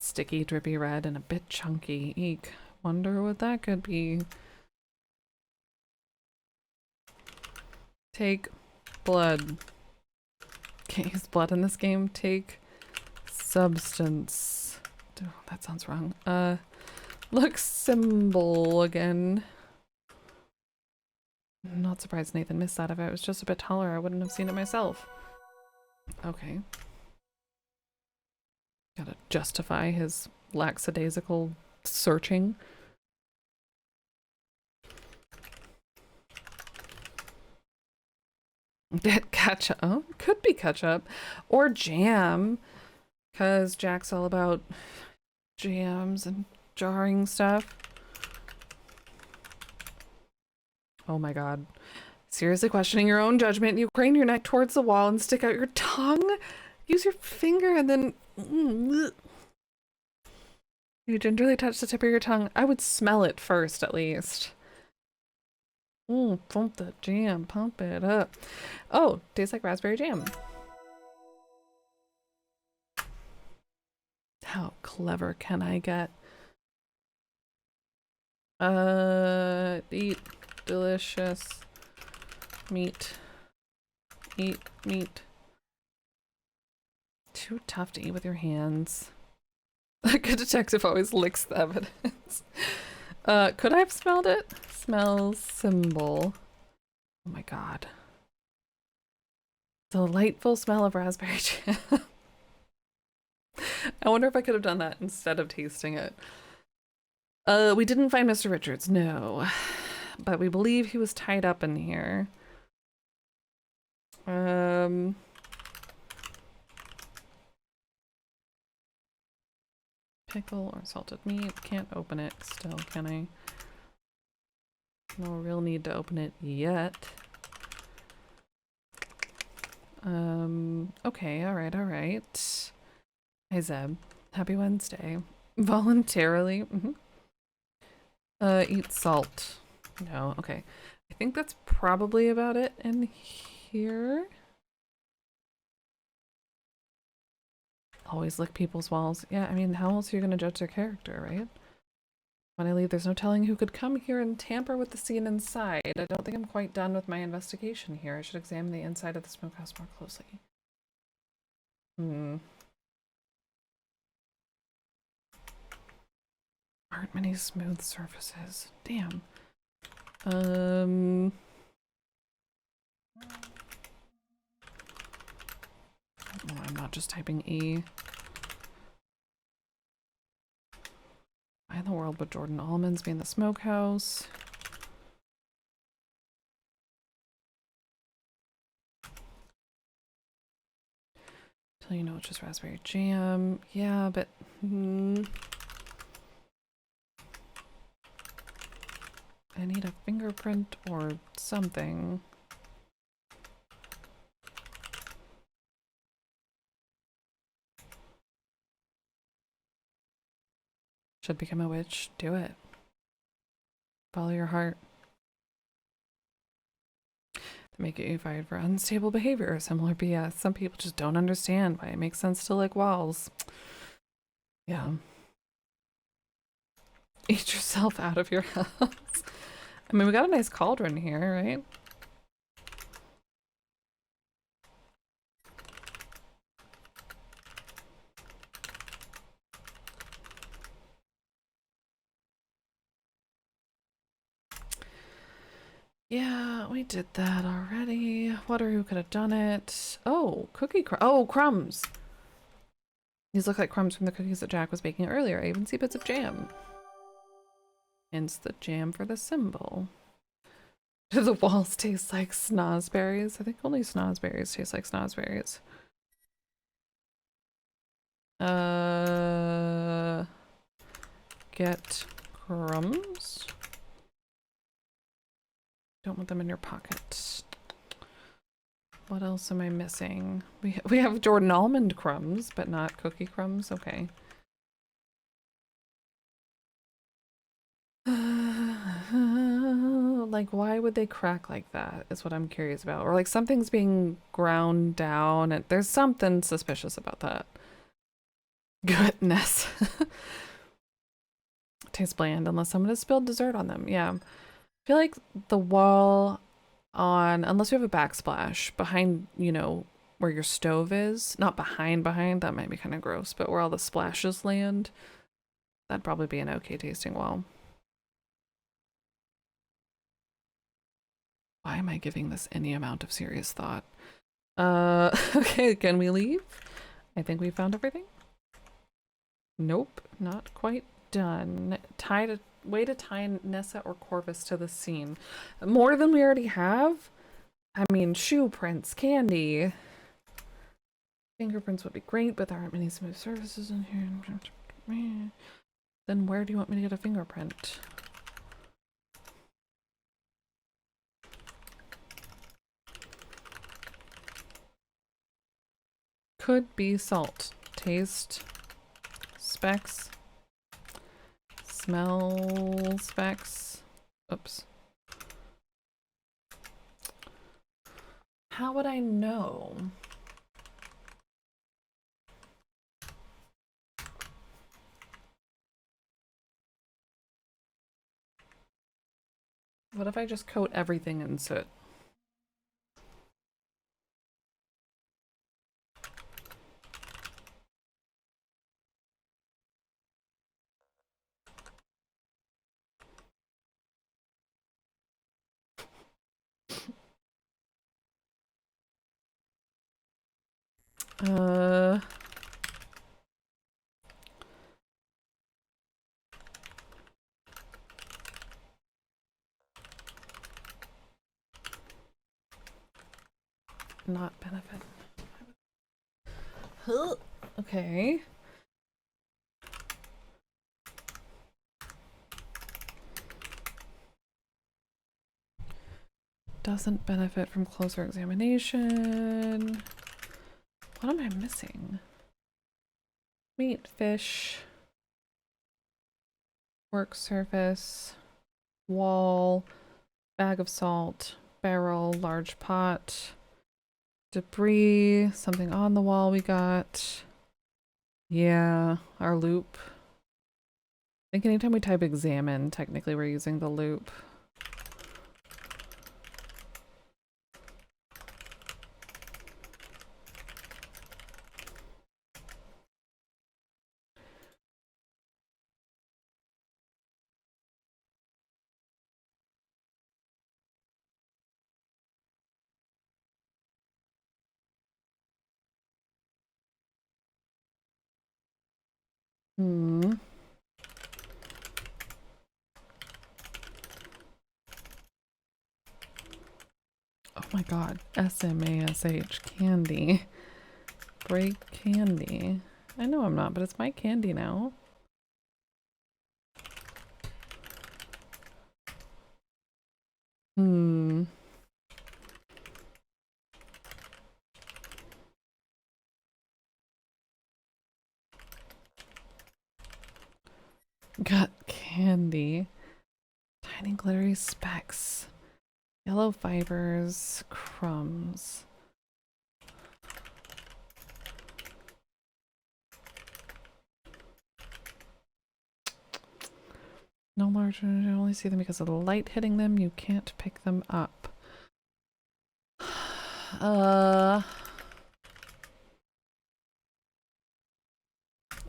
S1: Sticky, drippy red, and a bit chunky. Eek. Wonder what that could be. Take blood. Can't use blood in this game. Take substance. Oh, that sounds wrong. Look, symbol again. I'm not surprised Nathan missed that. If I was just a bit taller, I wouldn't have seen it myself. Okay. Gotta justify his lackadaisical searching. Ketchup. Oh, could be ketchup. Or jam. Because Jack's all about jams and jarring stuff. Oh my god. Seriously questioning your own judgment. You crane your neck towards the wall and stick out your tongue. Use your finger and then... You gingerly touch the tip of your tongue. I would smell it first, at least. Pump the jam. Pump it up. Oh, tastes like raspberry jam. How clever can I get? Eat delicious meat. Eat meat. Too tough to eat with your hands. A good detective always licks the evidence. Could I have smelled it? Smell symbol. Oh my god. Delightful smell of raspberry jam. I wonder if I could have done that instead of tasting it. We didn't find Mr. Richards, no. But we believe he was tied up in here. Pickle or salted meat. Can't open it still, can I? No real need to open it yet. Okay, alright. Hi Zeb. Happy Wednesday. Voluntarily. Eat salt. No, okay. I think that's probably about it in here. Always lick people's walls. Yeah, I mean, how else are you gonna judge their character, right? When I leave, there's no telling who could come here and tamper with the scene inside. I don't think I'm quite done with my investigation here. I should examine the inside of the smokehouse more closely. Aren't many smooth surfaces. Damn. No, I'm not just typing E. Why in the world would Jordan Almonds be in the smokehouse? Till you know it's just raspberry jam. Yeah, but I need a fingerprint or something. Should become a witch. Do it. Follow your heart. They may get you fired for unstable behavior or similar BS. Some people just don't understand why it makes sense to lick walls. Yeah. Eat yourself out of your house. I mean, we got a nice cauldron here, right? Yeah, we did that already. Wonder who could have done it. Oh, crumbs. These look like crumbs from the cookies that Jack was baking earlier. I even see bits of jam. Hence the jam for the symbol. Do the walls taste like snozberries? I think only snozberries taste like snozberries. Get crumbs. Don't want them in your pocket. What else am I missing? We have Jordan almond crumbs, but not cookie crumbs. Okay. Like, why would they crack like that is what I'm curious about. Or like something's being ground down and there's something suspicious about that. Goodness. Tastes bland unless someone has spilled dessert on them. Yeah. I feel like the wall on, unless you have a backsplash behind, you know, where your stove is, not behind, that might be kind of gross, but where all the splashes land, that'd probably be an okay tasting wall. Why am I giving this any amount of serious thought? Okay, can we leave? I think we found everything. Nope, not quite done. Way to tie Nessa or Corvus to the scene. More than we already have? I mean, shoe prints, candy. Fingerprints would be great, but there aren't many smooth surfaces in here. Then where do you want me to get a fingerprint? Could be salt. Taste. Specs. Smell specs. Oops. How would I know? What if I just coat everything in soot? Not benefit. Okay. Doesn't benefit from closer examination. What am I missing? Meat, fish, work surface, wall, bag of salt, barrel, large pot, debris, something on the wall we got. Yeah, our loop. think anytime we type examine, technically we're using the loop. Hmm. Oh my god. SMASH. Candy. Break candy. I know I'm not, but it's my candy now. Hmm. Got candy. Tiny glittery specks. Yellow fibers. Crumbs. No large, you only see them because of the light hitting them. You can't pick them up.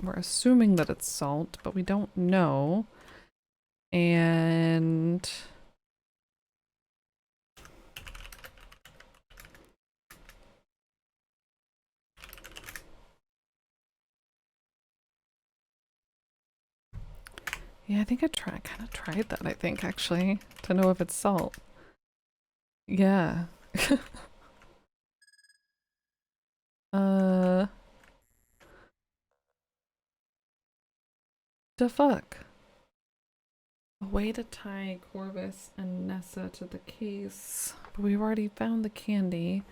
S1: We're assuming that it's salt, but we don't know. And yeah, I think I kind of tried that, I think, actually, to know if it's salt. Yeah. The fuck? A way to tie Corvus and Nessa to the case. But we've already found the candy.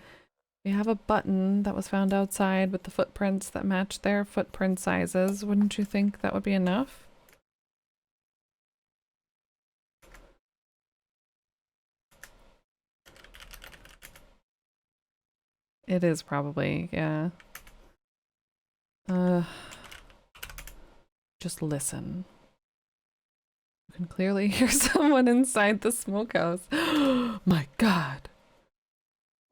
S1: We have a button that was found outside with the footprints that match their footprint sizes. Wouldn't you think that would be enough? It is probably, yeah. Just listen. You can clearly hear someone inside the smokehouse. My god.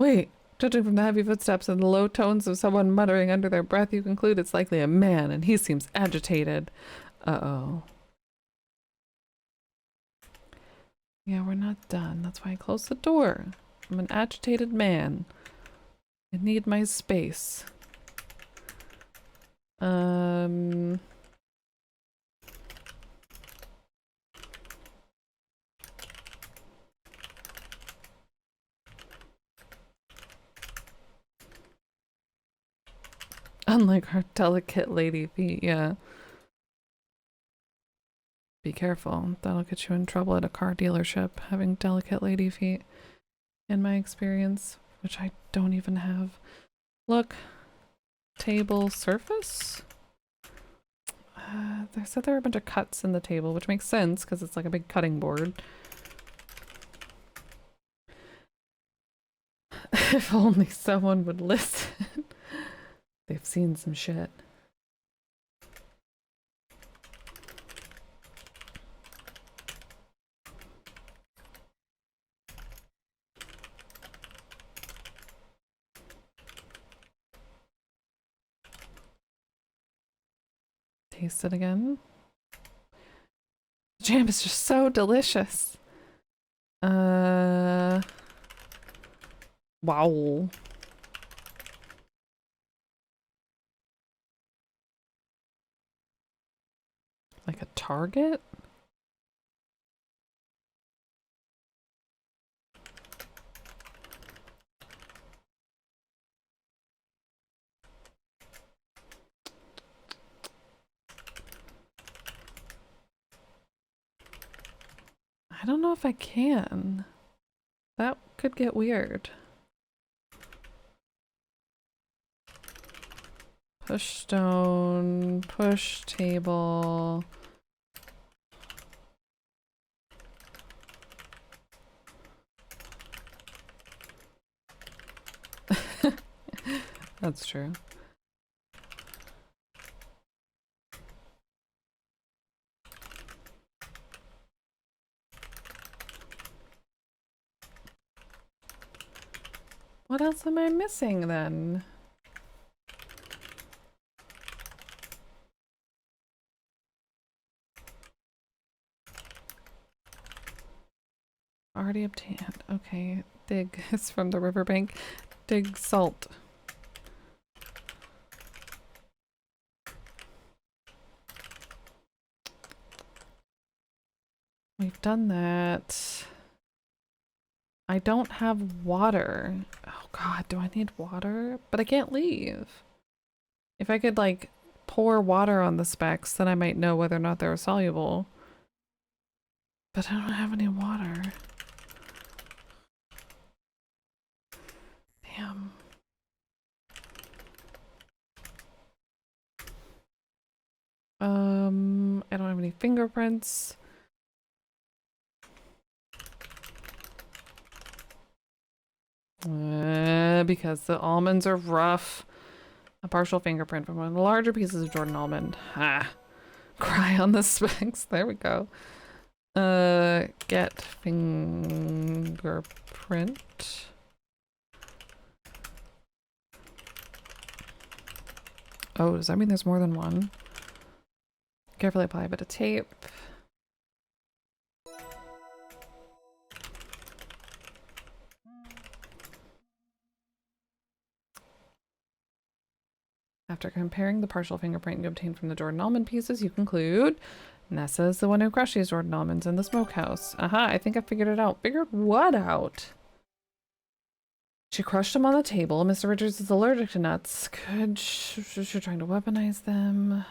S1: Wait, judging from the heavy footsteps and the low tones of someone muttering under their breath, you conclude it's likely a man, and he seems agitated. Uh-oh. Yeah, we're not done. That's why I closed the door. I'm an agitated man. I need my space. Unlike our delicate lady feet, yeah. Be careful. That'll get you in trouble at a car dealership, having delicate lady feet, in my experience, which I don't even have. Look. Table surface? They said there were a bunch of cuts in the table, which makes sense because it's like a big cutting board. If only someone would listen. They've seen some shit. Taste it again. The jam is just so delicious. Wow. Like a Target? I don't know if I can. That could get weird. Push stone, push table. That's true. What else am I missing then? Already obtained. Okay. Dig is from the riverbank. Dig salt. We've done that. I don't have water. Oh god, do I need water? But I can't leave. If I could like pour water on the specks, then I might know whether or not they're soluble. But I don't have any water. Damn. I don't have any fingerprints. Because the almonds are rough. A partial fingerprint from one of the larger pieces of Jordan almond. Ha! Cry on the specks. There we go. Get fingerprint. Oh, does that mean there's more than one? Carefully apply a bit of tape. After comparing the partial fingerprint you obtained from the Jordan almond pieces, you conclude Nessa is the one who crushed these Jordan almonds in the smokehouse. Aha, I think I figured it out. Figured what out? She crushed them on the table. Mr. Richards is allergic to nuts. Could she trying to weaponize them?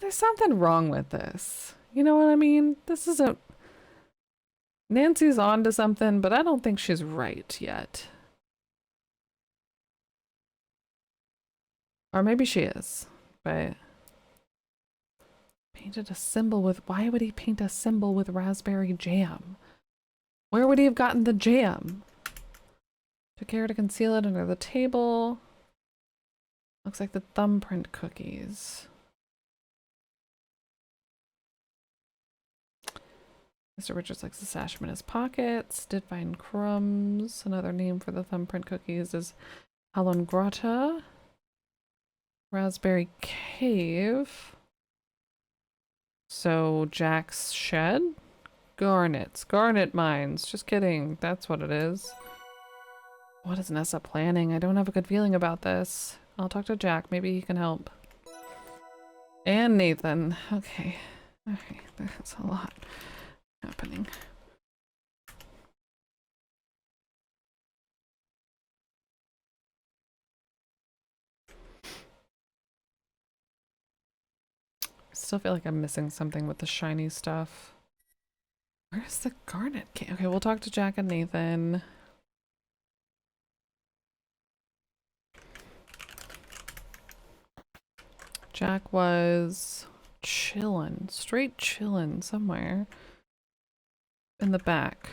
S1: There's something wrong with this. You know what I mean? This isn't... Nancy's on to something, but I don't think she's right yet. Or maybe she is, but... Painted a symbol with... Why would he paint a symbol with raspberry jam? Where would he have gotten the jam? Took care to conceal it under the table. Looks like the thumbprint cookies. Mr. Richards likes to stash them in his pockets. Did find crumbs. Another name for the thumbprint cookies is Halongrata. Raspberry Cave. So Jack's shed? Garnets. Garnet mines. Just kidding. That's what it is. What is Nessa planning? I don't have a good feeling about this. I'll talk to Jack. Maybe he can help. And Nathan. Okay. Alright, that's a lot happening. I still feel like I'm missing something with the shiny stuff. Where's the garnet? Okay, we'll talk to Jack and Nathan. Jack was chillin', straight chillin' somewhere in the back.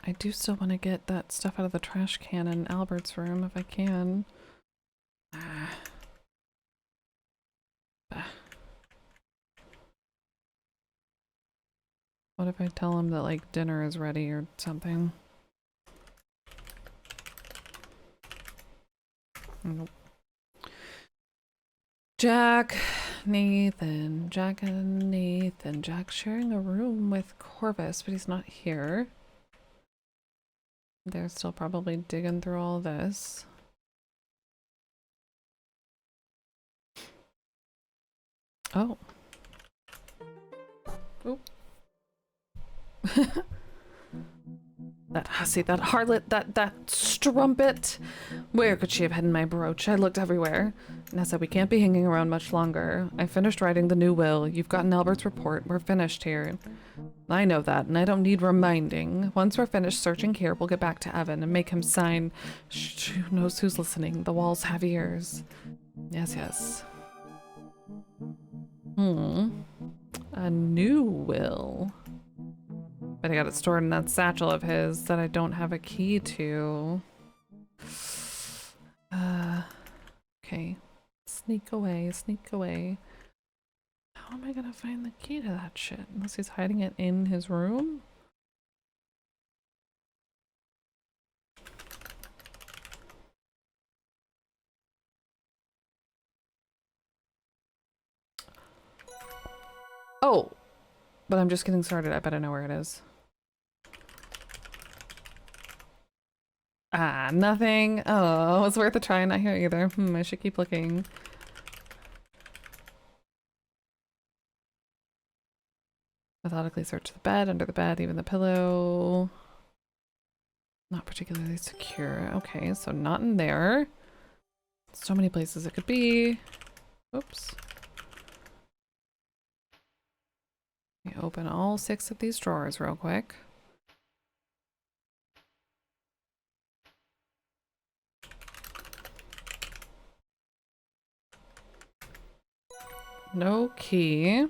S1: I do still want to get that stuff out of the trash can in Albert's room if I can. What if I tell him that like dinner is ready or something? Nope. Jack, Nathan, Jack and Nathan. Jack's sharing a room with Corvus, but he's not here. They're still probably digging through all this. Oh. Oop. That hussy, that harlot, that strumpet. Where could she have hidden my brooch? I looked everywhere. Nessa, we can't be hanging around much longer. I finished writing the new will. You've gotten Albert's report. We're finished here. I know that, and I don't need reminding. Once we're finished searching here, we'll get back to Evan and make him sign. Who knows who's listening? The walls have ears. Yes, yes. A new will. But I got it stored in that satchel of his that I don't have a key to. Okay. Sneak away, sneak away. How am I gonna find the key to that shit? Unless he's hiding it in his room? Oh! But I'm just getting started. I bet I know where it is. Ah, nothing. Oh, it's worth a try. Not here either. I should keep looking. Methodically search the bed, under the bed, even the pillow. Not particularly secure. Okay, so not in there. So many places it could be. Oops. Let me open all 6 of these drawers real quick. No key.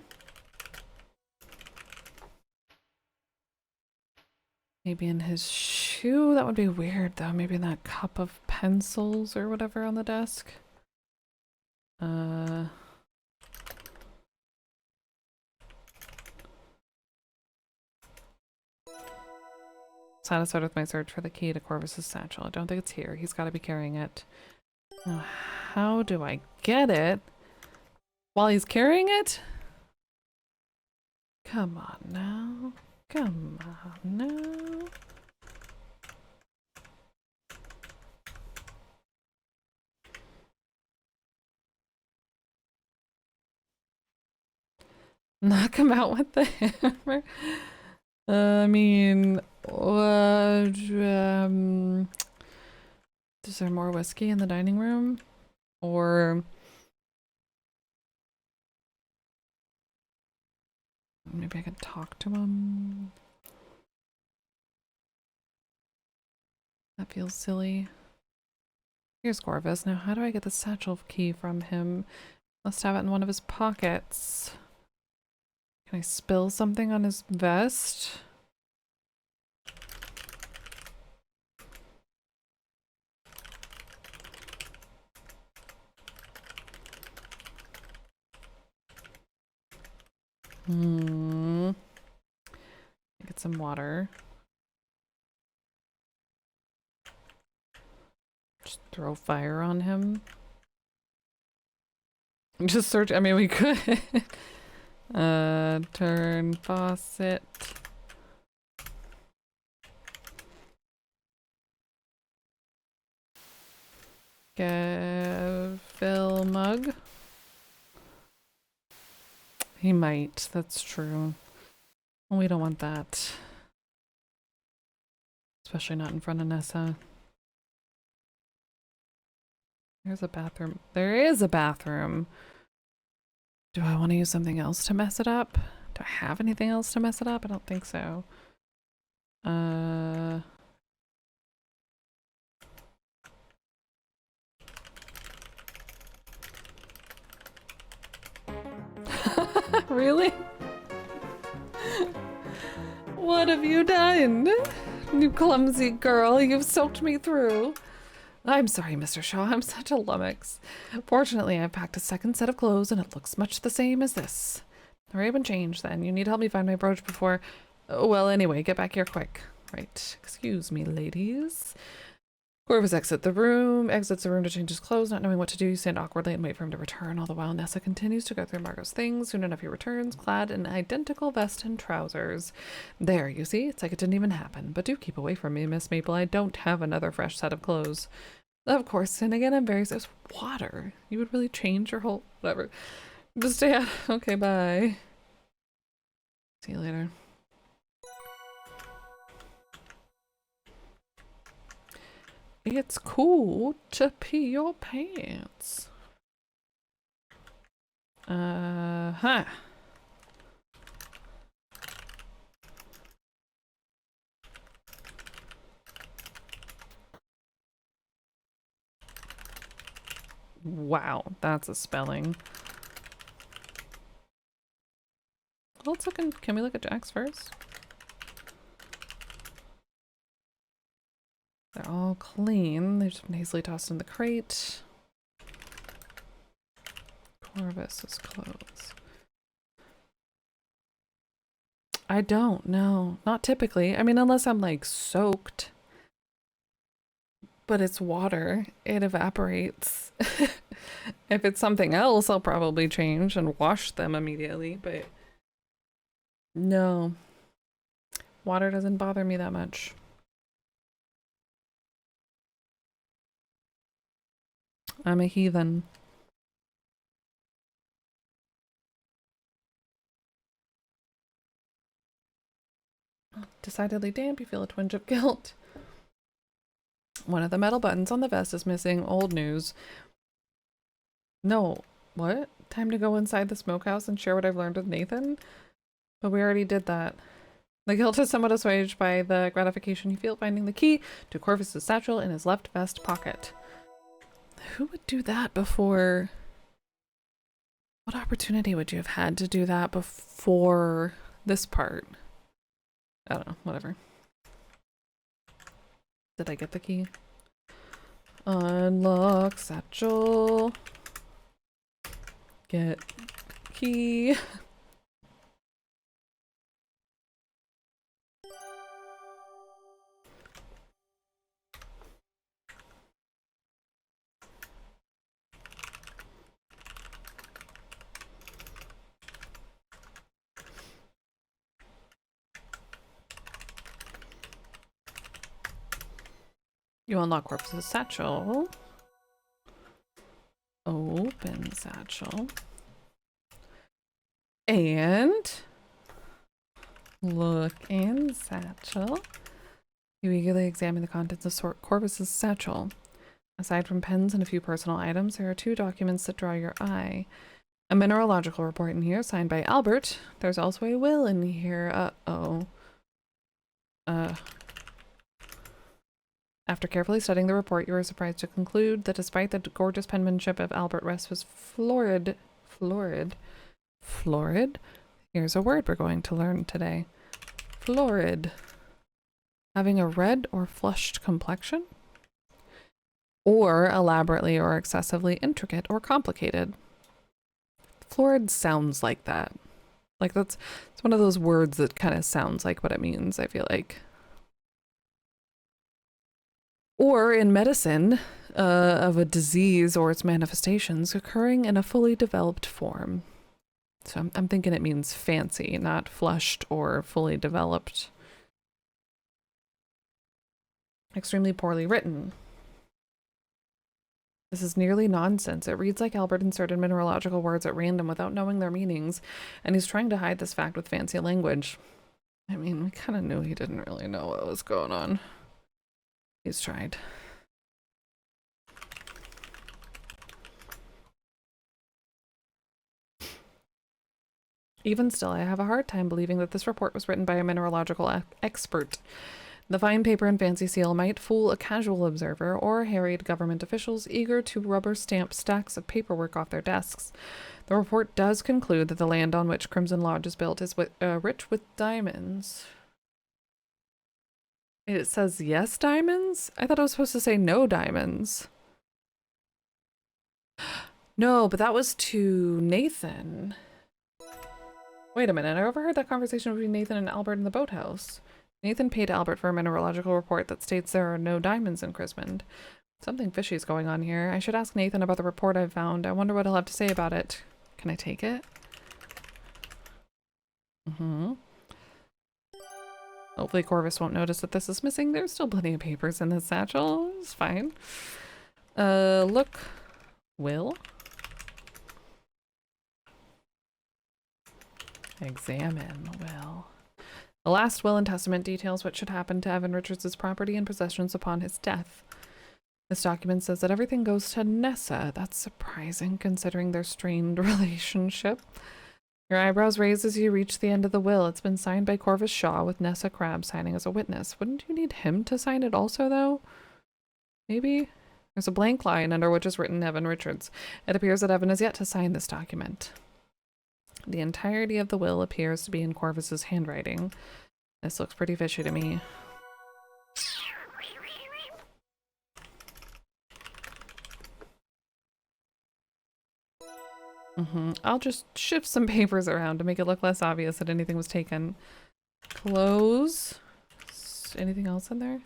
S1: Maybe in his shoe? That would be weird though. Maybe in that cup of pencils or whatever on the desk. Satisfied with my search for the key to Corvus's satchel. I don't think it's here. He's got to be carrying it. Now, how do I get it while he's carrying it? Come on now. Come on now. Knock him out with the hammer. I mean, is there more whiskey in the dining room? Or maybe I could talk to him? That feels silly. Here's Corvus. Now, how do I get the satchel key from him? Must have it in one of his pockets. Can I spill something on his vest? Get some water. Just throw fire on him. Just search. I mean, we could. Turn faucet. Fill mug. He might. That's true. We don't want that. Especially not in front of Nessa. There's a bathroom. There is a bathroom. Do I want to use something else to mess it up? Do I have anything else to mess it up? I don't think so. Really? What have you done? You clumsy girl, you've soaked me through. I'm sorry, Mr. Shaw, I'm such a lummox. Fortunately, I've packed a second set of clothes and it looks much the same as this. Hurry up and change then. You need to help me find my brooch before... Well, anyway, get back here quick. Right, excuse me, ladies. Corvus exits the room to change his clothes, not knowing what to do. You stand awkwardly and wait for him to return, all the while Nessa continues to go through Margot's things. Soon enough he returns, clad in identical vest and trousers. There, you see? It's like it didn't even happen. But do keep away from me, Miss Maple. I don't have another fresh set of clothes. Of course, and again, I'm very... There's water. You would really change your whole... Whatever. Just stay out. Okay, bye. See you later. It's cool to pee your pants. Huh. Wow, that's a spelling. Well, let's look in, can we look at Jack's first? They're all clean. They've just been hastily tossed in the crate. Corvus's clothes. I don't know. Not typically. I mean, unless I'm like soaked. But it's water. It evaporates. If it's something else, I'll probably change and wash them immediately, but no. Water doesn't bother me that much. I'm a heathen. Decidedly damp, you feel a twinge of guilt. One of the metal buttons on the vest is missing. Old news. No. What? Time to go inside the smokehouse and share what I've learned with Nathan? But we already did that. The guilt is somewhat assuaged by the gratification you feel finding the key to Corvus's satchel in his left vest pocket. Who would do that before? What opportunity would you have had to do that before this part? I don't know, whatever. Did I get the key? Unlock satchel. Get key. You unlock Corpse's satchel. Open satchel. And look in satchel. You eagerly examine the contents of Corvus's satchel. Aside from pens and a few personal items, there are 2 documents that draw your eye. A mineralogical report in here, signed by Albert. There's also a will in here. Uh-oh. After carefully studying the report, you were surprised to conclude that despite the gorgeous penmanship of Albert Rest was florid. Here's a word we're going to learn today. Florid. Having a red or flushed complexion? Or elaborately or excessively intricate or complicated. Florid sounds like that. Like it's one of those words that kind of sounds like what it means, I feel like. Or in medicine, of a disease or its manifestations occurring in a fully developed form. So I'm thinking it means fancy, not flushed or fully developed. Extremely poorly written. This is nearly nonsense. It reads like Albert inserted mineralogical words at random without knowing their meanings, and he's trying to hide this fact with fancy language. I mean, we kind of knew he didn't really know what was going on. He's tried. Even still, I have a hard time believing that this report was written by a mineralogical expert. The fine paper and fancy seal might fool a casual observer or harried government officials eager to rubber stamp stacks of paperwork off their desks. The report does conclude that the land on which Crimson Lodge is built is rich with diamonds. It says yes diamonds? I thought it was supposed to say no diamonds. No, but that was to Nathan. Wait a minute, I overheard that conversation between Nathan and Albert in the boathouse. Nathan paid Albert for a mineralogical report that states there are no diamonds in Crismond. Something fishy is going on here. I should ask Nathan about the report I've found. I wonder what he'll have to say about it. Can I take it? Hopefully Corvus won't notice that this is missing. There's still plenty of papers in this satchel. It's fine. Look. Will. Examine will. The last will and testament details what should happen to Evan Richards' property and possessions upon his death. This document says that everything goes to Nessa. That's surprising considering their strained relationship. Your eyebrows raise as you reach the end of the will. It's been signed by Corvus Shaw with Nessa Crabbe signing as a witness. Wouldn't you need him to sign it also, though? Maybe? There's a blank line under which is written Evan Richards. It appears that Evan has yet to sign this document. The entirety of the will appears to be in Corvus's handwriting. This looks pretty fishy to me. I'll just shift some papers around to make it look less obvious that anything was taken. Clothes. Anything else in there?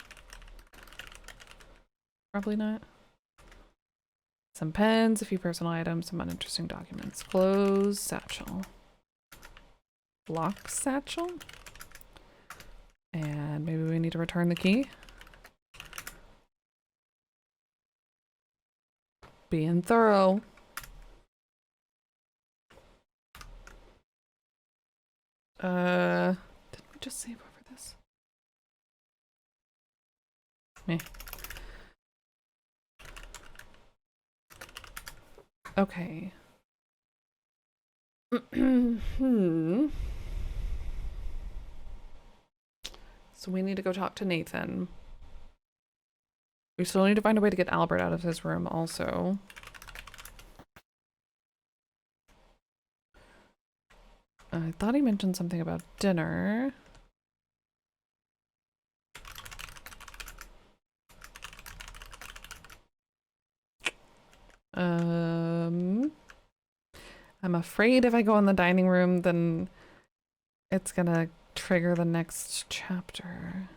S1: Probably not. Some pens, a few personal items, some uninteresting documents. Clothes, satchel. Lock satchel? And maybe we need to return the key. Being thorough. Didn't we just save over this? Meh. Okay. So we need to go talk to Nathan. We still need to find a way to get Albert out of his room also. I thought he mentioned something about dinner. I'm afraid if I go in the dining room, then it's gonna trigger the next chapter.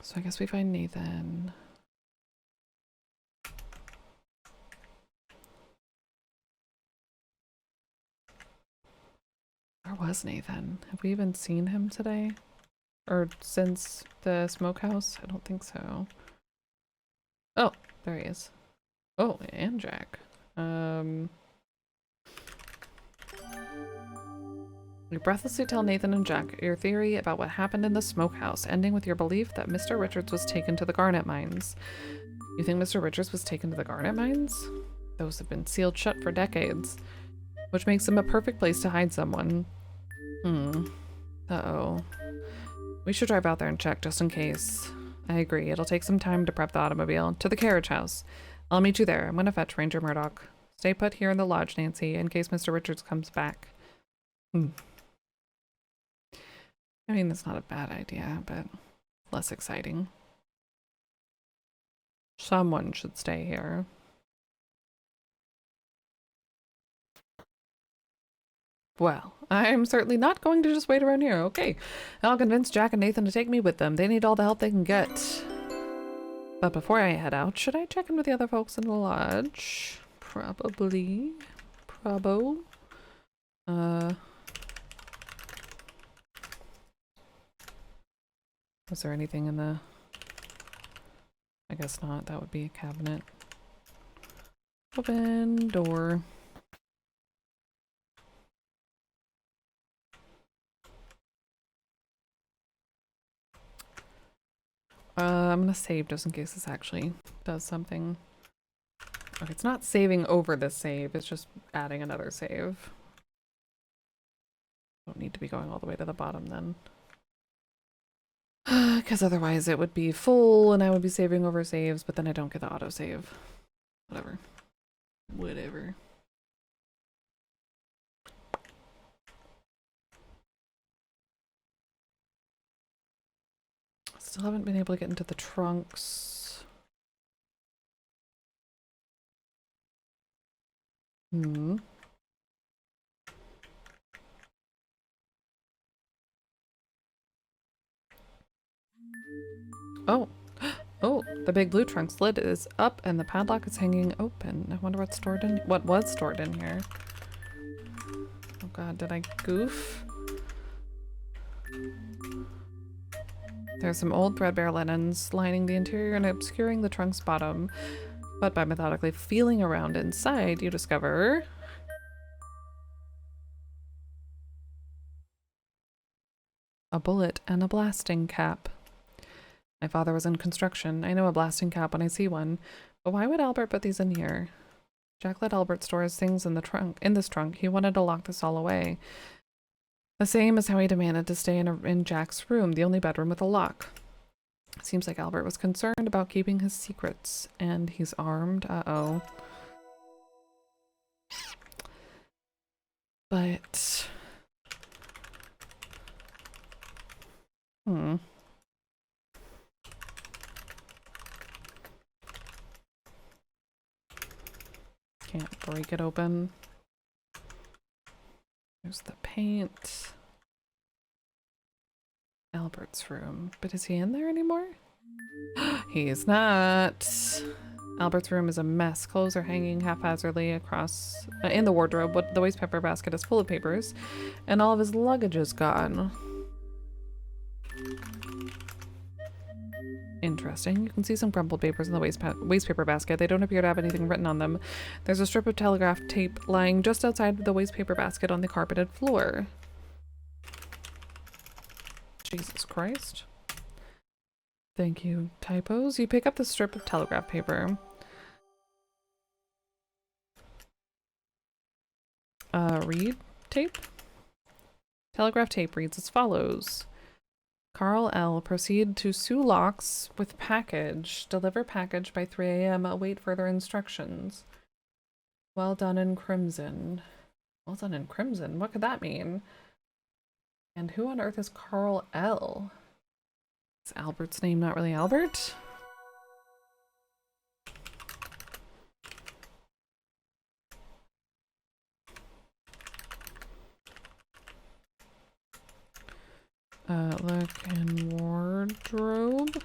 S1: So I guess we find Nathan. Where was Nathan? Have we even seen him today? Or since the smokehouse? I don't think so. Oh, there he is. Oh, and Jack. You breathlessly tell Nathan and Jack your theory about what happened in the smokehouse, ending with your belief that Mr. Richards was taken to the garnet mines. You think Mr. Richards was taken to the garnet mines? Those have been sealed shut for decades, which makes them a perfect place to hide someone. Uh-oh. We should drive out there and check just in case. I agree. It'll take some time to prep the automobile. To the carriage house. I'll meet you there. I'm gonna fetch Ranger Murdoch. Stay put here in the lodge, Nancy, in case Mr. Richards comes back. I mean, that's not a bad idea, but less exciting. Someone should stay here. Well, I'm certainly not going to just wait around here. Okay, I'll convince Jack and Nathan to take me with them. They need all the help they can get. But before I head out, should I check in with the other folks in the lodge? Probably. Probo. Was there anything in the... I guess not. That would be a cabinet. Open door. I'm gonna save just in case this actually does something. Okay, it's not saving over this save, it's just adding another save. Don't need to be going all the way to the bottom then. Because otherwise it would be full and I would be saving over saves, but then I don't get the autosave. Whatever. Whatever. Still haven't been able to get into the trunks. Oh. Oh, the big blue trunk's lid is up and the padlock is hanging open. I wonder what's stored in... what was stored in here. Oh god, did I goof? There's some old threadbare linens lining the interior and obscuring the trunk's bottom. But by methodically feeling around inside, you discover... a bullet and a blasting cap. My father was in construction. I know a blasting cap when I see one. But why would Albert put these in here? Jack let Albert store his things in the trunk. In this trunk, he wanted to lock this all away. The same as how he demanded to stay in Jack's room, the only bedroom with a lock. Seems like Albert was concerned about keeping his secrets, and he's armed. Uh-oh. But... Can't break it open. There's the paint. Albert's room. But is he in there anymore? He's not. Albert's room is a mess. Clothes are hanging haphazardly across in the wardrobe. The waste paper basket is full of papers, and all of his luggage is gone. Interesting. You can see some crumpled papers in the waste paper basket. They don't appear to have anything written on them. There's a strip of telegraph tape lying just outside the waste paper basket on the carpeted floor. Jesus Christ. Thank you. Typos. You pick up the strip of telegraph paper. Read tape? Telegraph tape reads as follows. Carl L. Proceed to Sue Locks with package. Deliver package by 3 a.m. Await further instructions. Well done in crimson. Well done in crimson? What could that mean? And who on earth is Carl L.? Is Albert's name not really Albert? Look in wardrobe.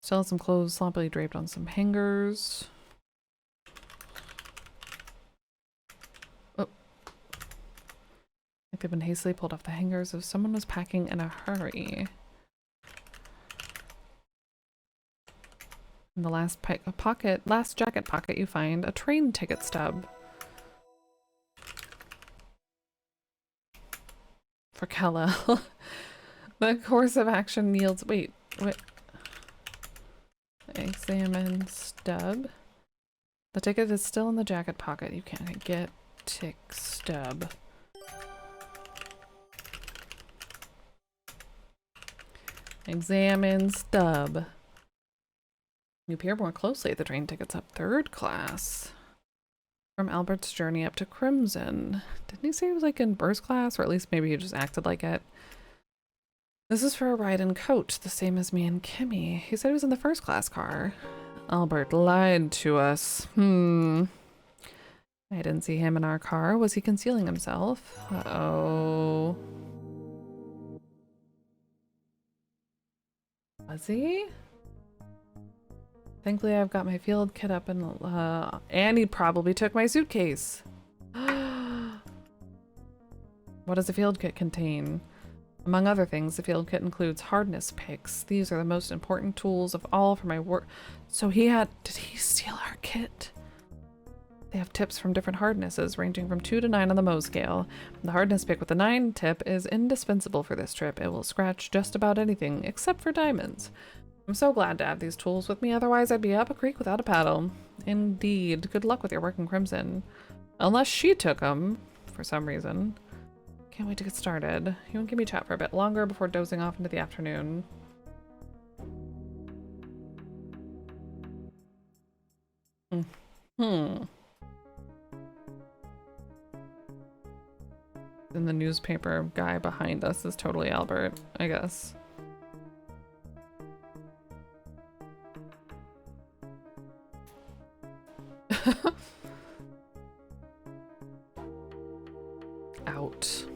S1: Still has some clothes sloppily draped on some hangers. Oh. Like they've been hastily pulled off the hangers if someone was packing in a hurry. In the last jacket pocket, you find a train ticket stub. For Kal-El. The course of action yields... Wait. Examine stub. The ticket is still in the jacket pocket. You can't get tick stub. Examine stub. You peer more closely at the train tickets up 3rd class. From Albert's journey up to Crimson. Didn't he say he was like in first class? Or at least maybe he just acted like it. This is for a ride in coach, the same as me and Kimmy. He said he was in the 1st class car. Albert lied to us. I didn't see him in our car. Was he concealing himself? Uh-oh. Was he? Thankfully, I've got my field kit up and he probably took my suitcase. What does the field kit contain? Among other things, the field kit includes hardness picks. These are the most important tools of all for my work. So did he steal our kit? They have tips from different hardnesses, ranging from 2 to 9 on the Mohs scale. The hardness pick with the 9 tip is indispensable for this trip. It will scratch just about anything, except for diamonds. I'm so glad to have these tools with me, otherwise I'd be up a creek without a paddle. Indeed. Good luck with your work in Crimson. Unless she took them, for some reason. Can't wait to get started. You won't give me chat for a bit longer before dozing off into the afternoon. And the newspaper guy behind us is totally Albert, I guess. Out.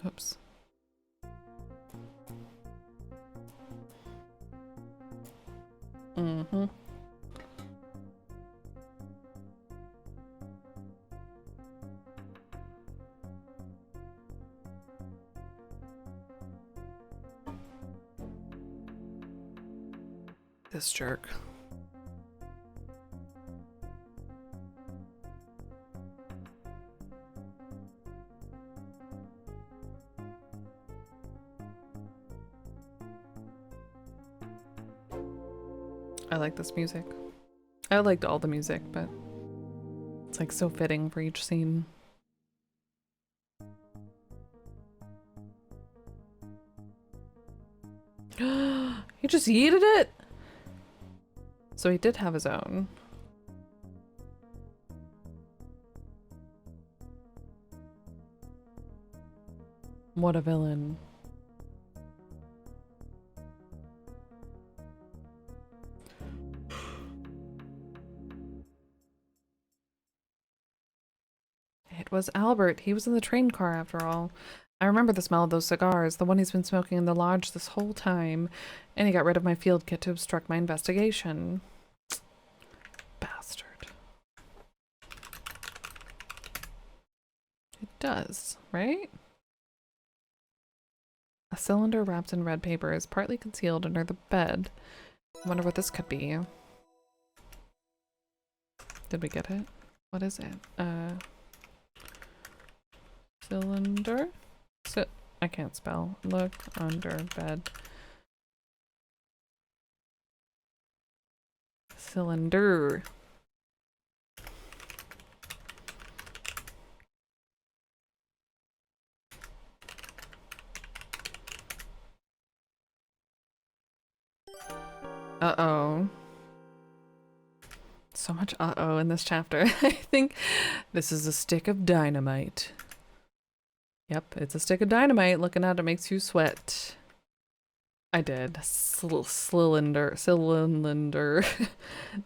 S1: Oops. This jerk. I like this music. I liked all the music, but it's like so fitting for each scene. He just yeeted it? So he did have his own. What a villain. It was Albert. He was in the train car after all. I remember the smell of those cigars, the one he's been smoking in the lodge this whole time, and he got rid of my field kit to obstruct my investigation. Bastard. It does, right? A cylinder wrapped in red paper is partly concealed under the bed. I wonder what this could be. Did we get it? What is it? Cylinder? I can't spell. Look under bed. Cylinder. Uh-oh. So much uh-oh in this chapter. I think this is a stick of dynamite. Yep, it's a stick of dynamite. Looking at it makes you sweat. I did. Cylinder.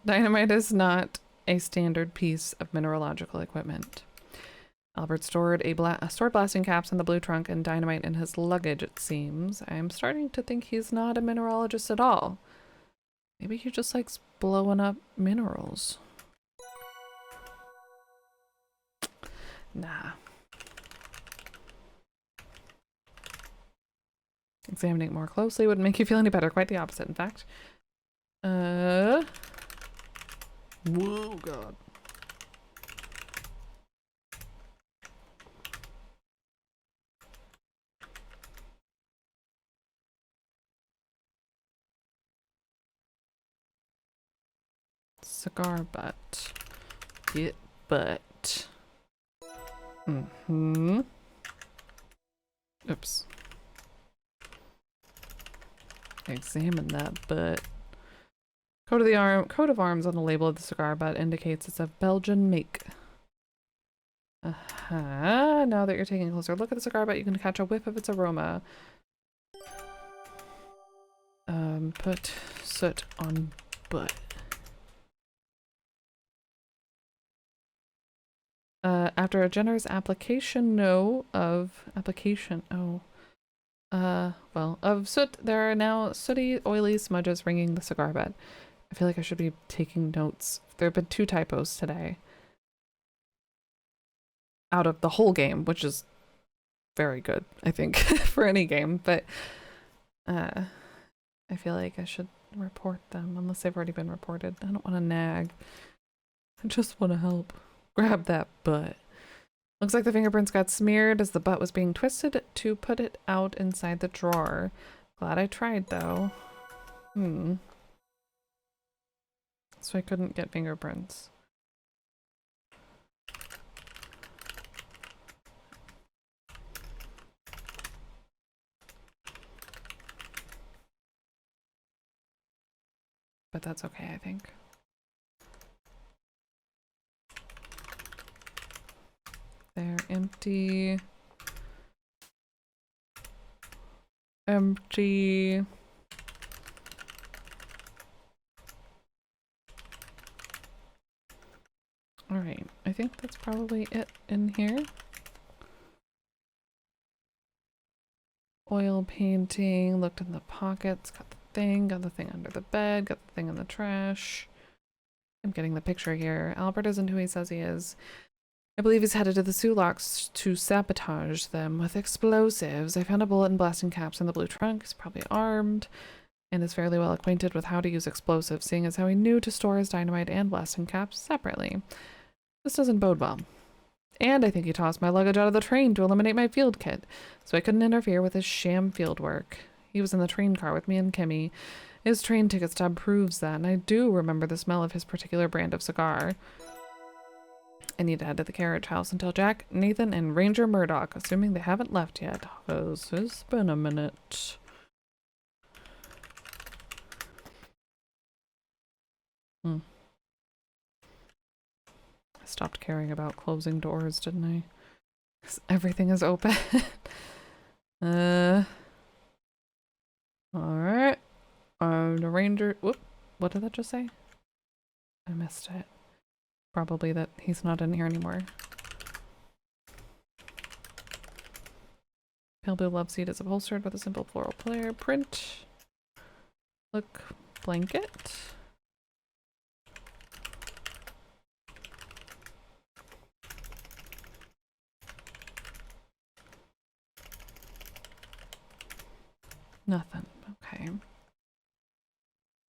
S1: Dynamite is not a standard piece of mineralogical equipment. Albert stored stored blasting caps in the blue trunk and dynamite in his luggage, it seems. I'm starting to think he's not a mineralogist at all. Maybe he just likes blowing up minerals. Nah. Examining it more closely wouldn't make you feel any better. Quite the opposite, in fact. Whoa, God. Cigar butt. Get butt. Mm-hmm. Oops. Examine that butt. Coat of arms on the label of the cigar butt indicates it's of Belgian make. Now that you're taking a closer look at the cigar butt, you can catch a whiff of its aroma. Put soot on butt. After a generous of soot, there are now sooty, oily smudges ringing the cigar butt. I feel like I should be taking notes. There have been 2 typos today. Out of the whole game, which is very good, I think, for any game, but I feel like I should report them, unless they've already been reported. I don't want to nag. I just want to help. Grab that butt. Looks like the fingerprints got smeared as the butt was being twisted to put it out inside the drawer. Glad I tried, though. So I couldn't get fingerprints. But that's okay, I think. They're empty. Empty. Alright, I think that's probably it in here. Oil painting, looked in the pockets, got the thing under the bed, got the thing in the trash. I'm getting the picture here. Albert isn't who he says he is. I believe he's headed to the Sulaks to sabotage them with explosives. I found a bullet and blasting caps in the blue trunk. He's probably armed and is fairly well acquainted with how to use explosives, seeing as how he knew to store his dynamite and blasting caps separately. This doesn't bode well. And I think he tossed my luggage out of the train to eliminate my field kit, so I couldn't interfere with his sham field work. He was in the train car with me and Kimmy. His train ticket stub proves that, and I do remember the smell of his particular brand of cigar. I need to head to the carriage house and tell Jack, Nathan, and Ranger Murdoch, assuming they haven't left yet, because it's been a minute. I stopped caring about closing doors, didn't I? 'Cause everything is open. Alright. The ranger. Whoop. What did that just say? I missed it. Probably that he's not in here anymore. Pale blue love seat is upholstered with a simple floral player print. Look, blanket. Nothing. Okay.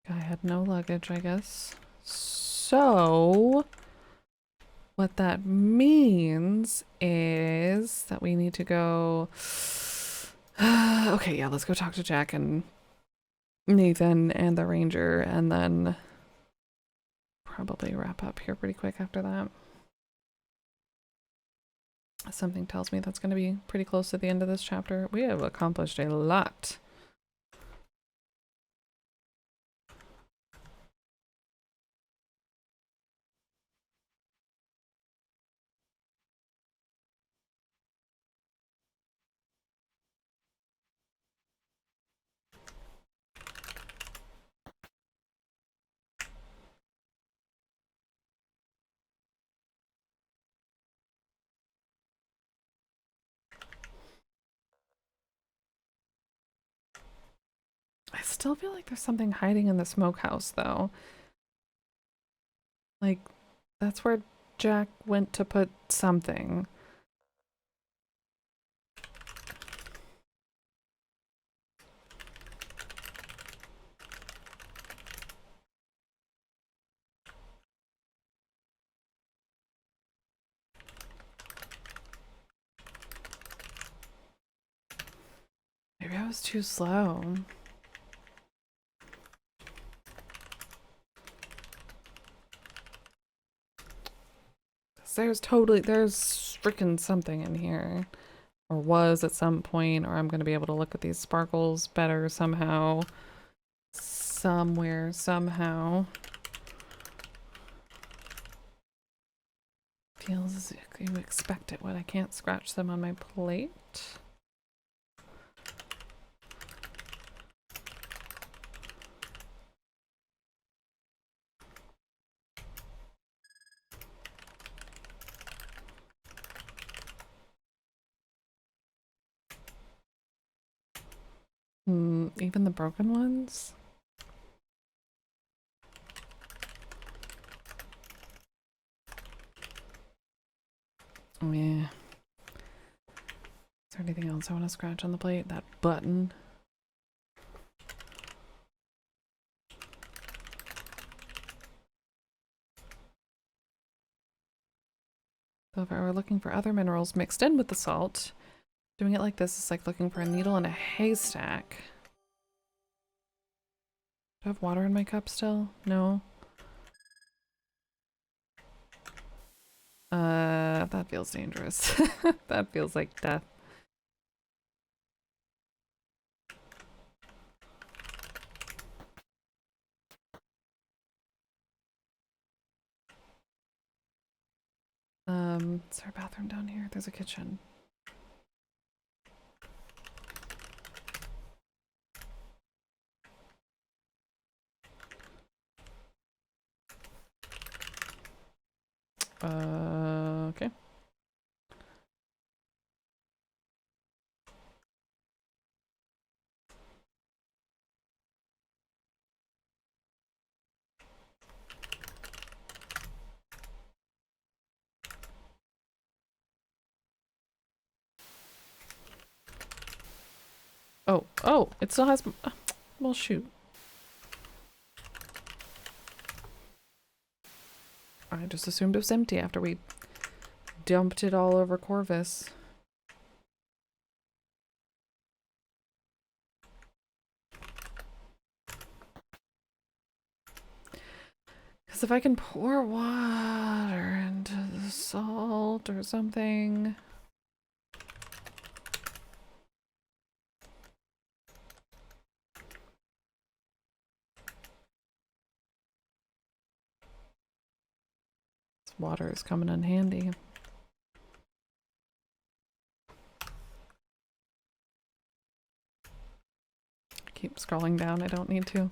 S1: Guy had no luggage, I guess. So, what that means is that we need to go. Okay, yeah, let's go talk to Jack and Nathan and the ranger, and then probably wrap up here pretty quick after that. Something tells me that's going to be pretty close to the end of this chapter. We have accomplished a lot. I still feel like there's something hiding in the smokehouse, though. Like, that's where Jack went to put something. Maybe I was too slow. There's freaking something in here. Or was at some point, or I'm going to be able to look at these sparkles better somehow. Somewhere, somehow. Feels as if you expect it when I can't scratch them on my plate. Even the broken ones? Oh yeah. Is there anything else I want to scratch on the plate? That button. So if I were looking for other minerals mixed in with the salt, doing it like this is like looking for a needle in a haystack. Do I have water in my cup still? No. That feels dangerous. That feels like death. Is there a bathroom down here? There's a kitchen. Okay. Oh, it still has. Well, shoot. I just assumed it was empty after we dumped it all over Corvus. Because if I can pour water into the salt or something. Water is coming in handy. Keep scrolling down, I don't need to.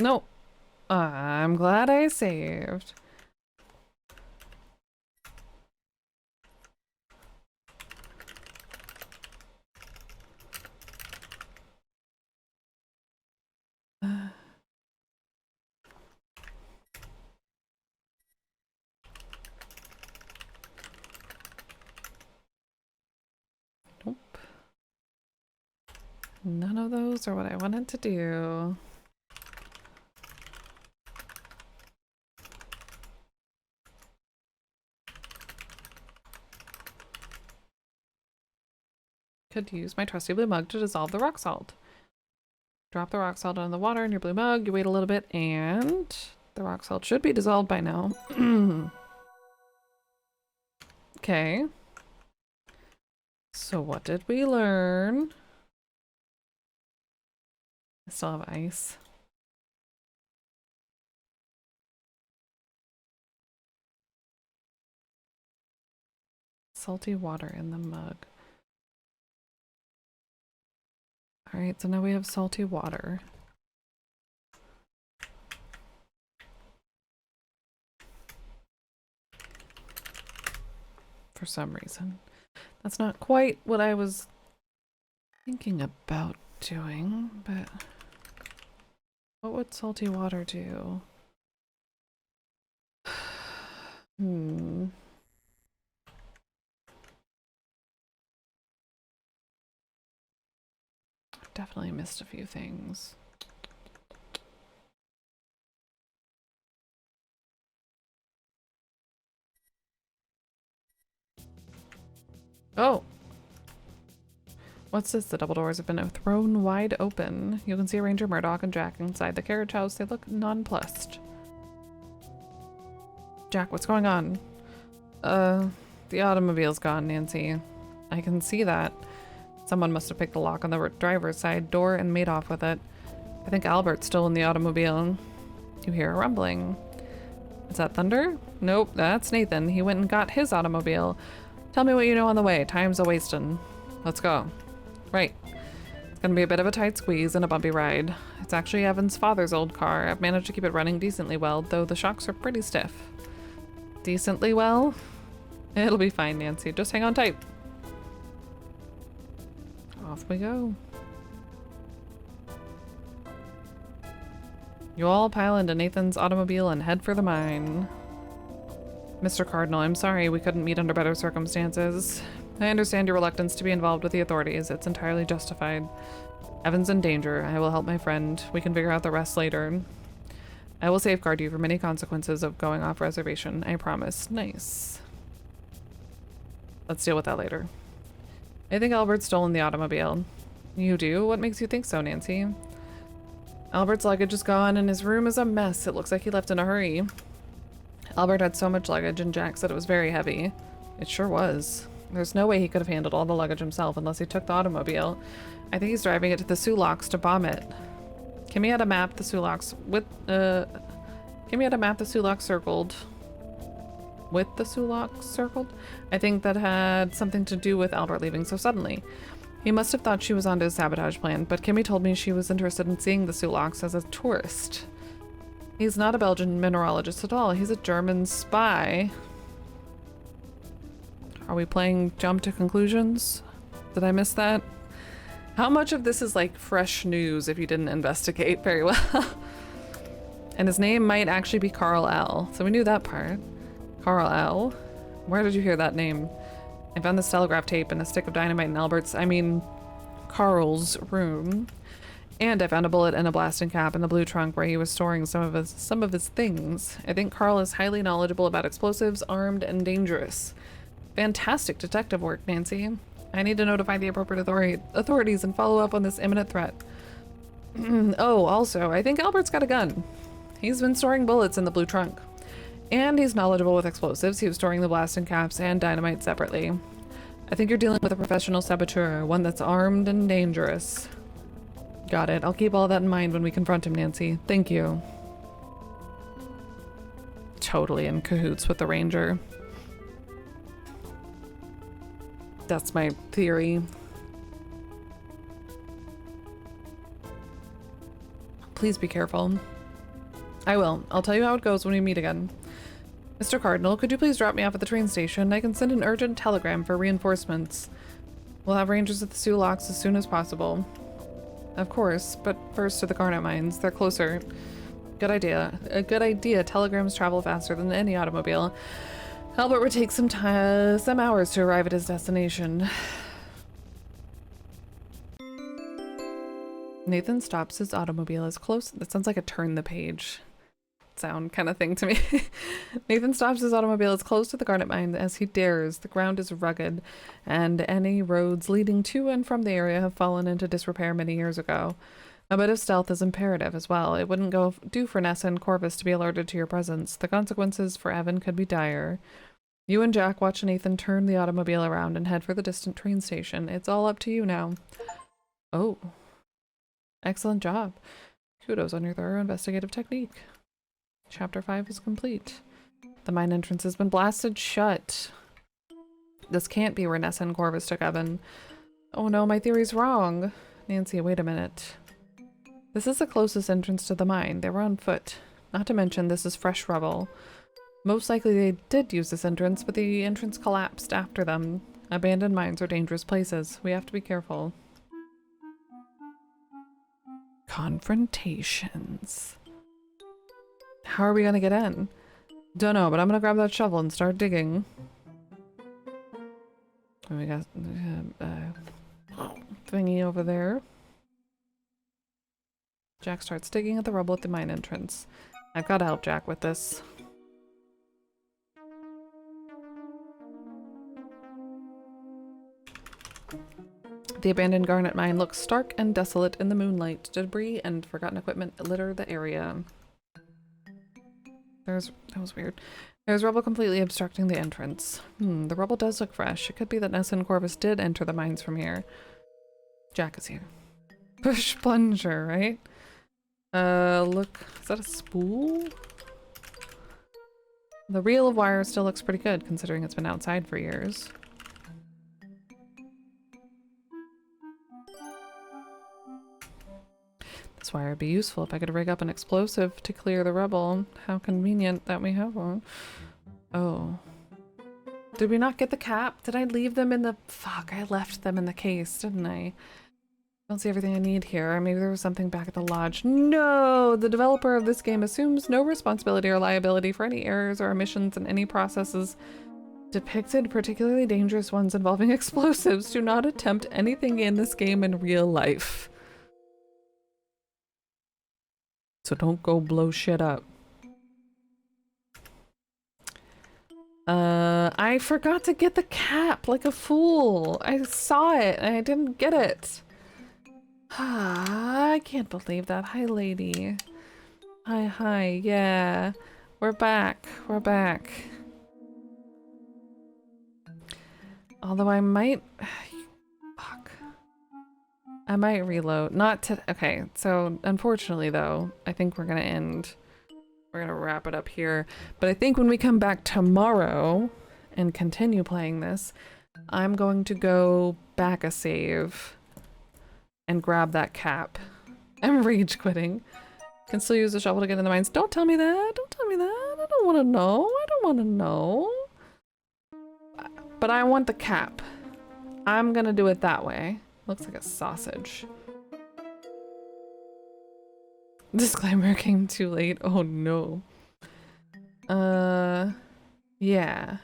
S1: No. I'm glad I saved. Nope. None of those are what I wanted to do. Could use my trusty blue mug to dissolve the rock salt. Drop the rock salt on the water in your blue mug, you wait a little bit, and the rock salt should be dissolved by now. Okay. So what did we learn? I still have ice. Salty water in the mug. Alright, so now we have salty water. For some reason. That's not quite what I was thinking about doing, but what would salty water do? Definitely missed a few things. Oh! What's this? The double doors have been thrown wide open. You can see Ranger Murdoch and Jack inside the carriage house. They look nonplussed. Jack, what's going on? The automobile's gone, Nancy. I can see that. Someone must have picked the lock on the driver's side door and made off with it. I think Albert's still in the automobile. You hear a rumbling. Is that Thunder? Nope, that's Nathan. He went and got his automobile. Tell me what you know on the way. Time's a-wastin'. Let's go. Right. It's gonna be a bit of a tight squeeze and a bumpy ride. It's actually Evan's father's old car. I've managed to keep it running decently well, though the shocks are pretty stiff. Decently well? It'll be fine, Nancy. Just hang on tight. Off we go. You all pile into Nathan's automobile and head for the mine. Mr. Cardinal, I'm sorry we couldn't meet under better circumstances. I understand your reluctance to be involved with the authorities. It's entirely justified. Evan's in danger. I will help my friend. We can figure out the rest later. I will safeguard you from any consequences of going off reservation. I promise. Nice. Let's deal with that later. I think Albert's stolen the automobile. You do? What makes you think so, Nancy? Albert's luggage is gone and his room is a mess. It looks like he left in a hurry. Albert had so much luggage and Jack said it was very heavy. It sure was. There's no way he could have handled all the luggage himself unless he took the automobile. I think he's driving it to the Sulaks to bomb it. Kimmy had a map the Sulaks with Kimmy had a map the Sulaks circled. With the Sulaks circled? I think that had something to do with Albert leaving so suddenly. He must have thought she was onto his sabotage plan, but Kimmy told me she was interested in seeing the Sulaks as a tourist. He's not a Belgian mineralogist at all. He's a German spy. Are we playing jump to conclusions? Did I miss that? How much of this is like fresh news if you didn't investigate very well? And his name might actually be Carl L. So we knew that part. Carl L. Where did you hear that name? I found this telegraph tape and a stick of dynamite in Carl's room. And I found a bullet and a blasting cap in the blue trunk where he was storing some of his things. I think Carl is highly knowledgeable about explosives, armed and dangerous. Fantastic detective work, Nancy. I need to notify the appropriate authorities and follow up on this imminent threat. Oh, also, I think Albert's got a gun. He's been storing bullets in the blue trunk. And he's knowledgeable with explosives. He was storing the blasting caps and dynamite separately. I think you're dealing with a professional saboteur, one that's armed and dangerous. Got it. I'll keep all that in mind when we confront him, Nancy. Thank you. Totally in cahoots with the ranger. That's my theory. Please be careful. I will. I'll tell you how it goes when we meet again. Mr. Cardinal, could you please drop me off at the train station? I can send an urgent telegram for reinforcements. We'll have rangers at the Sioux Locks as soon as possible. Of course, but first to the Garnet Mines. They're closer. Good idea. A good idea. Telegrams travel faster than any automobile. Albert would take some hours to arrive at his destination. Nathan stops his automobile as close. That sounds like a turn the page sound kind of thing to me. Nathan stops his automobile as close to the Garnet Mine as he dares. The ground is rugged, and any roads leading to and from the area have fallen into disrepair many years ago. A bit of stealth is imperative as well. It wouldn't do for Nessa and Corvus to be alerted to your presence. The consequences for Evan could be dire. You and Jack watch Nathan turn the automobile around and head for the distant train station. It's all up to you now. Oh. Excellent job. Kudos on your thorough investigative technique. Chapter 5 is complete. The mine entrance has been blasted shut. This can't be where Nessa and Corvus took Evan. Oh no, my theory's wrong. Nancy, wait a minute. This is the closest entrance to the mine. They were on foot. Not to mention, this is fresh rubble. Most likely they did use this entrance, but the entrance collapsed after them. Abandoned mines are dangerous places. We have to be careful. Confrontations. How are we gonna get in? Don't know, but I'm gonna grab that shovel and start digging. And we got thingy over there. Jack starts digging at the rubble at the mine entrance. I've got to help Jack with this. The abandoned garnet mine looks stark and desolate in the moonlight. Debris and forgotten equipment litter the area. That was weird. There's rubble completely obstructing the entrance. The rubble does look fresh. It could be that Nessa and Corvus did enter the mines from here. Jack is here. Push plunger, right? Look, is that a spool? The reel of wire still looks pretty good considering it's been outside for years. This wire would be useful if I could rig up an explosive to clear the rubble. How convenient that we have one. Oh. Did we not get the cap? Did I leave them in the... Fuck, I left them in the case, didn't I? Don't see everything I need here. Maybe there was something back at the lodge. No! The developer of this game assumes no responsibility or liability for any errors or omissions in any processes depicted, particularly dangerous ones involving explosives. Do not attempt anything in this game in real life. So don't go blow shit up. I forgot to get the cap like a fool. I saw it and I didn't get it. I can't believe that. Hi, lady. Hi, yeah. We're back. We're back. Although I might... Fuck. I might reload. Not to... Okay, so unfortunately, though, I think we're gonna end... We're gonna wrap it up here. But I think when we come back tomorrow and continue playing this, I'm going to go back a save and grab that cap. I'm rage quitting. Can still use the shovel to get in the mines. Don't tell me that. Don't tell me that. I don't want to know. I don't want to know. But I want the cap. I'm gonna do it that way. Looks like a sausage. Disclaimer came too late. Oh no. Yeah.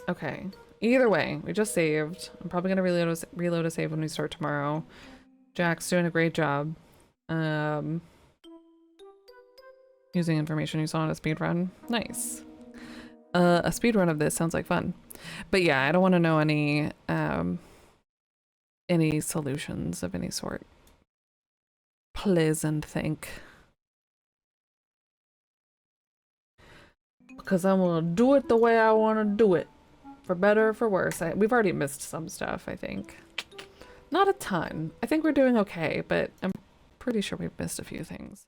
S1: Okay. Either way, we just saved. I'm probably gonna reload a save when we start tomorrow. Jack's doing a great job. Using information you saw in a speedrun. Nice. A speedrun of this sounds like fun. But yeah, I don't want to know any solutions of any sort. Pleasant think. Because I'm gonna do it the way I want to do it. For better or for worse. We've already missed some stuff, I think. Not a ton. I think we're doing okay, but I'm pretty sure we've missed a few things.